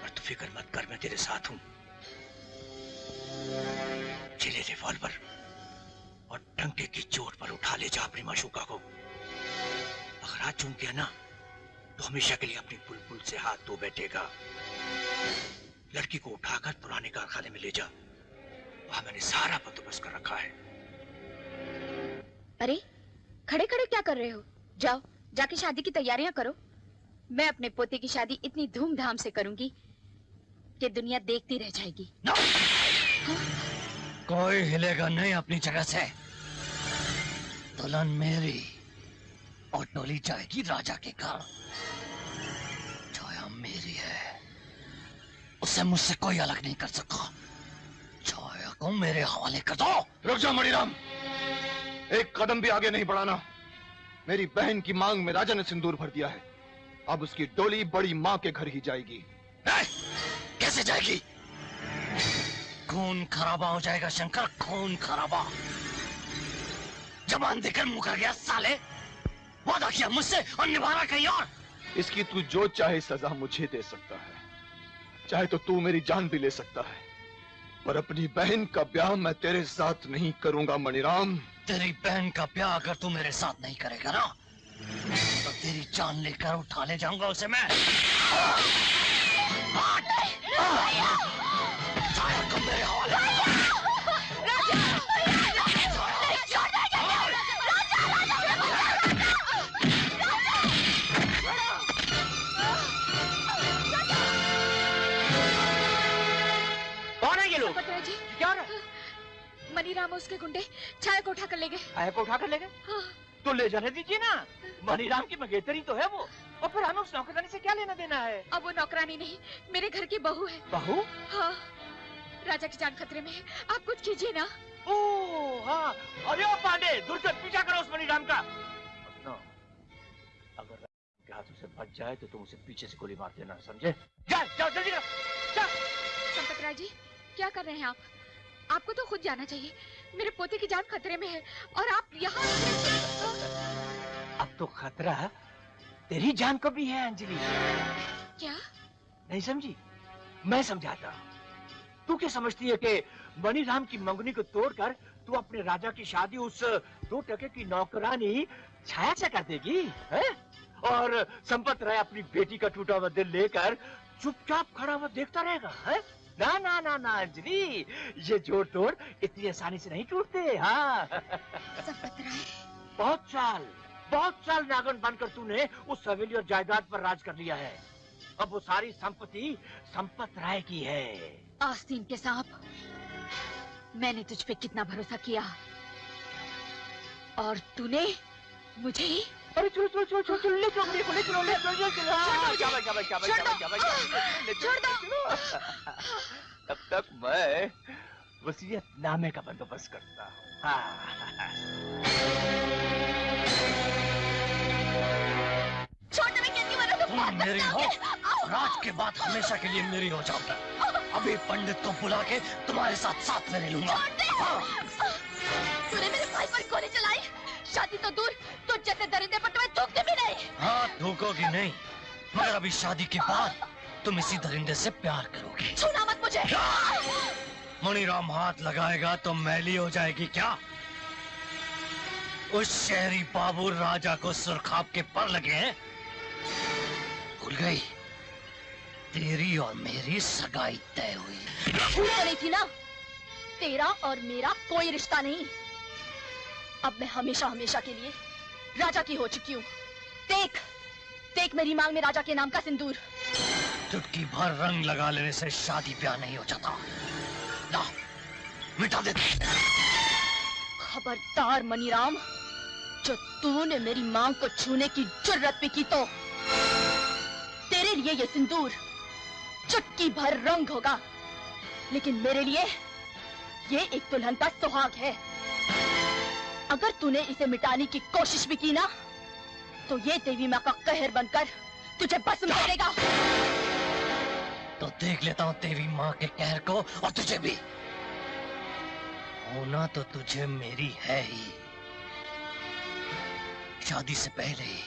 और तू फिक्र मत कर, मैं तेरे साथ हूं। चले रिवॉल्वर और डंके की चोट पर उठा ले जा अपनी माशूका को। अगर हाथ चूम गया ना तो हमेशा के लिए अपनी बुलबुल से हाथ धो बैठेगा। लड़की को उठाकर पुराने कारखाने में ले जा, वहां मैंने सारा बंदोबस्त कर रखा है। अरे खड़े खड़े क्या कर रहे हो? जाओ जाके शादी की तैयारियां करो। मैं अपने पोते की शादी इतनी धूमधाम से करूंगी कि दुनिया देखती रह जाएगी। कोई हिलेगा नहीं अपनी जगह से। दुल्हन मेरी और डोली जाएगी राजा के घर। छाया मेरी है, उसे मुझसे कोई अलग नहीं कर सकता। छाया को मेरे हवाले कर दो। रुक जा मणिराम, एक कदम भी आगे नहीं बढ़ाना। मेरी बहन की मांग में राजा ने सिंदूर भर दिया है, अब उसकी डोली बड़ी माँ के घर ही जाएगी। कैसे जाएगी? खून खराबा हो जाएगा शंकर, खून खराबा। जबान देकर मुकर गया साले। वादा किया मुझसे और निभा रहा कहीं और। इसकी तू जो चाहे सजा मुझे दे सकता है, चाहे तो तू मेरी जान भी ले सकता है, पर अपनी बहन का ब्याह मैं तेरे साथ नहीं करूंगा मणिराम। तेरी बहन का ब्याह अगर तू मेरे साथ नहीं करेगा ना, तो तेरी जान लेकर उठा ले जाऊंगा उसे मैं। मेरे हवाले कौन है ये लोग? जी क्या हो रहा है? मणिराम और उसके गुंडे छाया को उठा कर ले गए। छाया को उठा कर ले गए? हाँ। तो ले जाने दीजिए ना, मणिराम की मंगेतरी तो है वो, और फिर हमें उस नौकरानी से क्या लेना देना है? अब वो नौकरानी नहीं, मेरे घर की बहू है। बहू? हाँ, राजा की जान खतरे में है, आप कुछ कीजिए ना। ओह हाँ, अरे ओ पांडे, दूर से पीछा करो उस मणिराम का। अगर के हाथों से बच जाए तो तुम उसे पीछे से गोली मार देना, समझे? जाओ जल्दी करो, जाओ। संपत राय जी, क्या कर रहे हैं आप? आपको तो खुद जाना चाहिए, मेरे पोते की जान खतरे में है और आप यहाँ। अब तो खतरा तेरी जान को भी है अंजलि। क्या? नहीं समझी? मैं समझाता हूँ। तू क्या समझती है कि मणिराम की मंगनी को तोड़कर तू अपने राजा की शादी उस 2 टके की नौकरानी छाया से कर देगी, है? और संपत राय अपनी बेटी का टूटा हुआ दिल लेकर चुपचाप खड़ा हुआ देखता रहेगा, है? ना ना ना ना अंजलि, ये जोड़ तोड़ इतनी आसानी से नहीं टूटते। हाँ बहुत साल नागन बनकर तूने उस हवेली और जायदाद पर राज कर लिया है। अब वो सारी संपत्ति संपत राय की है। आस्तीन के सांप, मैंने तुझ पे कितना भरोसा किया और तूने मुझे ही। अरे चलो चलो चलो चलो चलो ले चलो ले चलो ले चलो ले चलो। तब तक मैं वसीयतनामे का बंदोबस्त करता हूँ। तुम मेरी हो, राज के बाद हमेशा के लिए मेरी हो जाओगे। अभी पंडित को बुला के तुम्हारे साथ साथ में लूंगा। तूने मेरे भाई पर गोली चलाई, शादी तो दूर, तुझ जैसे दरिंदे पर तुम्हें थूकते भी नहीं। हाँ थूकोगी नहीं, मगर अभी शादी के बाद तुम इसी दरिंदे से प्यार करोगी। छूना मत मुझे। मणिराम हाथ लगाएगा तो मैली हो जाएगी क्या? उस शहरी बाबू राजा को सुरखाब के पर लगे हैं। भूल गई, तेरी और मेरी सगाई तय हुई। भूल तो नहीं थी ना, तेरा और मेरा कोई रिश्ता नहीं। अब मैं हमेशा हमेशा के लिए राजा की हो चुकी हूँ। देख देख मेरी मांग में राजा के नाम का सिंदूर। चुटकी भर रंग लगा लेने से शादी ब्याह नहीं हो जाता। ला, मिटा दे। खबरदार मणिराम, जो तूने मेरी मांग को छूने की जुर्रत भी की तो तेरे लिए ये सिंदूर चुटकी भर रंग होगा, लेकिन मेरे लिए ये एक दुल्हन का सुहाग है। अगर तूने इसे मिटाने की कोशिश भी की ना, तो ये देवी माँ का कहर बनकर तुझे भस्म कर देगा। तो देख लेता हूँ देवी माँ के कहर को, और तुझे भी। होना तो तुझे मेरी है ही। शादी से पहले ही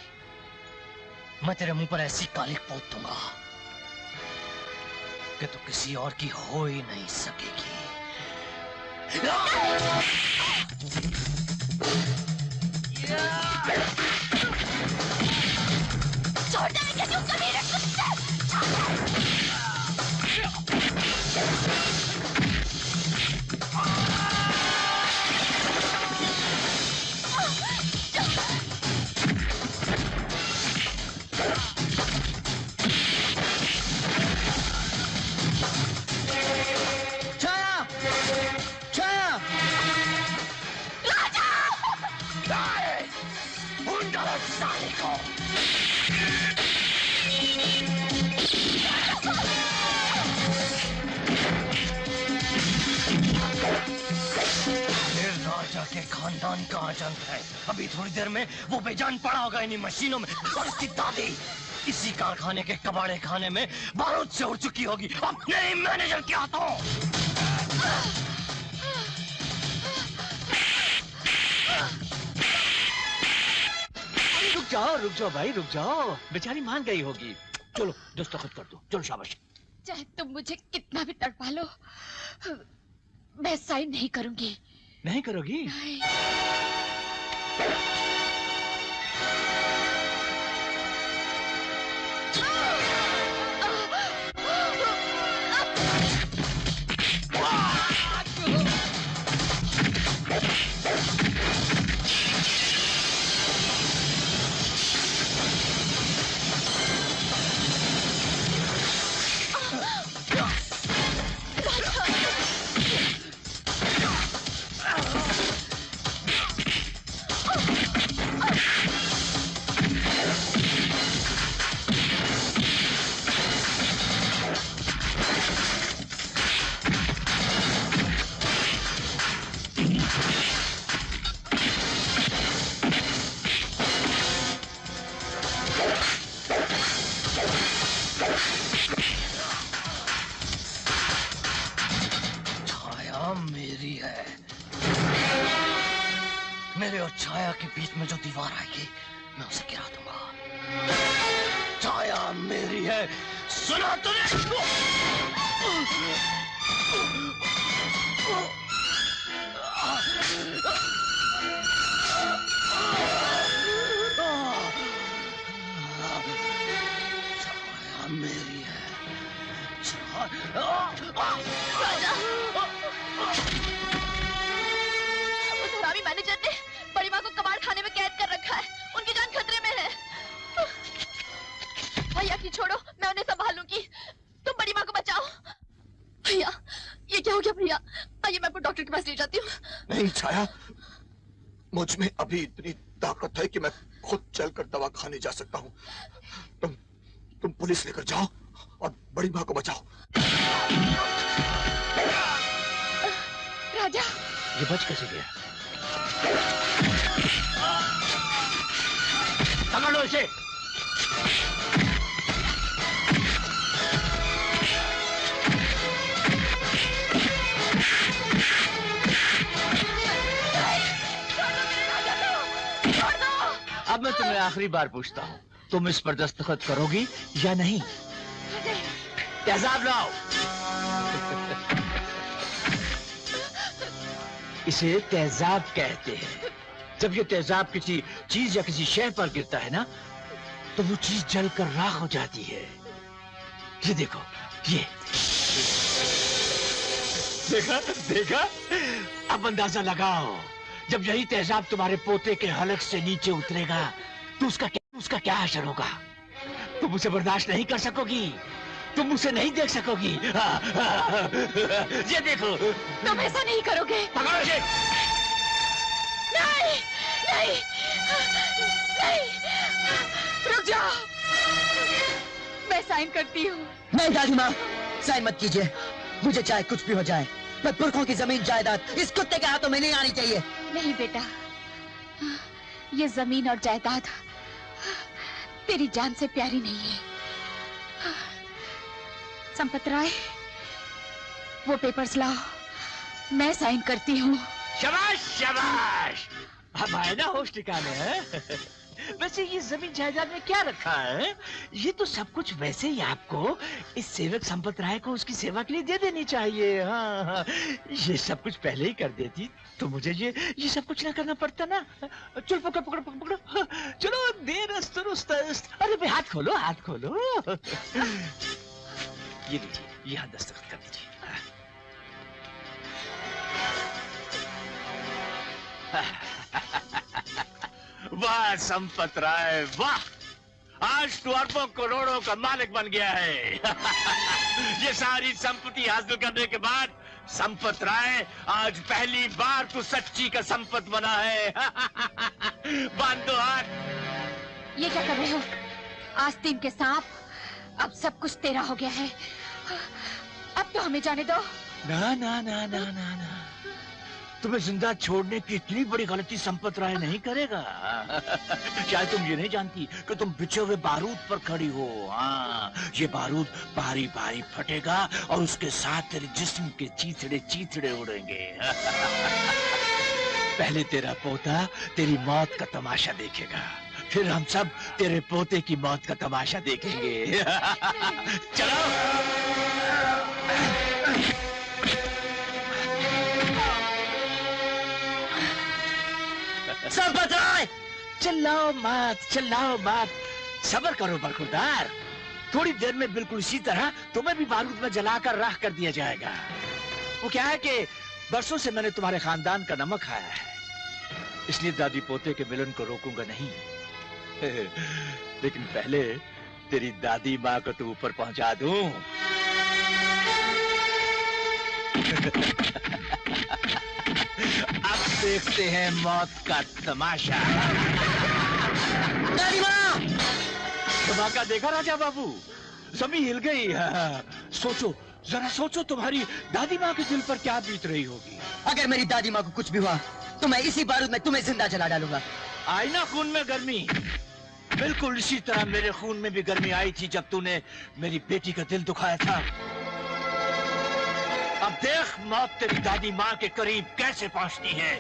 मैं तेरे मुंह पर ऐसी कालिक पोत दूंगा कि तू किसी और की हो ही नहीं सकेगी। छोड़ देंगे क्यों कमीने कुत्ते? राजा के खानदान का आजंत है। अभी थोड़ी देर में वो बेजान पड़ा होगा इन्हीं मशीनों में, और उसकी दादी इसी कारखाने के कबाड़े खाने में बारूद से उड़ चुकी होगी अपने मैनेजर के हाथों। रुक जाओ भाई, रुक जाओ। बेचारी मान गई होगी। चलो दस्तखत कर दो, चलो शाबाश। चाहे तुम मुझे कितना भी तड़पा लो, मैं साइन नहीं करूंगी। नहीं करोगी? मेरे और छाया के बीच में जो दीवार आएगी मैं उसे गिरा दूंगा। छाया मेरी है, सुना तूने? छाया मेरी है। उस हरामी मैनेजर ने बड़ी माँ को कबाड़ खाने में कैद कर रखा है। उनकी जान खतरे में है। भैया की छोड़ो, मैं उन्हें संभालूंगी। तुम बड़ी माँ को बचाओ। भैया, ये क्या हो गया भैया? आइए मैं आपको डॉक्टर के पास ले जाती हूँ। नहीं छाया, मुझ में अभी इतनी ताकत है कि मैं खुद चलकर दवा खाने जा सकता हूँ। तुम पुलिस लेकर जाओ और बड़ी माँ को बचाओ। राजा, ये बच कैसे गया? पकड़ लो इसे। अब मैं तुम्हें आखिरी बार पूछता हूँ, तुम इस पर दस्तखत करोगी या नहीं? तेजाब लाओ। इसे तेजाब कहते हैं। जब ये तेजाब किसी चीज या किसी शय पर गिरता है ना, तो वो चीज जलकर राख हो जाती है। ये देखो, ये देखा देखा? अब अंदाजा लगाओ, जब यही तेजाब तुम्हारे पोते के हलक से नीचे उतरेगा तो उसका क्या असर होगा? तुम उसे बर्दाश्त नहीं कर सकोगी, तुम उसे नहीं देख सकोगी। ये देखो। तुम ऐसा नहीं करोगे। पकड़ो इसे। नहीं, नहीं, नहीं, रुक जाओ। मैं साइन करती हूँ। नहीं दादी माँ, साइन मत कीजिए। मुझे चाहे कुछ भी हो जाए, मैं पुरखों की जमीन जायदाद इस कुत्ते के हाथों में नहीं आनी चाहिए। नहीं बेटा, ये जमीन और जायदाद तेरी जान से प्यारी नहीं है। संपत राय, वो पेपर्स लाओ, मैं साइन करती हूँ। शाबाश शाबाश, अब आए ना होश ठिकाने हैं। वैसे ये जमीन जायदाद में क्या रखा है? ये तो सब कुछ वैसे ही आपको, इस सेवक संपत राय को उसकी सेवा के लिए दे देनी चाहिए। हाँ हाँ, ये सब कुछ पहले ही कर देती तो मुझे ये सब कुछ ना करना पड़ता ना। चल पकड़ पकड़ पकड़, चलो देर अस्त रुस्त। अरे भाई हाथ खोलो, हाथ खोलो। ये लीजिए, यहाँ दस्तखत कर दीजिए। वाह संपत राय, वाह! आज तू अरबों करोड़ों का मालिक बन गया है। ये सारी संपत्ति हासिल करने के बाद संपत राय, आज पहली बार तू सच्ची का संपत बना है। बांध दो हाथ। ये क्या कर रहे हो? आस्तीन के सांप, अब सब कुछ तेरा हो गया है। अब तो हमें जाने दो। ना ना ना ना ना ना, तुम्हें जिंदा छोड़ने की इतनी बड़ी गलती संपत राय नहीं करेगा। शायद तुम ये नहीं जानती कि तुम बिछे हुए बारूद पर खड़ी हो। हाँ, ये बारूद बारी बारी फटेगा और उसके साथ तेरे जिस्म के चीथड़े चीथड़े उड़ेंगे। पहले तेरा पोता तेरी मौत का तमाशा देखेगा, फिर हम सब तेरे पोते की मौत का तमाशा देखेंगे। चलो। संपत राय, चिल्लाओ मत, सब्र करो बरखुरदार। थोड़ी देर में बिल्कुल इसी तरह तुम्हें भी बारूद में जलाकर राख कर दिया जाएगा। वो क्या है कि बरसों से मैंने तुम्हारे खानदान का नमक खाया है, इसलिए दादी पोते के मिलन को रोकूंगा नहीं। लेकिन पहले तेरी दादी माँ को तू ऊपर पहुंचा दूं। अब देखते हैं मौत का तमाशा। दादी माँ! धमाका देखा राजा बाबू? जमीन हिल गई। सोचो, जरा सोचो, तुम्हारी दादी माँ के दिल पर क्या बीत रही होगी। अगर मेरी दादी माँ को कुछ भी हुआ तो मैं इसी बारूद में तुम्हें जिंदा जला डालूंगा। आई ना खून में गर्मी? बिल्कुल इसी तरह मेरे खून में भी गर्मी आई थी जब तूने मेरी बेटी का दिल दुखाया था। अब देख मौत तेरी दादी माँ के करीब कैसे पहुंचती है।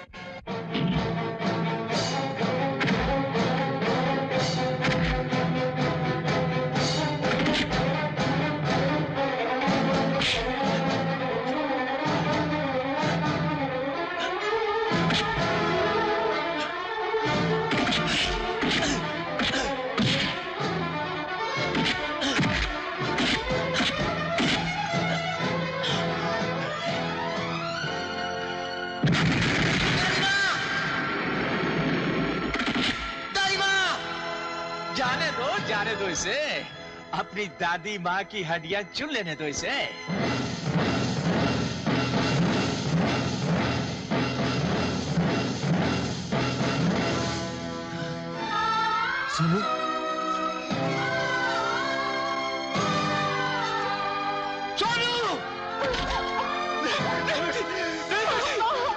जाने दो इसे, अपनी दादी माँ की हड्डियां चुन लेने दो इसे। सोनू, सोनू!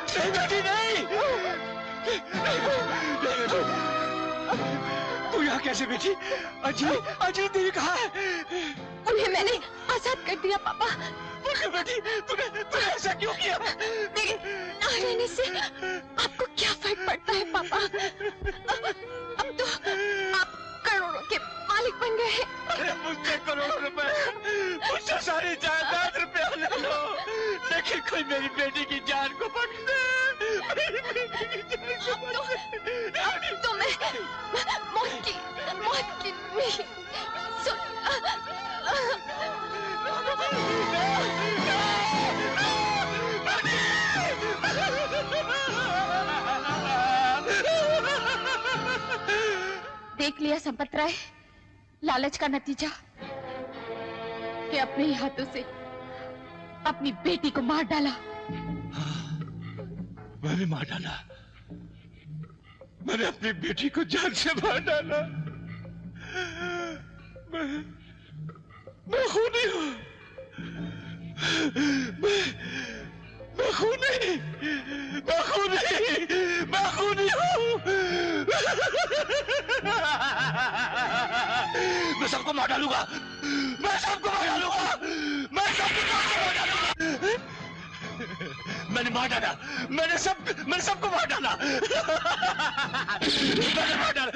नहीं बेटी, नहीं! तू यहाँ कैसे बेटी? अजी देवी कहाँ है? उन्हें मैंने आजाद कर दिया पापा। बेटी, तूने ऐसा क्यों किया? लेकिन ना रहने से आपको क्या फर्क पड़ता है पापा? अब तो आप करोड़ों के मालिक बन गए हैं। अरे मुझसे करोड़ों रुपए, मुझसे सारी जायदाद रुपया ले लो, लेकिन कोई मेरी बेटी की जान को बख्श दे। अब तो मैं मौत की नहीं देख लिया संपत राय, लालच का नतीजा कि अपने ही हाथों से अपनी बेटी को मार डाला। मैंने मार डाला, मैंने अपनी बेटी को जान से मार डाला। मैं खूनी हूँ, मैं खूनी हूँ। मैं सबको मार डालूंगा, मैं सबको मार डालूंगा। मैंने मार डाला, मैंने सबको मार डाला। मैंने मार डाला।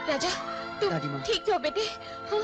राजा, तुम ठीक हो बेटे? हाँ?